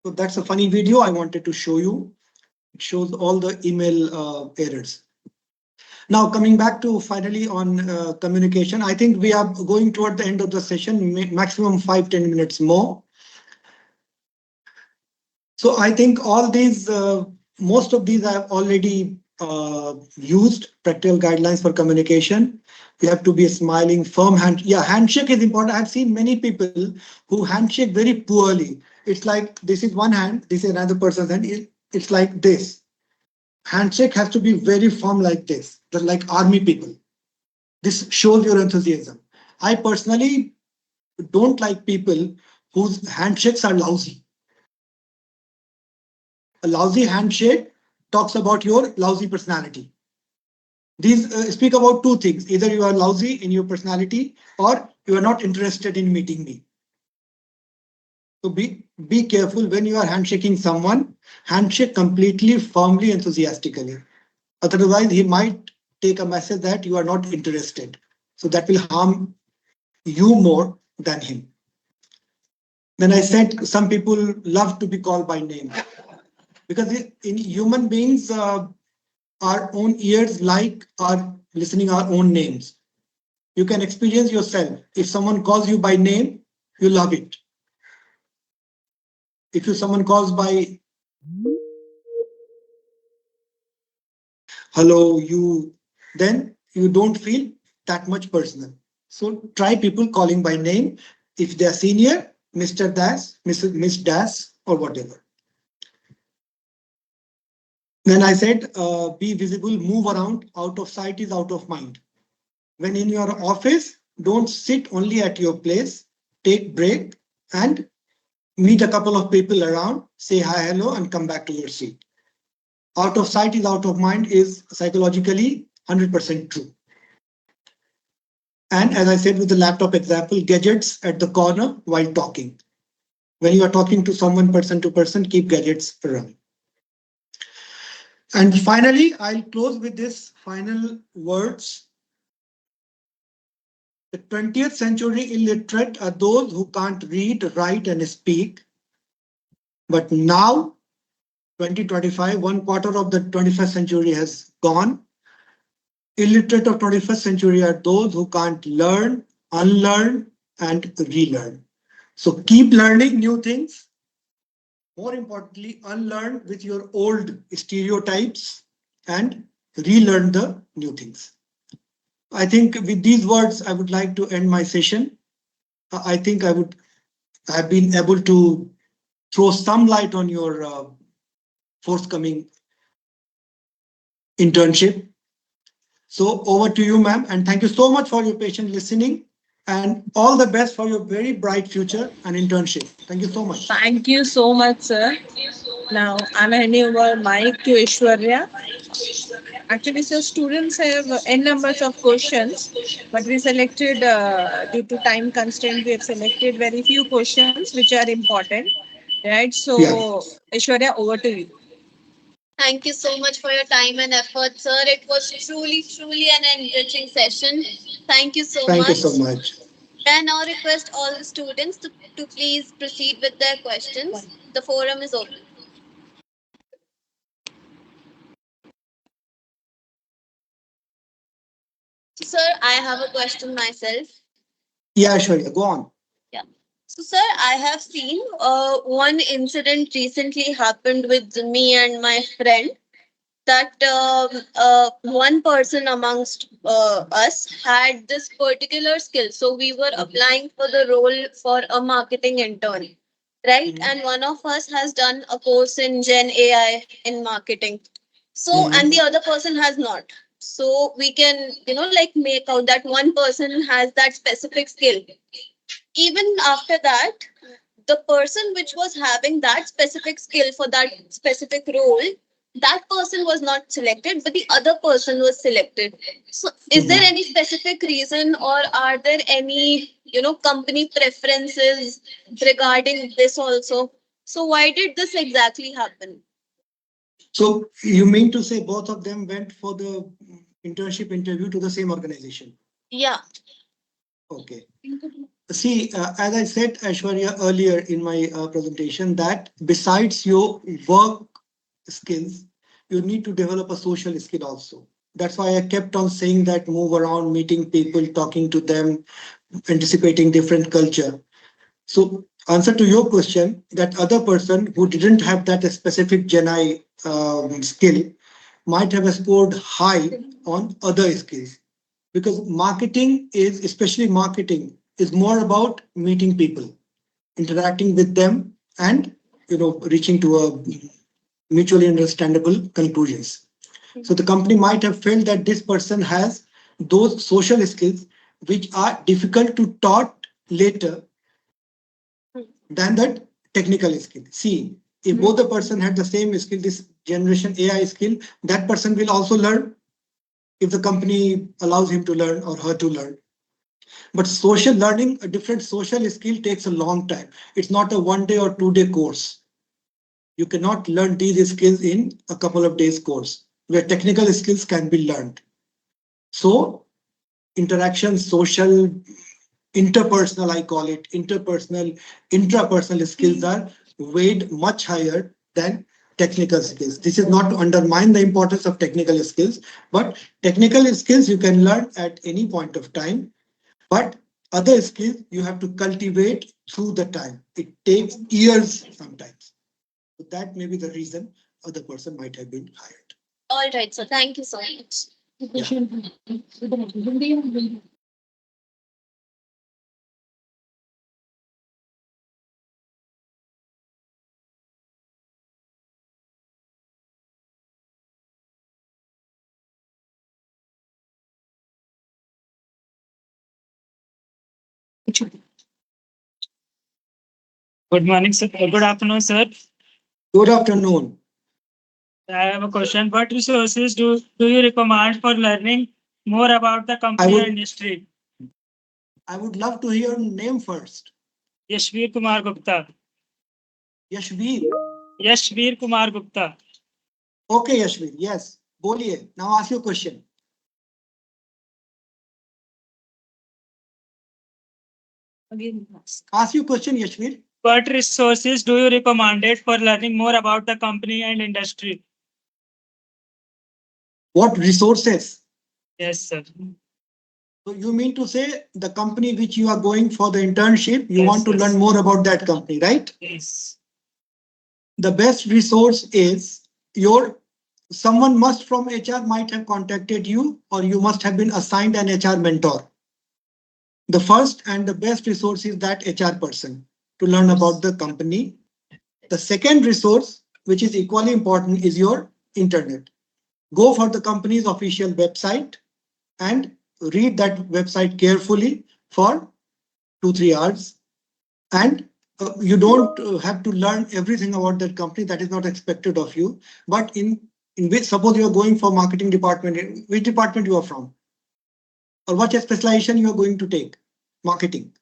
So that's a funny video I wanted to show you. It shows all the email errors. Now coming back to finally on communication, I think we are going toward the end of the session, maximum 5-10 minutes more. So I think all these, most of these I have already used practical guidelines for communication. You have to be a smiling, firm hand. Yeah, handshake is important. I've seen many people who handshake very poorly. It's like this is one hand, this is another person's hand. It's like this. Handshake has to be very firm like this, like army people. This shows your enthusiasm. I personally don't like people whose handshakes are lousy. A lousy handshake talks about your lousy personality. These speak about two things. Either you are lousy in your personality or you are not interested in meeting me. So be careful when you are handshaking someone. Handshake completely, firmly, enthusiastically. Otherwise, he might take a message that you are not interested. So that will harm you more than him. Then I said some people love to be called by name. Because in human beings, our own ears are listening our own names. You can experience yourself. If someone calls you by name, you love it. If someone calls by hello, you, then you don't feel that much personal. So try people calling by name. If they are senior, Mr. Das, Miss Das, or whatever. Then I said, be visible, move around. Out of sight is out of mind. When in your office, don't sit only at your place. Take break and meet a couple of people around, say hi, hello, and come back to your seat. Out of sight is out of mind is psychologically 100% true. And as I said with the laptop example, gadgets at the corner while talking. When you are talking to someone person to person, keep gadgets around. And finally, I'll close with this final words. The 20th century illiterate are those who can't read, write, and speak. But now, 2025, 1/4 of the 21st century has gone. Illiterate of 21st century are those who can't learn, unlearn, and relearn. So keep learning new things. More importantly, unlearn with your old stereotypes and relearn the new things. I think with these words, I would like to end my session. I think I would have been able to throw some light on your forthcoming internship. So over to you, ma'am, and thank you so much for your patient listening and all the best for your very bright future and internship. Thank you so much. Thank you so much, sir. Now I'm handing over mic to Ishwarya. Actually, so students have n numbers of questions, but we selected due to time constraint. We have selected very few questions which are important, right? So, Yeah. Ishwarya, over to you. Thank you so much for your time and effort, sir. It was truly an enriching session. Thank you so Thank you much. so much. I now request all the students to please proceed with their questions. The forum is open. So, sir, I have a question myself. Yeah, Shwarya, go on. Yeah. So, sir, I have seen one incident recently happened with me and my friend that one person amongst us had this particular skill. So we were applying for the role for a marketing intern, right? Mhm. And one of us has done a course in Gen AI in marketing. So, Mhm. and the other person has not. So we can, like make out that one person has that specific skill. Even after that, the person which was having that specific skill for that specific role, that person was not selected, but the other person was selected. So is there any specific reason, or are there any company preferences regarding this also? So why did this exactly happen? So you mean to say both of them went for the internship interview to the same organization? Yeah. Okay. See, as I said, Aishwarya, earlier in my presentation, that besides your work skills, you need to develop a social skill also. That's why I kept on saying that move around, meeting people, talking to them, anticipating different culture. So answer to your question, that other person who didn't have that specific Gen I skill might have scored high on other skills, because marketing is, especially marketing, is more about meeting people, interacting with them, and reaching to a mutually understandable conclusions. So the company might have felt that this person has those social skills which are difficult to taught later than that technical skill. See, if both the person had the same skill, this generation AI skill, that person will also learn if the company allows him to learn or her to learn. But social learning, a different social skill takes a long time. It's not a 1 day or 2 day course. You cannot learn these skills in a couple of days course, where technical skills can be learned. So interaction, social, interpersonal, I call it, interpersonal, intrapersonal skills are weighed much higher than technical skills. This is not to undermine the importance of technical skills, but technical skills you can learn at any point of time, but other skills you have to cultivate through the time. It takes years sometimes. So that may be the reason other person might have been hired. All right, so thank you so much. Good morning, sir. Good afternoon, sir. Good afternoon. I have a question. What resources do you recommend for learning more about the company and industry? I would love to hear your name first. Yashveer Kumar Gupta. Yashveer. Yashveer Kumar Gupta. Okay, Yashveer. Yes. Boliye. Now ask your question. Ask your question, Yashveer. What resources do you recommend for learning more about the company and industry? What resources? Yes, sir. So you mean to say the company which you are going for the internship, you Yes, want to yes. learn more about that company, right? Yes. the best resource is someone must from HR might have contacted you, or you must have been assigned an HR mentor. The first and the best resource is that HR person to learn about the company. The second resource, which is equally important, is your internet. Go for the company's official website and read that website carefully for 2-3 hours. And you don't have to learn everything about that company. That is not expected of you. But in which, suppose you are going for marketing department, which department you are from, or what specialization you are going to take, marketing.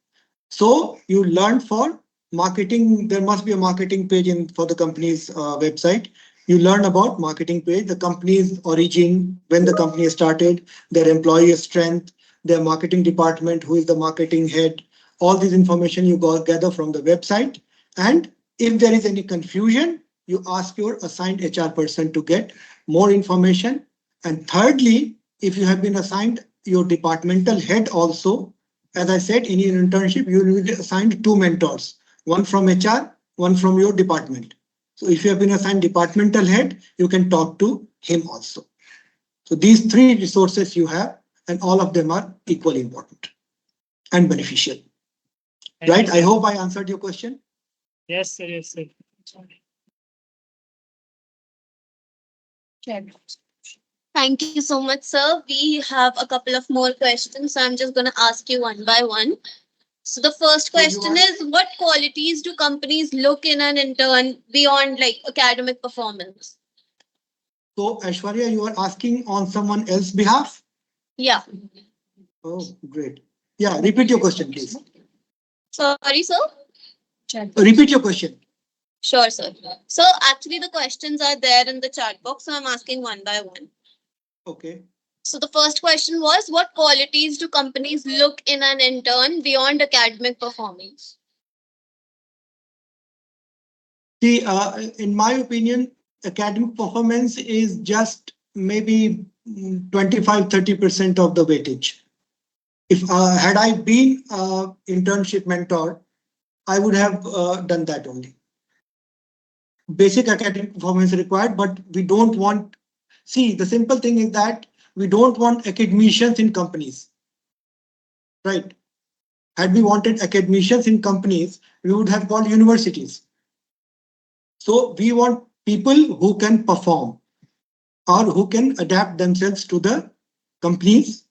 So you learn for marketing. There must be a marketing page for the company's website. You learn about marketing page, the company's origin, when the company started, their employee strength, their marketing department, who is the marketing head. All this information you gather from the website. And if there is any confusion, you ask your assigned HR person to get more information. And thirdly, if you have been assigned your departmental head also, as I said, in your internship, you will be assigned 2 mentors, one from HR, one from your department. So if you have been assigned departmental head, you can talk to him also. So these 3 resources you have, and all of them are equally important and beneficial. Right? I hope I answered your question. Yes, sir. Yes, sir. Thank you so much, sir. We have a couple of more questions, so I'm just going to ask you one by one. So the first question is, what qualities do companies look in an intern beyond like academic performance? So Aishwarya, you are asking on someone else's behalf? Yeah. Oh, great. Yeah, repeat your question, please. Sorry, sir. Repeat your question. Sure, sir. So actually the questions are there in the chat box, so I'm asking one by one. Okay. So the first question was, what qualities do companies look in an intern beyond academic performance? See, in my opinion, academic performance is just maybe 25-30% of the weightage. If had I been an internship mentor, I would have done that only. Basic academic performance required, but we don't want. See, the simple thing is that we don't want academicians in companies. Right? Had we wanted academicians in companies, we would have called universities. So we want people who can perform or who can adapt themselves to the company's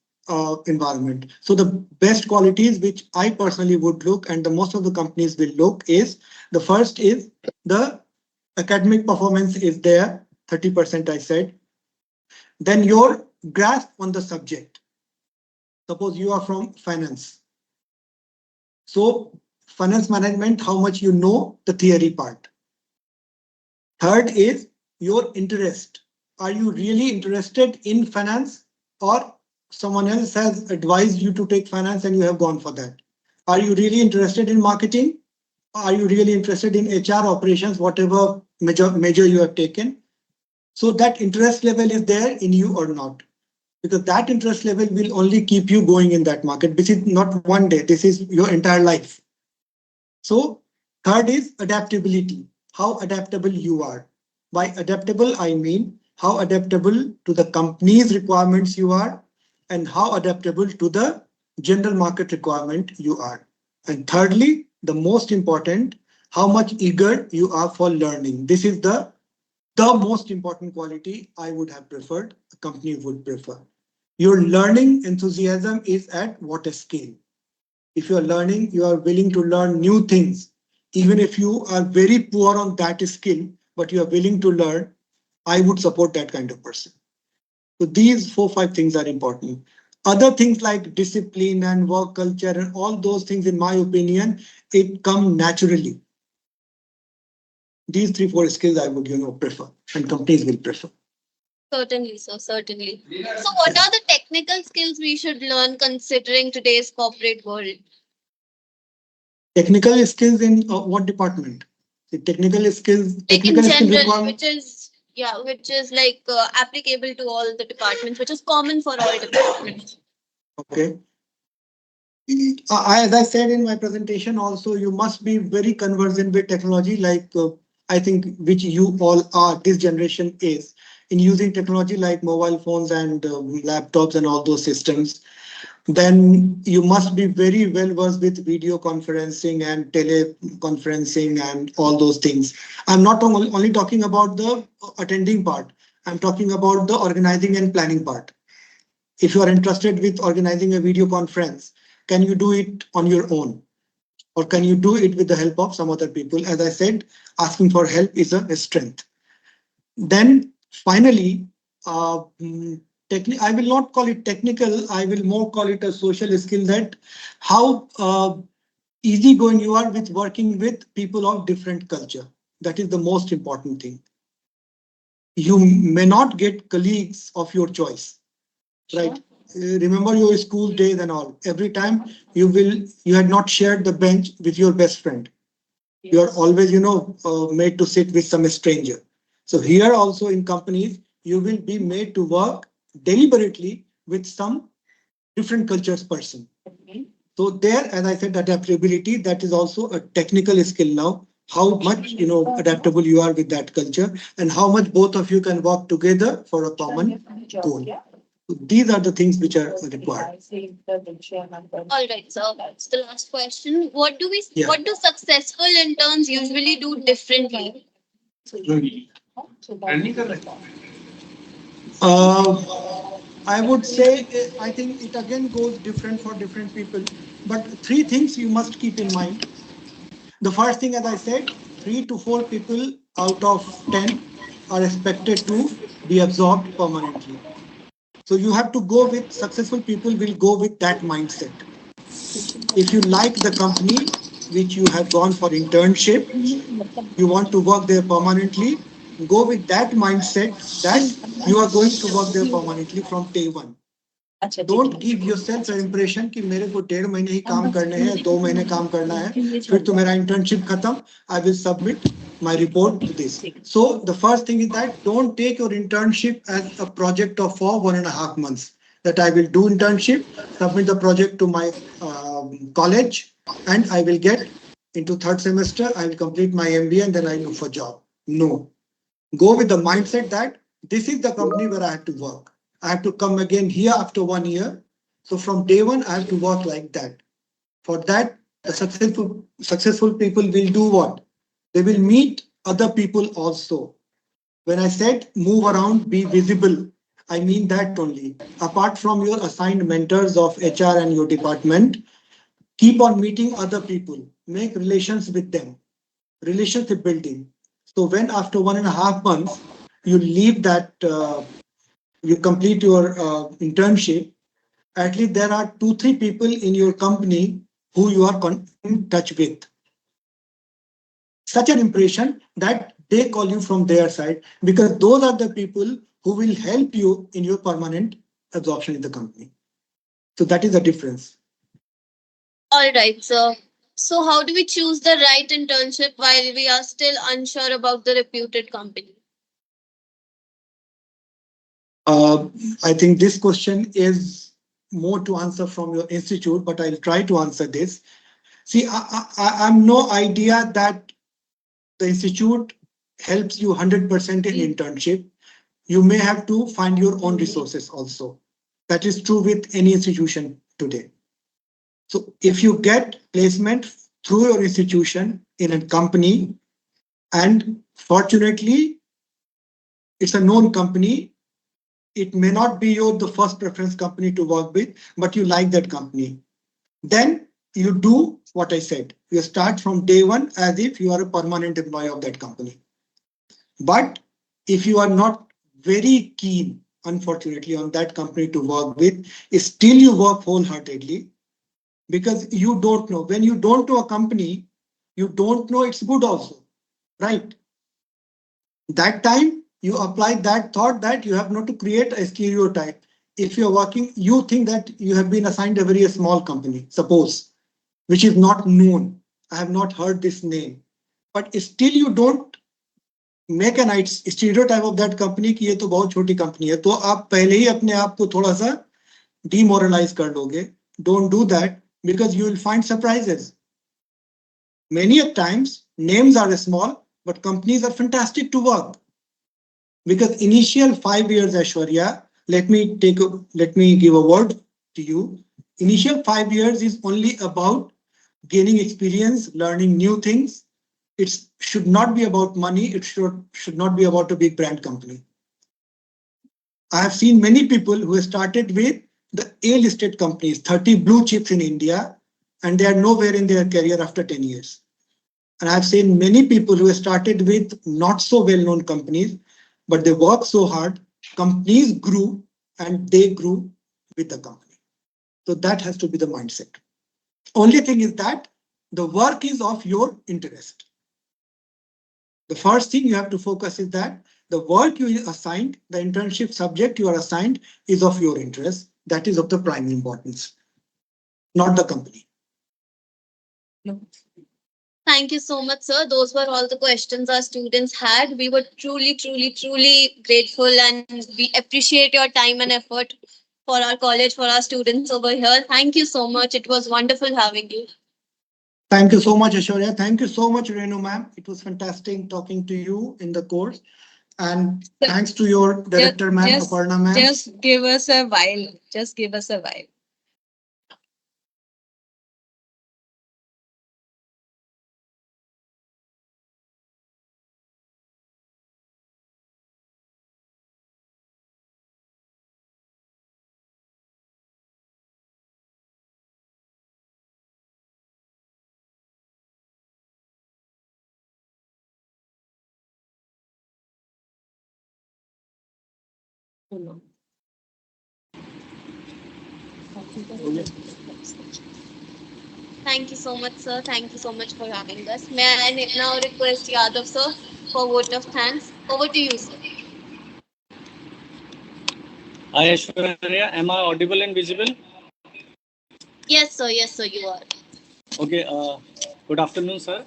environment. So the best qualities which I personally would look, and the most of the companies will look, is the first is the academic performance is there, 30% I said. Then your grasp on the subject. Suppose you are from finance. So finance management, how much you know the theory part. Third is your interest. Are you really interested in finance, or someone else has advised you to take finance and you have gone for that? Are you really interested in marketing? Are you really interested in HR operations, whatever major you have taken? So that interest level is there in you or not? Because that interest level will only keep you going in that market. This is not one day, this is your entire life. So third is adaptability. How adaptable you are. By adaptable, I mean how adaptable to the company's requirements you are, and how adaptable to the general market requirement you are. And thirdly, the most important, how much eager you are for learning. This is the most important quality I would have preferred, a company would prefer. Your learning enthusiasm is at what scale? If you are learning, you are willing to learn new things. Even if you are very poor on that skill, but you are willing to learn, I would support that kind of person. So these 4-5 things are important. Other things like discipline and work culture and all those things, in my opinion, it come naturally. These 3-4 skills I would, prefer, and companies will prefer. Certainly, sir. Certainly. So what are the technical skills we should learn considering today's corporate world? Technical skills in what department? The technical skills, like in general, which is like applicable to all the departments, which is common for all departments. Okay. As I said in my presentation also, you must be very conversant with technology, like I think, which you all are, this generation is, in using technology like mobile phones and laptops and all those systems, then you must be very well versed with video conferencing and teleconferencing and all those things. I'm not only talking about the attending part. I'm talking about the organizing and planning part. If you are interested with organizing a video conference, can you do it on your own? Or can you do it with the help of some other people? As I said, asking for help is a strength. Then finally, I will not call it technical, I will more call it a social skill, that how easygoing you are with working with people of different culture. That is the most important thing. You may not get colleagues of your choice, right? Remember your school days and all. Every time you had not shared the bench with your best friend. You are always, made to sit with some stranger. So here also in companies, you will be made to work deliberately with some different cultures person. So there, as I said, adaptability, that is also a technical skill now. How much, adaptable you are with that culture and how much both of you can work together for a common goal. So these are the things which are required. All right, so that's the last question. What do successful interns usually do differently? I would say, I think it again goes different for different people, but three things you must keep in mind. The first thing, as I said, 3 to 4 people out of 10 are expected to be absorbed permanently. So you have to go with, successful people will go with that mindset. If you like the company which you have gone for internship, you want to work there permanently, go with that mindset that you are going to work there permanently from day one. Don't give yourself an impression कि मेरे को 1.5 महीने ही काम करने हैं, 2 महीने काम करना है, फिर तो मेरा internship खत्म, I will submit my report to this. So the first thing is that don't take your internship as a project of for 1.5 months. That I will do internship, submit the project to my college, and I will get into 3rd semester, I will complete my MBA and then I look for job. No. Go with the mindset that this is the company where I have to work. I have to come again here after 1 year. So from day one, I have to work like that. For that, the successful people will do what? They will meet other people also. When I said move around, be visible, I mean that only. Apart from your assigned mentors of HR and your department, keep on meeting other people, make relations with them, relationship building. So when after 1.5 months, you leave that, you complete your internship, at least there are 2-3 people in your company who you are in touch with. Such an impression that they call you from their side, because those are the people who will help you in your permanent absorption in the company. So that is the difference. All right, sir. So how do we choose the right internship while we are still unsure about the reputed company? I think this question is more to answer from your institute, but I'll try to answer this. See, I'm no idea that the institute helps you 100% in internship. You may have to find your own resources also. That is true with any institution today. So if you get placement through your institution in a company, and fortunately, it's a known company, it may not be the first preference company to work with, but you like that company. Then you do what I said. You start from day one as if you are a permanent employee of that company. But if you are not very keen, unfortunately, on that company to work with, still you work wholeheartedly, because you don't know. When you don't know a company, you don't know it's good also, right? That time you apply that thought that you have not to create a stereotype. If you're working, you think that you have been assigned a very small company, suppose, which is not known. I have not heard this name, but still you don't make a stereotype of that company कि ये तो बहुत छोटी company है, तो आप पहले ही अपने आप को थोड़ा सा demoralize कर लोगे. Don't do that, because you will find surprises. Many a times names are small, but companies are fantastic to work. Because initial 5 years, Aishwarya, let me give a word to you. Initial 5 years is only about gaining experience, learning new things. It should not be about money. It should not be about a big brand company. I have seen many people who started with the A-listed companies, 30 blue chips in India, and they are nowhere in their career after 10 years. And I've seen many people who started with not so well-known companies, but they worked so hard, companies grew, and they grew with the company. So that has to be the mindset. Only thing is that the work is of your interest. The first thing you have to focus is that the work you assigned, the internship subject you are assigned is of your interest. That is of the prime importance, not the company. No. Thank you so much, sir. Those were all the questions our students had. We were truly, truly, truly grateful and we appreciate your time and effort for our college, for our students over here. Thank you so much. It was wonderful having you. Thank you so much, Aishwarya. Thank you so much, Renu ma'am. It was fantastic talking to you in the course. And thanks to your director, ma'am, Aparna ma'am. Just give us a while. Just give us a while. Thank you so much, sir. Thank you so much for having us. May I now request Yadav, sir, for vote of thanks. Over to you, sir. Hi, Aishwarya. Am I audible and visible? Yes, sir. Yes, sir, you are. Okay. Good afternoon, sir.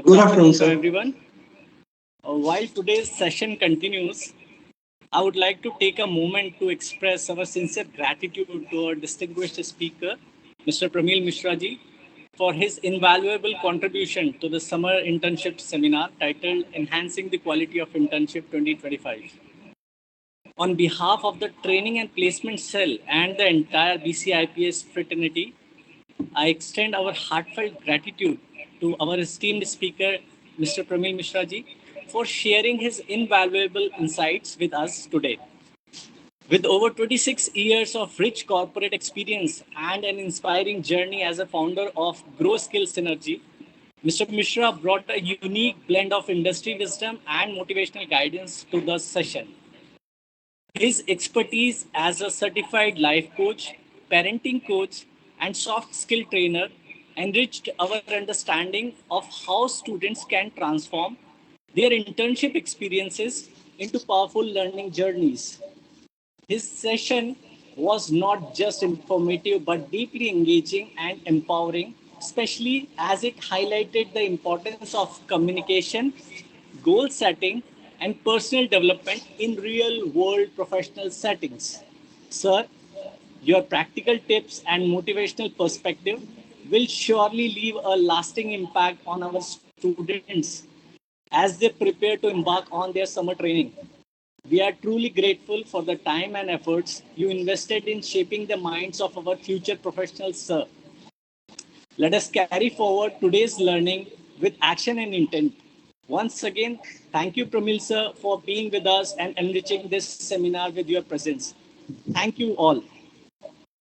Good afternoon, to sir. everyone. While today's session continues, I would like to take a moment to express our sincere gratitude to our distinguished speaker, Mr. Pramil Mishra ji, for his invaluable contribution to the summer internship seminar titled Enhancing the Quality of Internship 2025. On behalf of the Training and Placement Cell and the entire BCIPS fraternity, I extend our heartfelt gratitude to our esteemed speaker, Mr. Pramil Mishra ji, for sharing his invaluable insights with us today. With over 26 years of rich corporate experience and an inspiring journey as a founder of Grow Skill Synergy, Mr. Mishra brought a unique blend of industry wisdom and motivational guidance to the session. His expertise as a certified life coach, parenting coach, and soft skill trainer enriched our understanding of how students can transform their internship experiences into powerful learning journeys. His session was not just informative but deeply engaging and empowering, especially as it highlighted the importance of communication, goal setting, and personal development in real world professional settings. Sir, your practical tips and motivational perspective will surely leave a lasting impact on our students as they prepare to embark on their summer training. We are truly grateful for the time and efforts you invested in shaping the minds of our future professionals, sir. Let us carry forward today's learning with action and intent. Once again, thank you, Pramil sir, for being with us and enriching this seminar with your presence. Thank you all.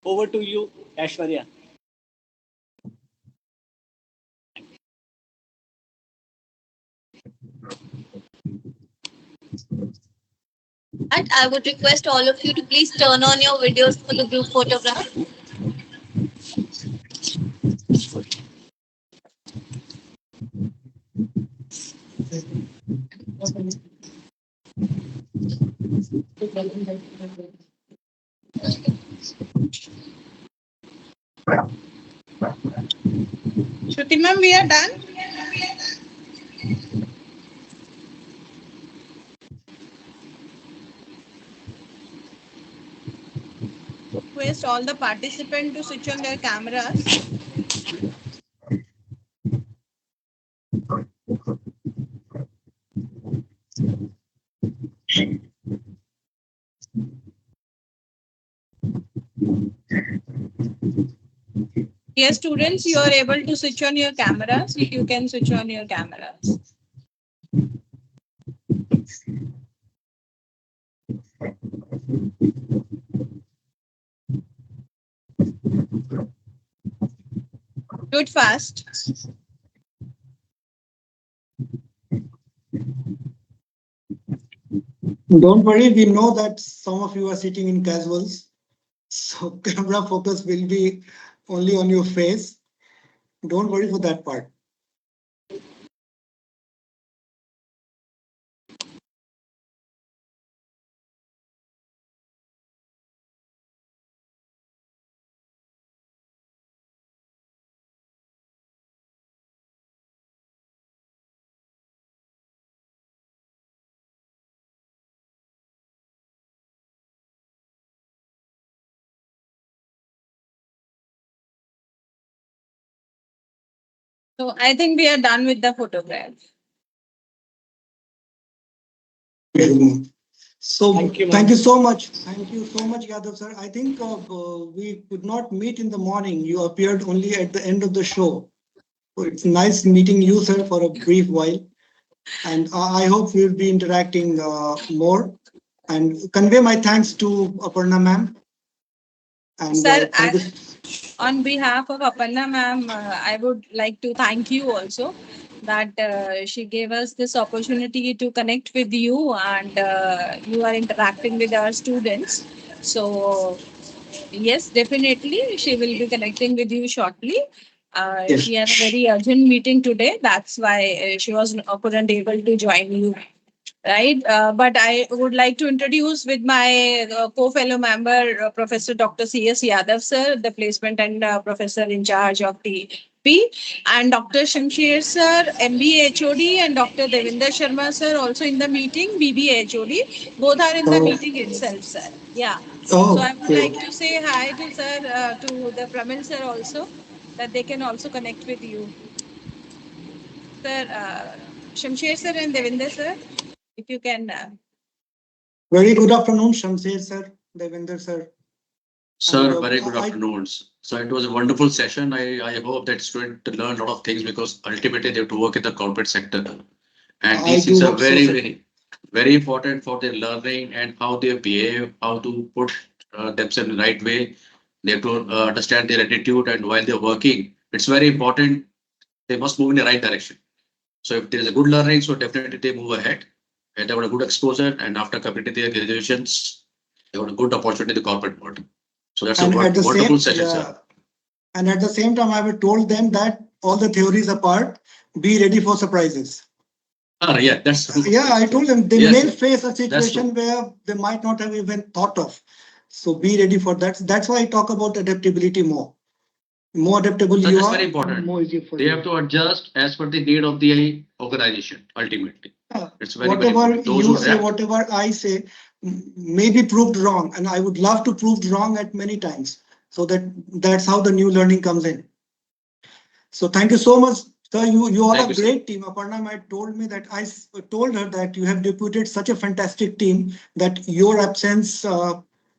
Over to you, Aishwarya. And I would request all of you to please turn on your videos for the group photograph. Shruti ma'am, we are done. Request all the participants to switch on their cameras. Yes, students, you are able to switch on your cameras. You can switch on your cameras. Do it fast. Don't worry, we know that some of you are sitting in casuals, so camera focus will be only on your face. Don't worry for that part. So I think we are done with the photograph. So Thank you, thank ma'am. you so much. Thank you so much, Yadav sir. I think we could not meet in the morning. You appeared only at the end of the show. So it's nice meeting you, sir, for a brief while. And I hope we'll be interacting more. And convey my thanks to Aparna ma'am. And Sir, thank you. on behalf of Aparna ma'am, I would like to thank you also that she gave us this opportunity to connect with you and you are interacting with our students. So yes, definitely she will be connecting with you shortly. Yes. She had a very urgent meeting today. That's why she was couldn't able to join you. Right. But I would like to introduce with my co-fellow member, Professor Dr. C.S. Yadav, sir, the placement and professor in charge of the P, and Dr. Shamsher, sir, MBA HOD, and Dr. Devinder Sharma, sir, also in the meeting, BBA HOD. Both are in the meeting itself, sir. Yeah. So I would like to say hi to sir, to the Pramil sir also, that they can also connect with you. Sir, Shamsher, sir, and Devinder, sir. If you can. Very good afternoon, Shamsher sir, Devinder sir. Sir, very good afternoon. So it was a wonderful session. I hope that students learn a lot of things because ultimately they have to work in the corporate sector. And these things are very important for their learning and how they behave, how to put themselves in the right way. They have to understand their attitude, and while they're working, it's very important. They must move in the right direction. So if there is a good learning, so definitely they move ahead and they got a good exposure. And after completing their graduations, they got a good opportunity in the corporate world. So that's a wonderful session, sir. And at the same time, I have told them that all the theories apart, be ready for surprises. Yeah, that's true. Yeah, I told them they may face a situation where they might not have even thought of. So be ready for that. That's why I talk about adaptability more. More adaptable So you that's are, very important. more easy for they you. have to adjust as per the need of the organization, ultimately. It's very, Whatever very important. Those you who say, adapt, whatever I say, may be proved wrong. And I would love to prove wrong at many times. So that's how the new learning comes in. So thank you so much, sir. You all are a great team. Aparna might told me that I told her that you have deputed such a fantastic team that your absence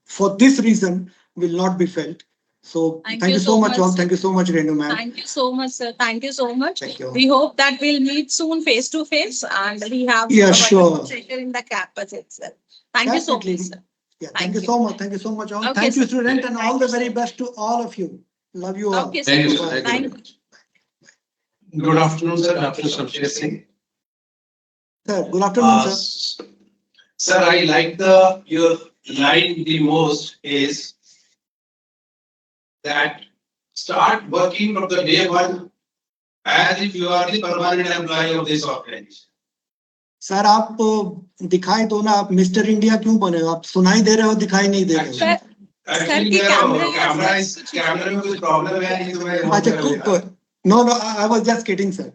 for this reason will not be felt. So thank you so much, all. Thank you so much, Renu ma'am. Thank you so much, sir. Thank you so much. Thank you. We hope that we'll meet soon face to face and we have Yeah, a sure. session in the campus itself. Thank you so much, sir. Yeah, thank you so much. Thank you so much, all. Okay, Thank you, sir. student, and all Thank the you, very sir. best to all of you. Love you all. Okay, sir. thank you, sir. Bye-bye. Thank you very much. Good afternoon, sir. Dr. Shamsher Singh. Sir, good afternoon, sir. Sir, I like your line the most is that start working from the day one as if you are the permanent employee of this organization. Sir आप दिखाई दो ना आप mister India क्यों बने हो आप सुनाई दे रहे हो दिखाई नहीं दे रहे हो Actually, camera में कुछ problem है नहीं तो मैं अच्छा no I was just kidding sir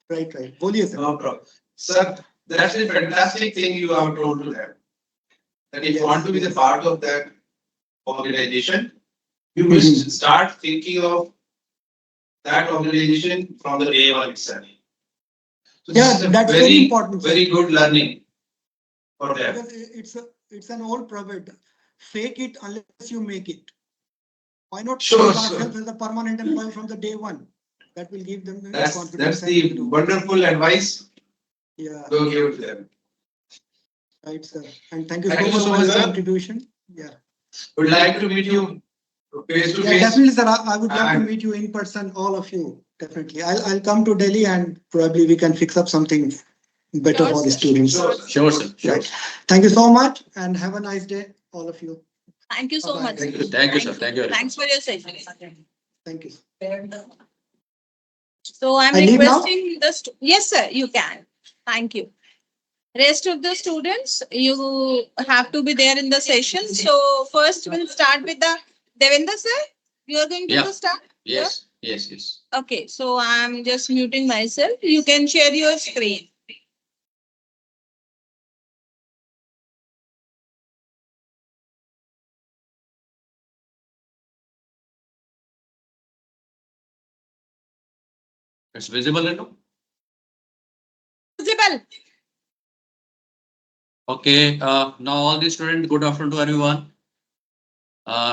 right बोलिए sir no problem sir that's a fantastic thing you have told to them that if you want to be the part of that organization you must start thinking of that organization from the day one itself. So yeah, this is that's very important. Very good learning for them. It's an old proverb. Fake it unless you make it. Why not Sure, take sure. ourselves as a permanent employee from the day one? That will give them the That's confidence. the wonderful advice. Yeah. Go give it to them. Right, sir. And thank you Thank so you much so for much, your sir. contribution. Yeah. Would like to meet you face to Yeah, face. definitely, sir. I would love to And- meet you in person, all of you. Definitely. I'll come to Delhi and probably we can fix up something better for the students. Sure, sir. Right. Thank you so much and have a nice day, all of you. Thank you so Bye-bye. much. Thank you, sir. Thank you. Thanks for your session. Thank you. So I'm I leave now? requesting yes, sir, you can. Thank you. Rest of the students, you have to be there in the session. So first we'll start with the Devendra sir. You are going to Yeah. start? Yes, yes, yes. Okay, so I'm just muting myself. You can share your screen. It's visible, Renu? Visible. Okay, now all the students, good afternoon to everyone.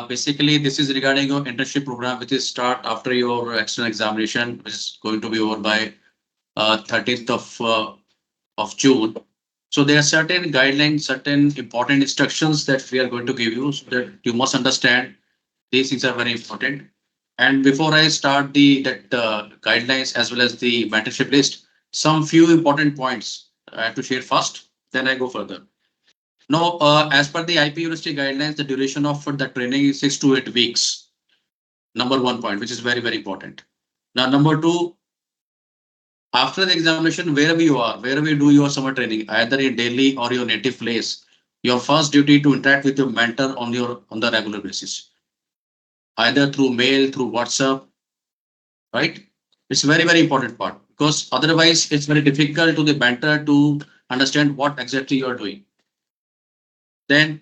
Basically, this is regarding your internship program, which is start after your external examination, which is going to be over by 13th of June. So there are certain guidelines, certain important instructions that we are going to give you so that you must understand these things are very important. And before I start that guidelines as well as the mentorship list, some few important points I have to share first, then I go further. Now, as per the IP University guidelines, the duration of the training is 6 to 8 weeks. Number one point, which is very, very important. Now, number two, after the examination, wherever you are, wherever you do your summer training, either in Delhi or your native place, your first duty to interact with your mentor on the regular basis, either through mail, through WhatsApp, right? It's a very, very important part because otherwise it's very difficult to the mentor to understand what exactly you are doing. Then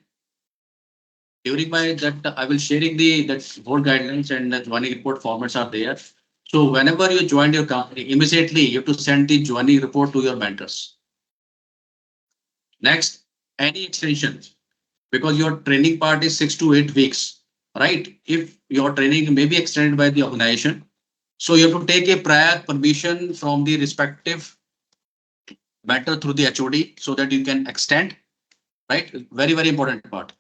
during I will sharing that board guidelines and the joining report formats are there. So whenever you join your company, immediately you have to send the joining report to your mentors. Next, any extensions, because your training part is 6 to 8 weeks, right? If your training may be extended by the organization, so you have to take a prior permission from the respective mentor through the HOD so that you can extend, right? Very, very important part.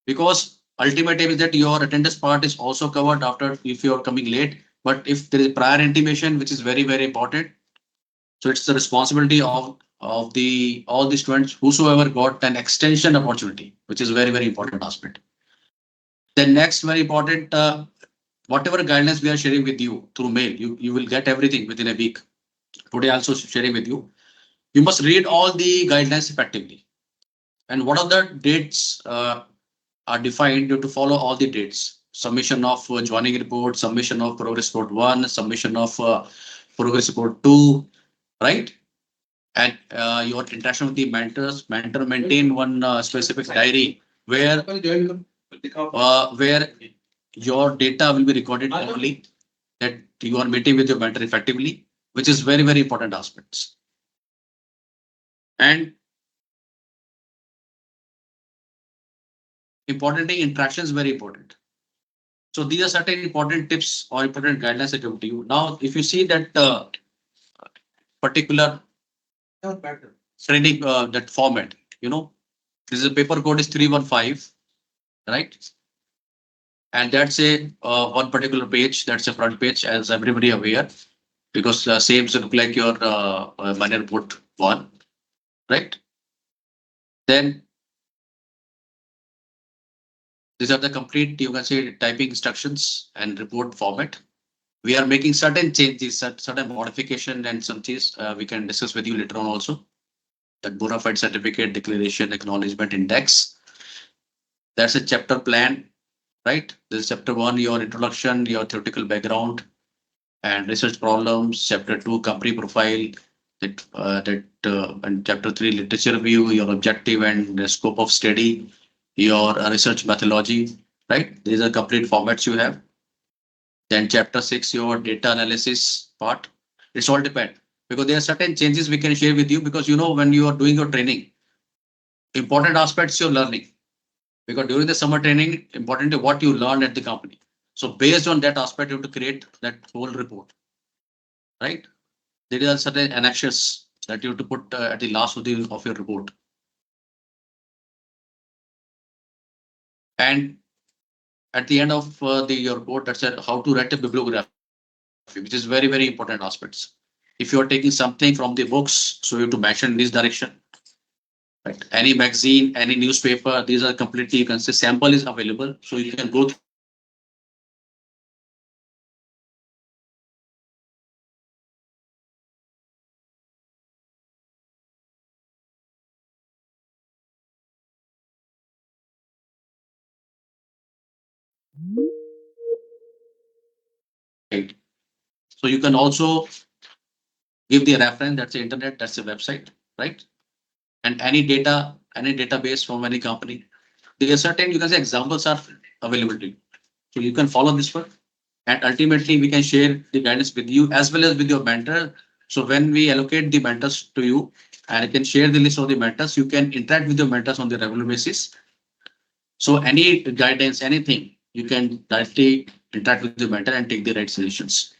Because ultimate aim is that your attendance part is also covered after if you are coming late. But if there is prior intimation, which is very, very important. So it's the responsibility of all the students whosoever got an extension opportunity, which is very, very important aspect. Then next very important, whatever guidelines we are sharing with you through mail, you will get everything within a week. Today also sharing with you. You must read all the guidelines effectively. And what are the dates are defined, you have to follow all the dates. Submission of joining report, submission of progress report 1, submission of progress report 2, right? And your interaction with the mentors. Mentor maintain one specific diary where your data will be recorded only, that you are meeting with your mentor effectively, which is very, very important aspects. And importantly, interaction is very important. So these are certain important tips or important guidelines that give to you. Now, if you see that particular training, that format, this is a paper code is 315, right? And that's a one particular page, that's a front page, as everybody aware, because same look like your minor report 1, right? Then these are the complete, you can say, typing instructions and report format. We are making certain changes, certain modification and some things we can discuss with you later on also. That bona fide certificate, declaration, acknowledgement index. That's a chapter plan, right? This is chapter 1, your introduction, your theoretical background and research problems. Chapter 2, company profile. And chapter 3, literature review, your objective and the scope of study, your research methodology, right? These are complete formats you have. Then chapter 6, your data analysis part. It's all depend because there are certain changes we can share with you because when you are doing your training, important aspects you're learning, because during the summer training, importantly what you learn at the company. So based on that aspect, you have to create that whole report, right? There are certain annexures that you have to put at the last of your report. And at the end of your report, that's how to write a bibliography, which is very, very important aspects. If you are taking something from the books, so you have to mention this direction. Right. Any magazine, any newspaper, these are completely, you can say sample is available. So you can go through it. So you can also give the reference, that's the internet, that's the website, right? And any data, any database from any company. There are certain, you can say examples are available to you. So you can follow this one. And ultimately we can share the guidance with you as well as with your mentor. So when we allocate the mentors to you and you can share the list of the mentors, you can interact with your mentors on the regular basis. So any guidance, anything, you can directly interact with the mentor and take the right solutions.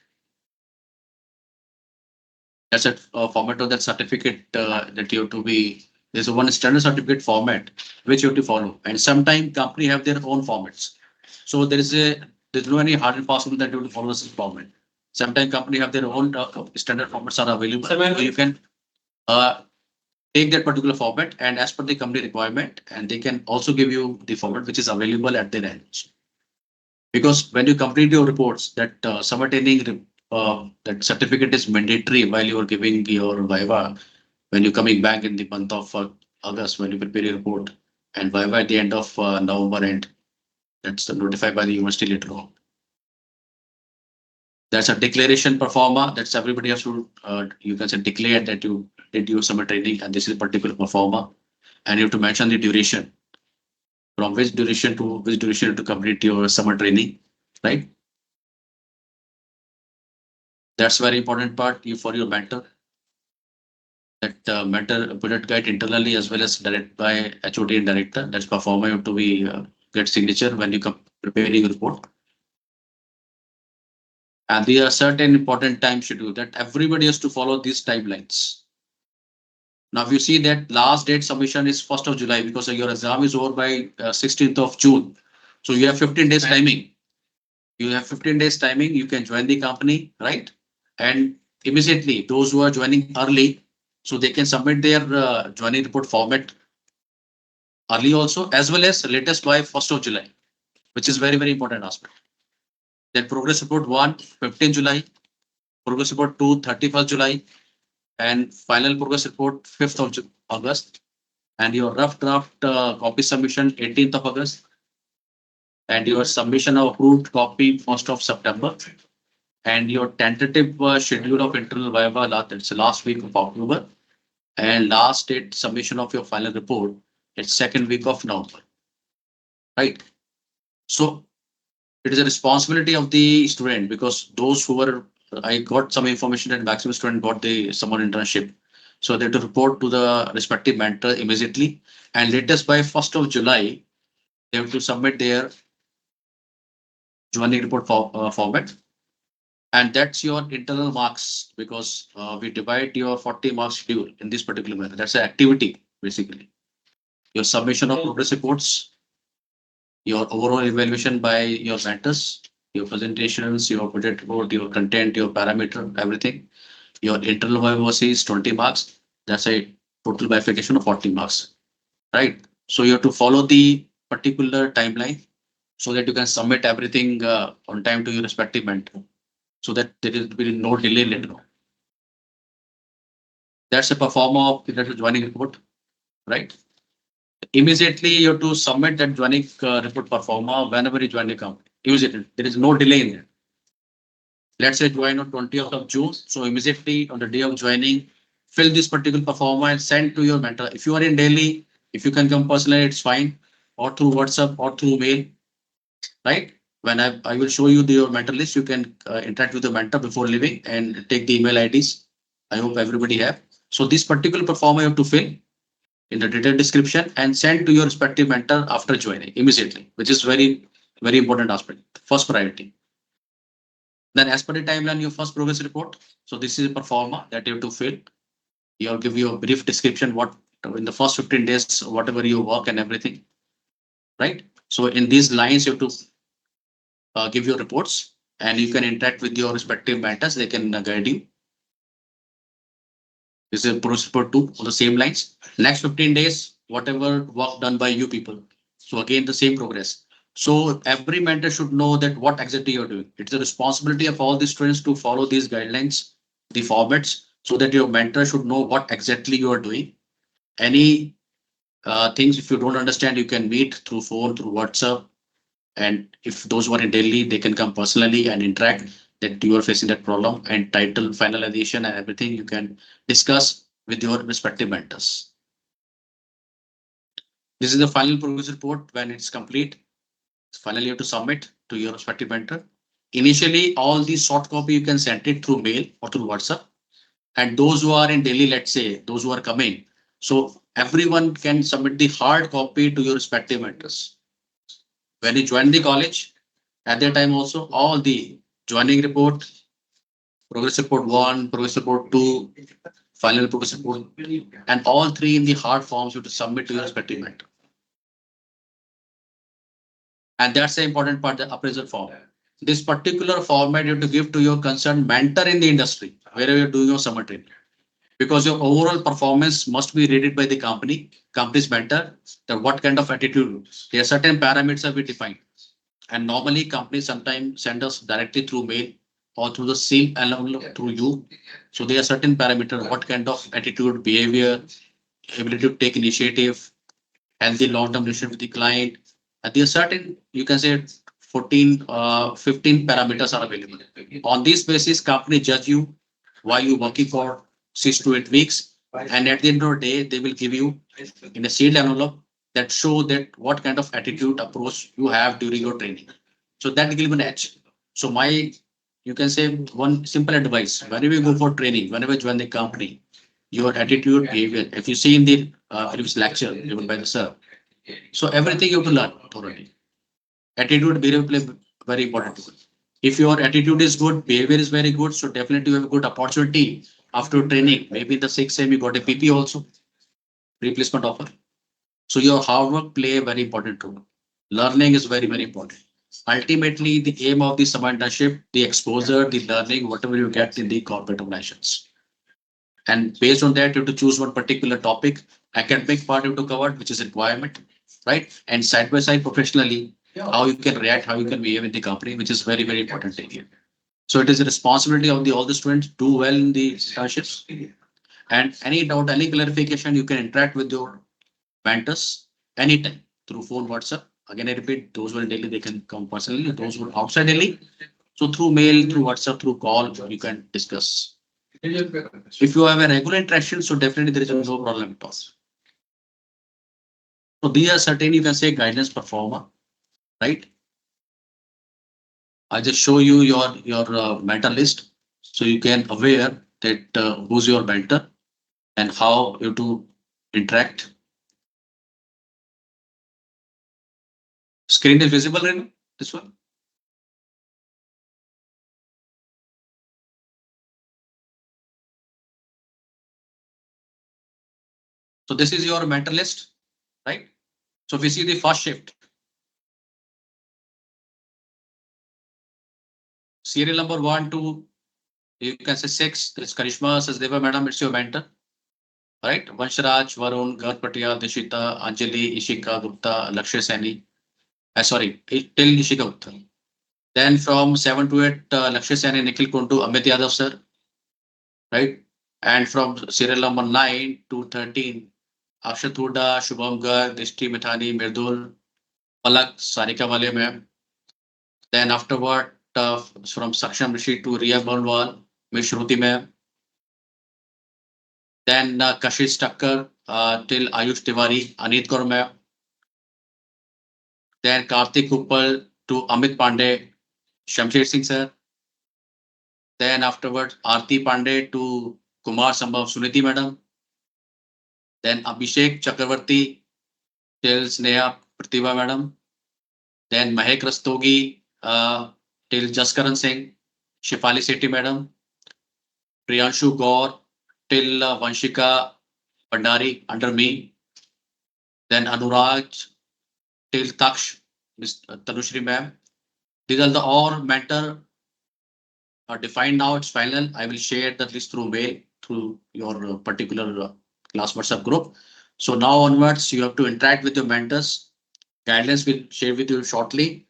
That's a format of that certificate that you have to be. There's a one standard certificate format which you have to follow, and sometimes company have their own formats. So there's no any hard and fast rule that you have to follow this format. Sometimes company have their own standard formats are available. So you can take that particular format and as per the company requirement, and they can also give you the format which is available at their end. Because when you complete your reports, that submitting that certificate is mandatory while you are giving your viva. When you're coming back in the month of August, when you prepare your report, and viva at the end of November end, that's notified by the university later on. That's a declaration performer. That's everybody has to you can say declare that you did your summer training and this is a particular performer, and you have to mention the duration. From which duration to complete your summer training, right? That's very important part for your mentor. That mentor project guide internally as well as direct by HOD and director. That's performer you have to be get signature when you come preparing report. And there are certain important time schedule that everybody has to follow these timelines. Now, if you see that last date submission is 1st of July because your exam is over by 16th of June. So you have 15 days timing. You have 15 days timing. You can join the company, right? And immediately those who are joining early, so they can submit their joining report format early also, as well as latest by 1st of July, which is very, very important aspect. Then progress report 1, 15 July, progress report 2, 31st July, and final progress report 5th of August, and your rough draft copy submission 18th of August, and your submission of approved copy 1st of September, and your tentative schedule of internal viva that's last week of October, and last date submission of your final report it's second week of November, right? So it is a responsibility of the student because those who were, I got some information that maximum student got the summer internship. So they have to report to the respective mentor immediately, and latest by 1st of July, they have to submit their joining report format. And that's your internal marks because we divide your 40 marks schedule in this particular manner. That's an activity, basically. Your submission of progress reports, your overall evaluation by your mentors, your presentations, your project report, your content, your parameter, everything. Your internal viva is 20 marks. That's a total bifurcation of 40 marks, right? So you have to follow the particular timeline so that you can submit everything on time to your respective mentor so that there will be no delay later on. That's a performer of the joining report, right? Immediately you have to submit that joining report performer whenever you join the company. Immediately, there is no delay in it. Let's say join on 20th of June. So immediately on the day of joining, fill this particular performer and send to your mentor. If you are in Delhi, if you can come personally, it's fine, or through WhatsApp or through mail, right? When I will show you your mentor list, you can interact with the mentor before leaving and take the email IDs. I hope everybody have. So this particular performer you have to fill in the detailed description and send to your respective mentor after joining immediately, which is very Very important aspect. First priority. Then as per the timeline, your first progress report. So this is a performer that you have to fill. You'll give you a brief description what in the first 15 days, whatever you work and everything. Right. So in these lines, you have to give your reports and you can interact with your respective mentors. They can guide you. This is progress report 2 on the same lines. Next 15 days, whatever work done by you people. So again, the same progress. So every mentor should know that what exactly you're doing. It's the responsibility of all the students to follow these guidelines, the formats, so that your mentor should know what exactly you are doing. Any things, if you don't understand, you can meet through phone, through WhatsApp. And if those who are in Delhi, they can come personally and interact that you are facing that problem and title finalization and everything you can discuss with your respective mentors. This is the final progress report. When it's complete, finally you have to submit to your respective mentor. Initially, all these soft copy you can send it through mail or through WhatsApp. And those who are in Delhi, let's say, those who are coming, so everyone can submit the hard copy to your respective mentors. When you join the college, at that time also, all the joining report, progress report 1, progress report 2, final progress report, and all three in the hard forms you have to submit to your respective mentor. And that's the important part, the appraisal form. This particular format you have to give to your concerned mentor in the industry, wherever you're doing your summer training. Because your overall performance must be rated by the company's mentor, that what kind of attitude. There are certain parameters we define. And normally companies sometimes send us directly through mail or through the same envelope through you. So there are certain parameters, what kind of attitude, behavior, ability to take initiative, healthy long-term relationship with the client. And there are certain, you can say 15 parameters are available. On this basis, company judge you while you're working for 6 to 8 weeks. And at the end of the day, they will give you in a sealed envelope that show that what kind of attitude approach you have during your training. So that will give an edge. So you can say one simple advice, whenever you go for training, whenever you join the company, your attitude, behavior, if you see in the previous lecture given by the sir, so everything you have to learn thoroughly. Attitude, behavior play very important role. If your attitude is good, behavior is very good, so definitely you have a good opportunity after training. Maybe the 6M you got a PP also, replacement offer. So your hard work play a very important role. Learning is very, very important. Ultimately, the aim of the summer internship, the exposure, the learning, whatever you get in the corporate organizations. And based on that, you have to choose one particular topic, academic part you have to cover, which is requirement, right? And side by side professionally, how you can react, how you can behave in the company, which is very, very important thing. So it is a responsibility of all the students do well in the internships. And any doubt, any clarification, you can interact with your mentors anytime through phone, WhatsApp. Again, I repeat, those who are in Delhi, they can come personally. Those who are outside Delhi, so through mail, through WhatsApp, through call, you can discuss. If you have a regular interaction, so definitely there is no problem at all. So these are certain, you can say, guidance performer, right? I just show you your mentor list, so you can aware that who's your mentor and how you to interact. Screen is visible in this one. So this is your mentor list, right? So if we see the first shift, serial number 1 to you can say 6. This Karishma Sachdeva madam, it's your mentor, right? Vanshraj, Varun, Garg Patia, Dishita, Anjali, Ishika Gupta, Lakshya Saini. Sorry, till Ishika Gupta. Then from 7 to 8, Lakshya Saini, Nikhil Kuntu, Amit Yadav sir, right? And from serial number 9 to 13, Akshat Huda, Shubham Garg, Dishti Mithani, Mirdul, Palak, Sarika Wale ma'am. Then afterward, from Saksham Rishi to Riya Banwal, Miss Shruti ma'am. Then Kashish Thakkar till Ayush Tiwari, Anit Kaur ma'am. Then Karthik Uppal to Amit Pandey, Shamsher Singh sir. Then afterwards, Aarti Pandey to Kumar Sambhav Suniti madam. Then Abhishek Chakravarti till Sneha Pratibha madam. Then Mahek Rastogi till Jaskaran Singh, Shifali Sethi Madam, Priyanshu Gaur till Vanshika Pandari under me. Then Anurag till Taksh, Ms. Tanushri ma'am. These are the all mentor are defined now. It's final. I will share that list through mail through your particular class WhatsApp group. So now onwards, you have to interact with your mentors. Guidelines will share with you shortly.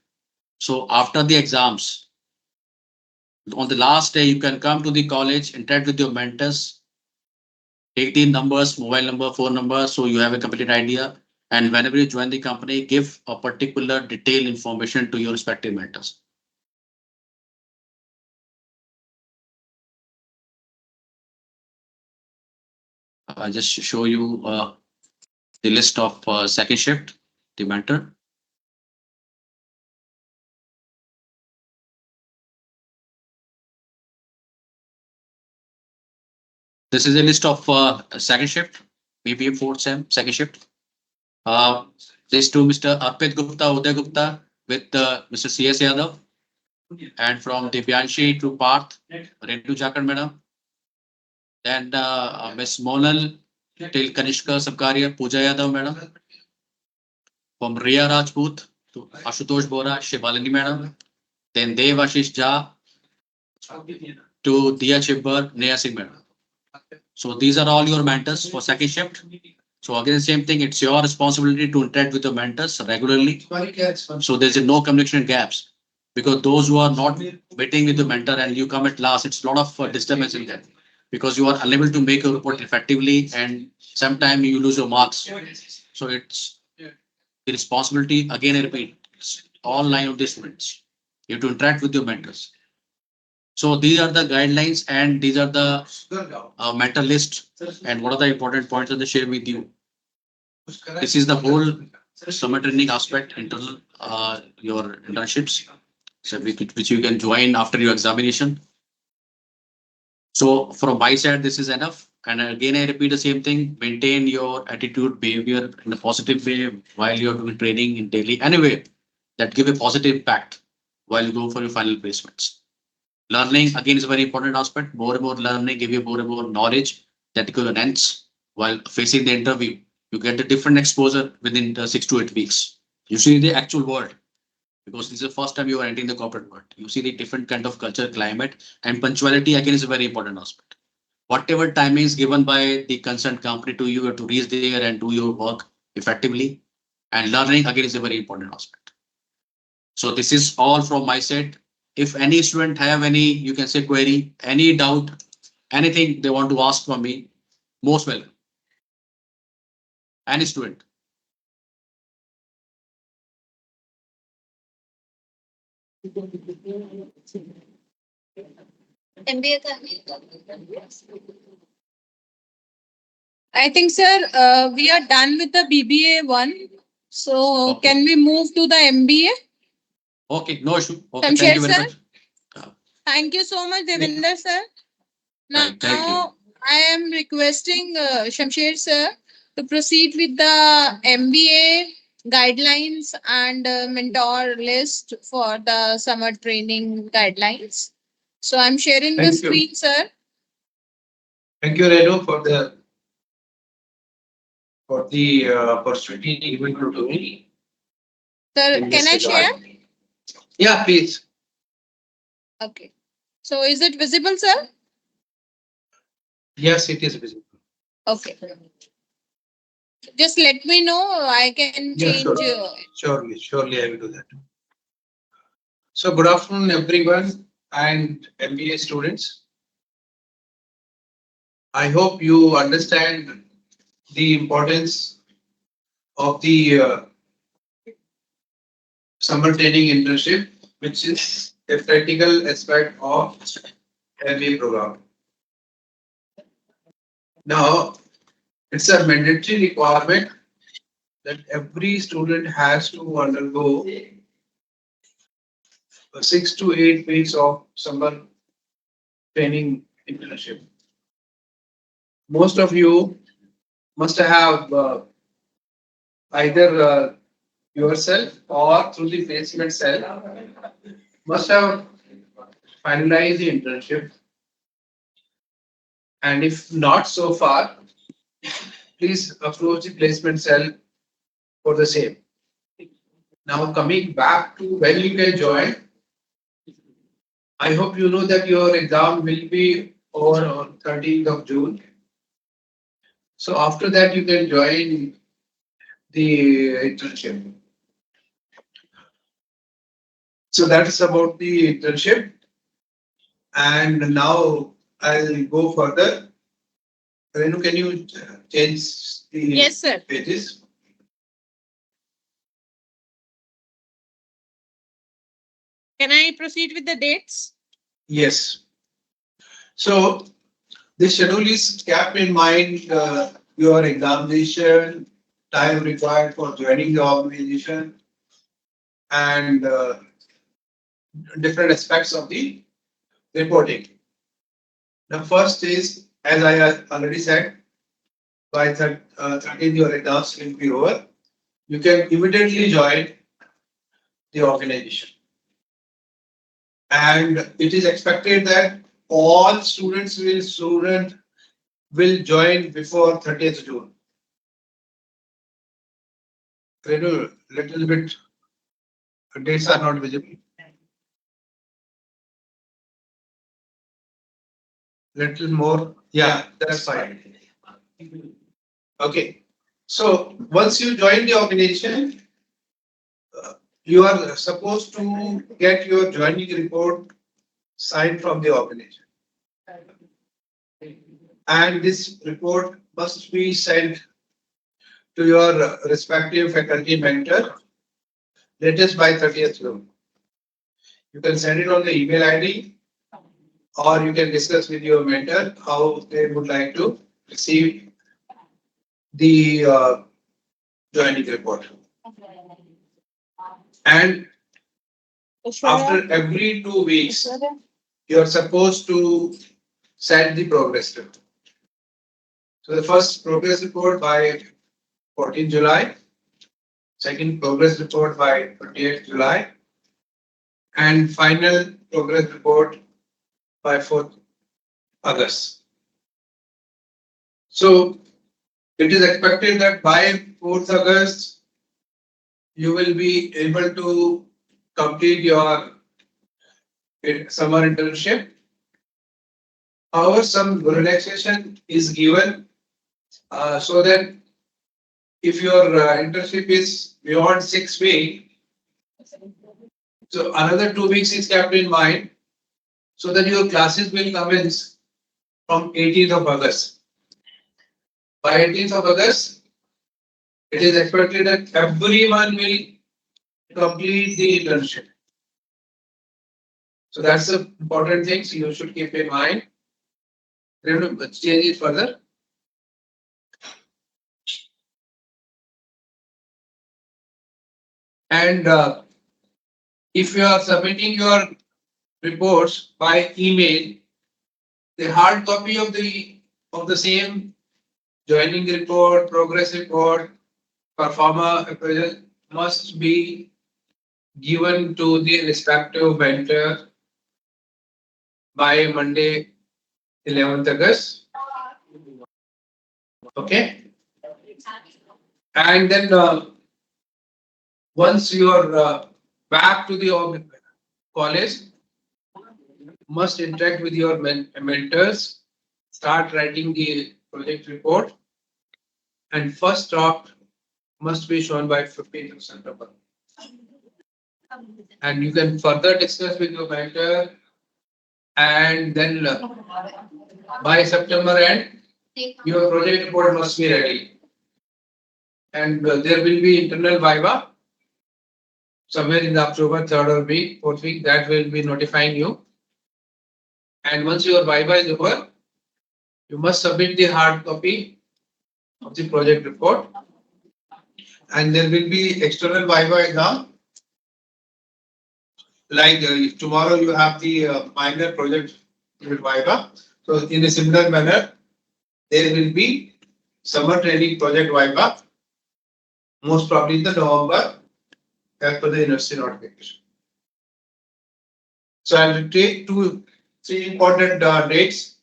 So after the exams, on the last day, you can come to the college, interact with your mentors, take the numbers, mobile number, phone number, so you have a complete idea. And whenever you join the company, give a particular detailed information to your respective mentors. I just show you the list of second shift, the mentor. This is a list of second shift, BBA fourth sem, second shift. This to Mr. Arpit Gupta, Uday Gupta with Mr. CS Yadav. And from Divyanshi to Parth, Rendu Jakar madam. Then Miss Monal till Kanishka Sabkaria, Pooja Yadav madam. From Riya Rajput to Ashutosh Bora, Shivalini madam. Then Dev Ashish Jha to Diya Chibbar, Neha Singh madam. So these are all your mentors for second shift. So again, the same thing, it's your responsibility to interact with your mentors regularly. So there's no communication gaps. Because those who are not meeting with the mentor and you come at last, it's a lot of disturbance in that. Because you are unable to make a report effectively and sometimes you lose your marks. So it's the responsibility, again I repeat, all 9 of the students. You have to interact with your mentors. So these are the guidelines and these are the mentor list and what are the important points that they share with you. This is the whole summer training aspect, internal your internships, so which you can join after your examination. So from my side, this is enough. And again, I repeat the same thing, maintain your attitude, behavior in a positive way while you're doing training in daily anyway, that give a positive impact while you go for your final placements. Learning again is a very important aspect. More and more learning give you more and more knowledge that you can enhance while facing the interview. You get a different exposure within 6 to 8 weeks. You see the actual world because this is the first time you are entering the corporate world. You see the different kind of culture, climate, and punctuality again is a very important aspect. Whatever time is given by the concerned company to you to reach there and do your work effectively. And learning again is a very important aspect. So this is all from my side. If any student have any, you can say query, any doubt, anything they want to ask from me, most welcome. Any student. I think, sir, we are done with the BBA one. So can we move to the MBA? Okay, no issue. Okay, Shamsher thank you very sir? much. Thank you so much, Devinder sir. Now, Right, thank you. I am requesting Shamsher sir to proceed with the MBA guidelines and mentor list for the summer training guidelines. So I'm sharing the Thank you. screen, sir. Thank you, Redu, for the opportunity given to me. Sir, in can I this regard. share? Yeah, please. Okay. So is it visible, sir? Yes, it is visible. Okay. Just let me know. I can Yeah, change. sure. Surely I will do that. So good afternoon, everyone and MBA students. I hope you understand the importance of the summer training internship, which is a practical aspect of MBA program. Now, it's a mandatory requirement that every student has to undergo 6 to 8 weeks of summer training internship. Most of you must have either yourself or through the placement cell must have finalized the internship. And if not so far, please approach the placement cell for the same. Now coming back to when you can join, I hope you know that your exam will be over on 13th of June. So after that you can join the internship. So that is about the internship. And now I'll go further. Renu, can you change the Yes, sir. pages? Can I proceed with the dates? Yes. So this schedule is kept in mind your examination, time required for joining the organization, and different aspects of the reporting. The first is, as I already said, by 13th your exams will be over. You can immediately join the organization. And it is expected that all students will join before 30th June. Little bit dates are not visible. Little more. Yeah, that's fine. Okay. So once you join the organization, you are supposed to get your joining report signed from the organization. And this report must be sent to your respective faculty mentor latest by 30th June. You can send it on the email ID, or you can discuss with your mentor how they would like to receive the joining report. And after every 2 weeks, you are supposed to send the progress report. So the first progress report by 14 July, second progress report by 28 July, and final progress report by 4th August. So it is expected that by 4th August, you will be able to complete your summer internship. However, some relaxation is given so that if your internship is beyond 6 weeks, so another 2 weeks is kept in mind so that your classes will commence from 18th of August. By 18th of August, it is expected that everyone will complete the internship. So that's the important thing you should keep in mind. Let's change it further. And if you are submitting your reports by email, the hard copy of the same joining report, progress report, performer appraisal must be given to the respective mentor by Monday, 11th August. Okay. And then once you are back to the college, must interact with your mentors, start writing the project report, and first draft must be shown by 15th of September. And you can further discuss with your mentor, and then by September end, your project report must be ready. And there will be internal viva somewhere in the October 3rd or week, 4th week, that will be notifying you. And once your viva is over, you must submit the hard copy of the project report. And there will be external viva exam. Like tomorrow you have the minor project viva. So in a similar manner, there will be summer training project viva, most probably in the November as per the university notification. So I will take three important dates.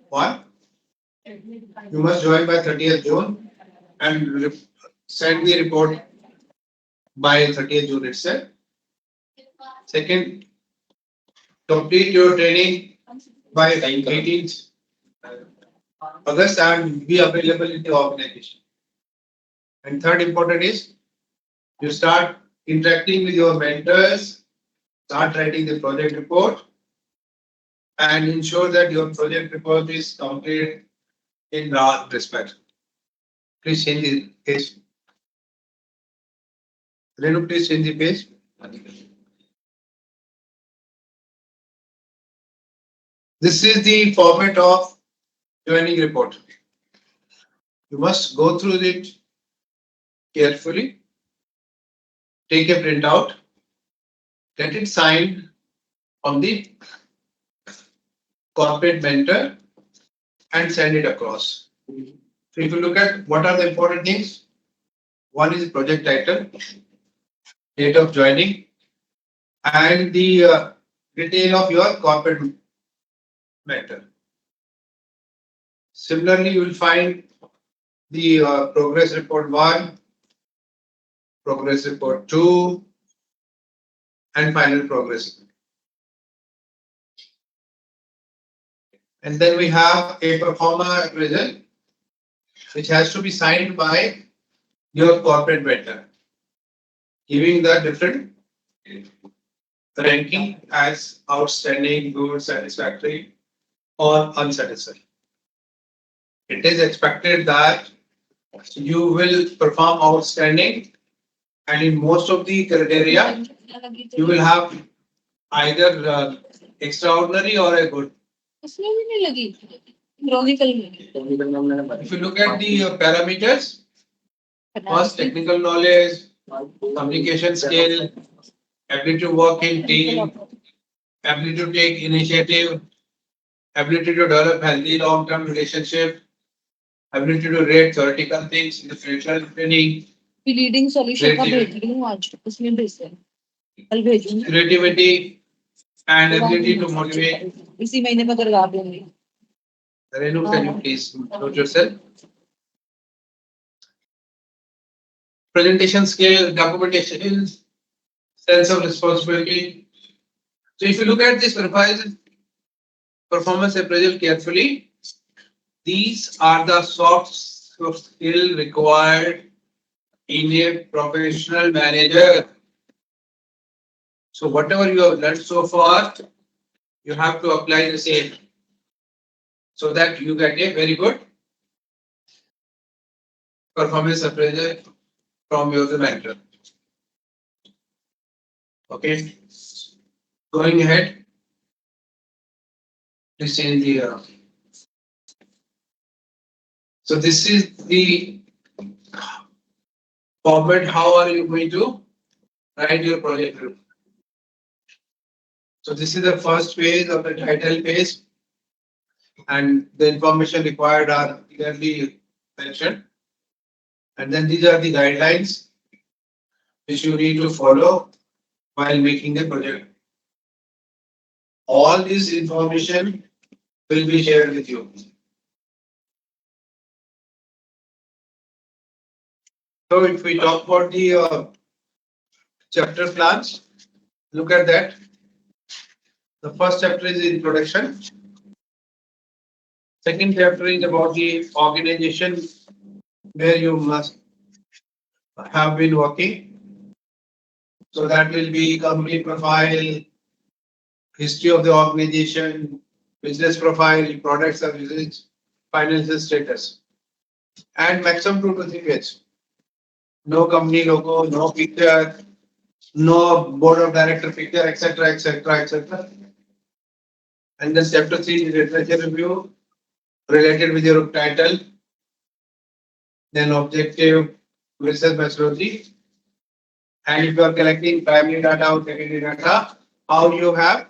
One, you must join by 30th June and send the report by 30th June itself. Second, complete your training by 18th August and be available in the organization. And third important is you start interacting with your mentors, start writing the project report, and ensure that your project report is complete in all respect. Please change the page. Renu, please change the page. This is the format of joining report. You must go through it carefully, take a printout, get it signed on the corporate mentor and send it across. So if you look at what are the important things, one is project title, date of joining, and the detail of your corporate mentor. Similarly, you will find the progress report 1, progress report 2, and final progress. And then we have a performer appraisal, which has to be signed by your corporate mentor, giving the different ranking as outstanding, good, satisfactory, or unsatisfactory. It is expected that you will perform outstanding, and in most of the criteria, you will have either extraordinary or a good. If you look at the parameters, first technical knowledge, communication skill, ability to work in team, ability to take initiative, ability to develop healthy long-term relationship, ability to rate theoretical things in the future training, leading solution का भेज रही हूँ आज उसमें भेज दें कल भेजूंगी creativity, and ability to motivate. इसी महीने में करवा दूंगी Renu, can you please note yourself? Presentation skill, documentation, sense of responsibility. So if you look at this performance appraisal carefully, these are the soft skill required in a professional manager. So whatever you have learned so far, you have to apply the same so that you get a very good performance appraisal from your mentor. Okay, going ahead, please change the. So this is the format. How are you going to write your project group? So this is the first page of the title page, and the information required are clearly mentioned. And then these are the guidelines which you need to follow while making the project. All this information will be shared with you. So if we talk about the chapter plans, look at that. The first chapter is introduction. Second chapter is about the organization where you must have been working. So that will be company profile, history of the organization, business profile, product services, financial status, and maximum 2 to 3 pages. No company logo, no picture, no board of director picture, etc., etc., etc. And then chapter 3 is literature review related with your title, then objective, research methodology, and if you are collecting primary data or secondary data, how you have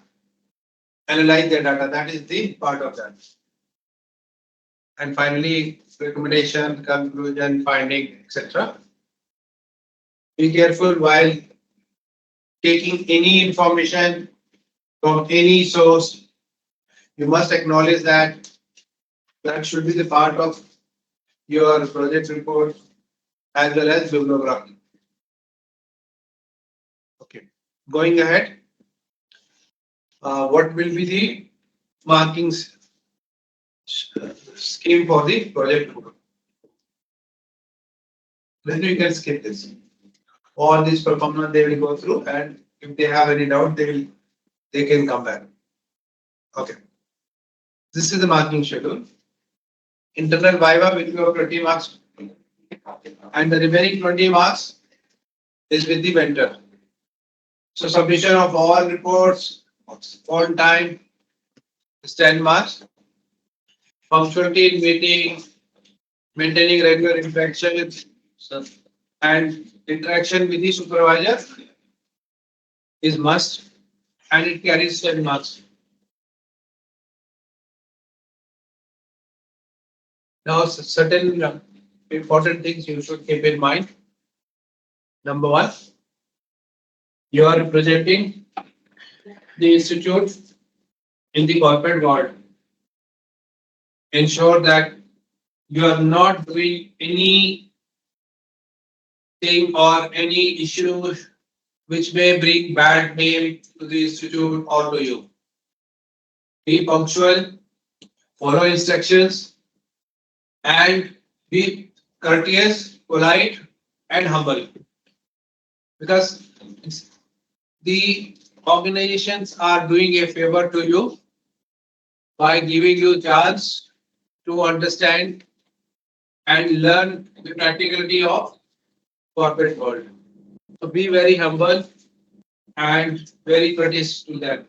analyzed the data. That is the part of that. And finally, recommendation, conclusion, finding, etc. Be careful while taking any information from any source, you must acknowledge that that should be the part of your project report as well as bibliography. Okay, going ahead, what will be the markings scheme for the project report? Then you can skip this. All these performance they will go through, and if they have any doubt, they can come back. Okay. This is the marking schedule. Internal Viva will be of 20 marks, and the remaining 20 marks is with the vendor. So submission of all reports on time is 10 marks. Punctuality in meeting, maintaining regular interactions, and interaction with the supervisor is must, and it carries 10 marks. Now, certain important things you should keep in mind. Number one, you are representing the institute in the corporate world. Ensure that you are not doing anything or any issue which may bring bad name to the institute or to you. Be punctual, follow instructions, and be courteous, polite, and humble. Because the organizations are doing a favor to you by giving you chance to understand and learn the practicality of corporate world. So be very humble and very courteous to them.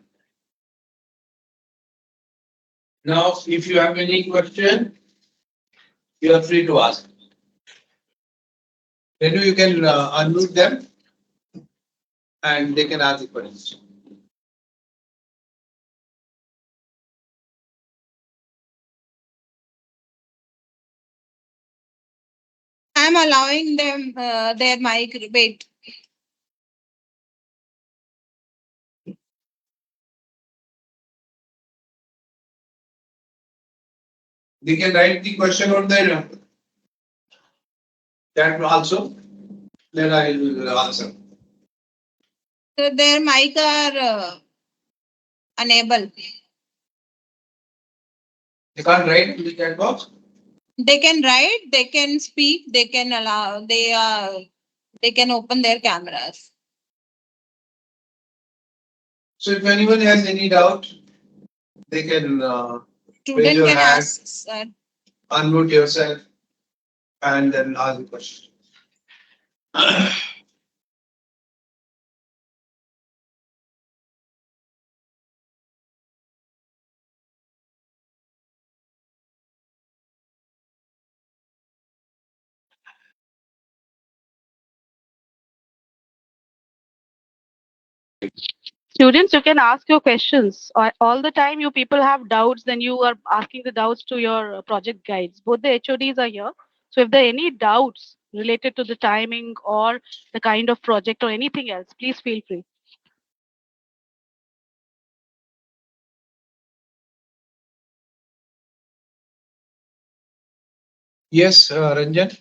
Now, if you have any question, you are free to ask. Then you can unmute them and they can ask the questions. I'm allowing them their mic. Wait. They can write the question on their chat also. Then I will answer. So their mic are unable. They can't write in the chat box. They can write, they can speak, they can allow, they can open their cameras. So if anyone has any doubt, they can Student raise your can hand, ask, sir. unmute yourself, and then ask the question. Students, you can ask your questions. All the time you people have doubts, then you are asking the doubts to your project guides. Both the HODs are here. So if there are any doubts related to the timing or the kind of project or anything else, please feel free. Yes, Ranjan.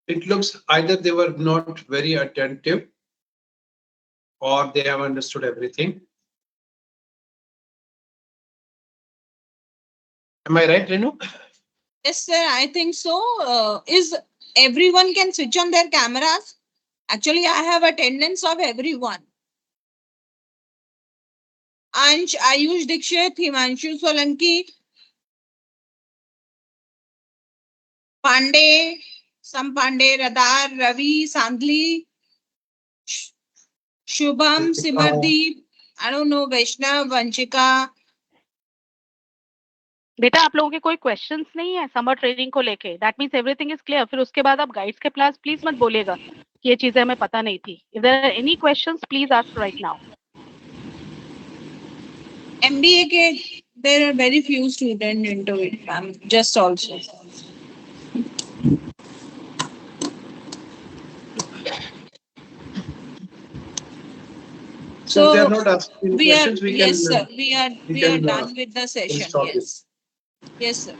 It looks either they were not very attentive or they have understood everything. Am I right, Renu? Yes, sir, I think so. Is everyone can switch on their cameras? Actually, I have attendance of everyone. Ansh, Ayush Dikshit, Himanshu Solanki, Pandey, Sam Pandey, Radar, Ravi, Sandli, Shubham, Simardeep, I don't know, Vaishnav, Vanchika. बेटा आप लोगों के कोई questions नहीं है summer training को लेके that means everything is clear फिर उसके बाद आप गाइड्स के पास प्लीज मत बोलेगा कि ये चीजें हमें पता नहीं थी if there are any questions please ask right now MBA के there are very few students into it, ma'am. Just also. So if they are not asking we are questions, we yes, can. sir. We are done with the session. stop Yes. Yes, sir.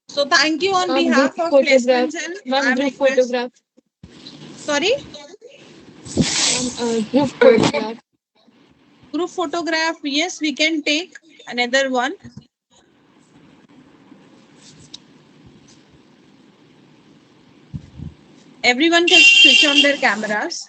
So thank you on Ma'am, behalf group of photograph. placement cell. Ma'am, I'm group request- photograph. Sorry? Group photograph. Group photograph. Yes, we can take another one. Everyone can switch on their cameras.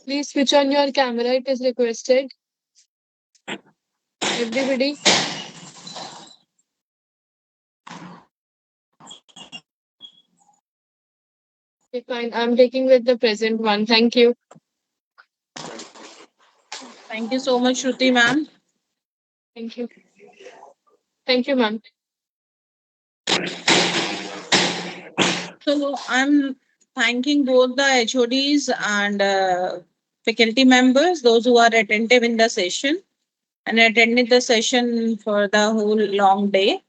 Please switch on your camera. It is requested. Everybody. Okay, fine. I'm taking with the present one. Thank you. Thank you so much, Shruti ma'am. Thank you. Thank you, ma'am. So I'm thanking both the HODs and faculty members, those who are attentive in the session and attended the session for the whole long day.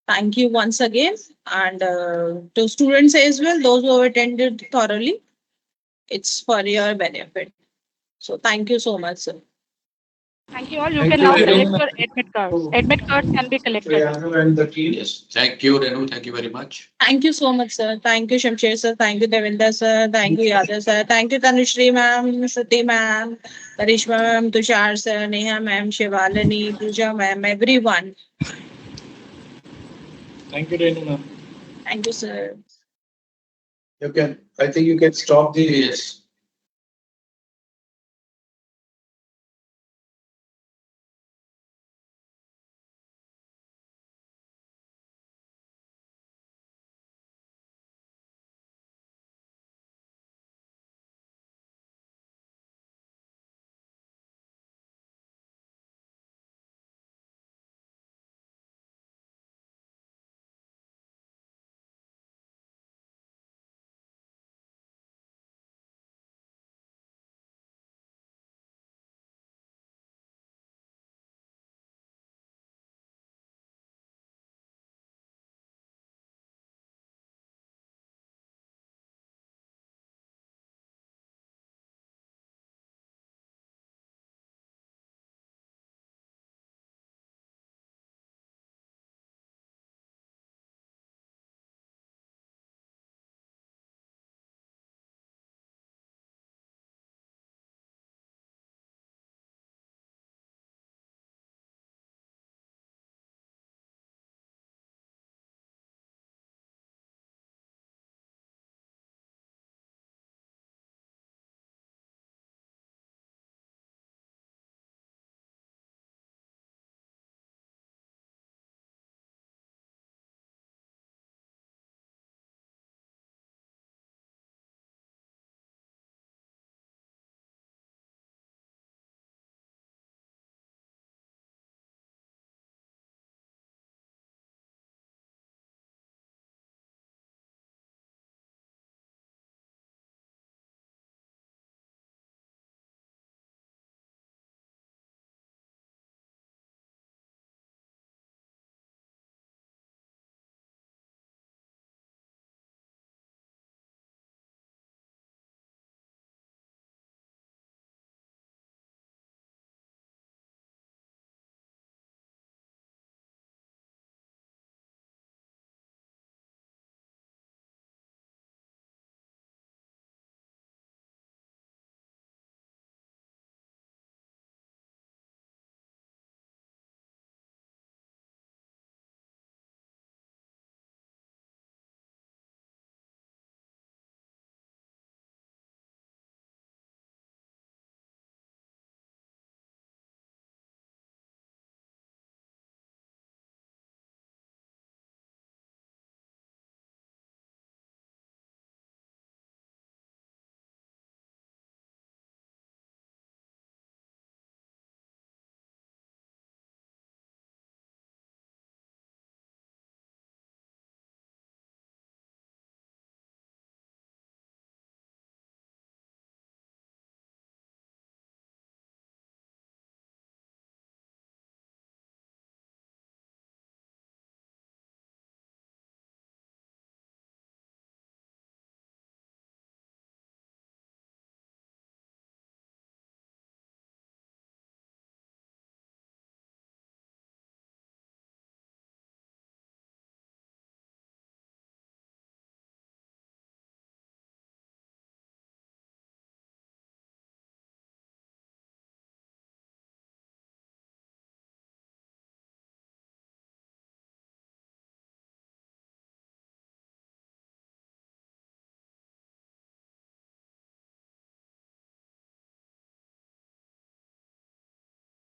Thank you once again. And to students as well, those who have attended thoroughly, it's for your benefit. So thank you so much, sir. thank you all you Thank can you, now Renu. collect your admit cards admit cards can be collected Renu and the team. Yes. Thank you, Renu. Thank you very much. Thank you so much, sir. Thank you, Shamsher sir. Thank you, Devinder sir. Thank you, Yadav sir. Thank you, Tanushree ma'am, Shruti ma'am, Karishma ma'am, Tushar sir, Neha ma'am, Shivalini, Pooja ma'am, everyone. Thank you, Renu ma'am. Thank you, sir. You can. I think you can stop the. Yes.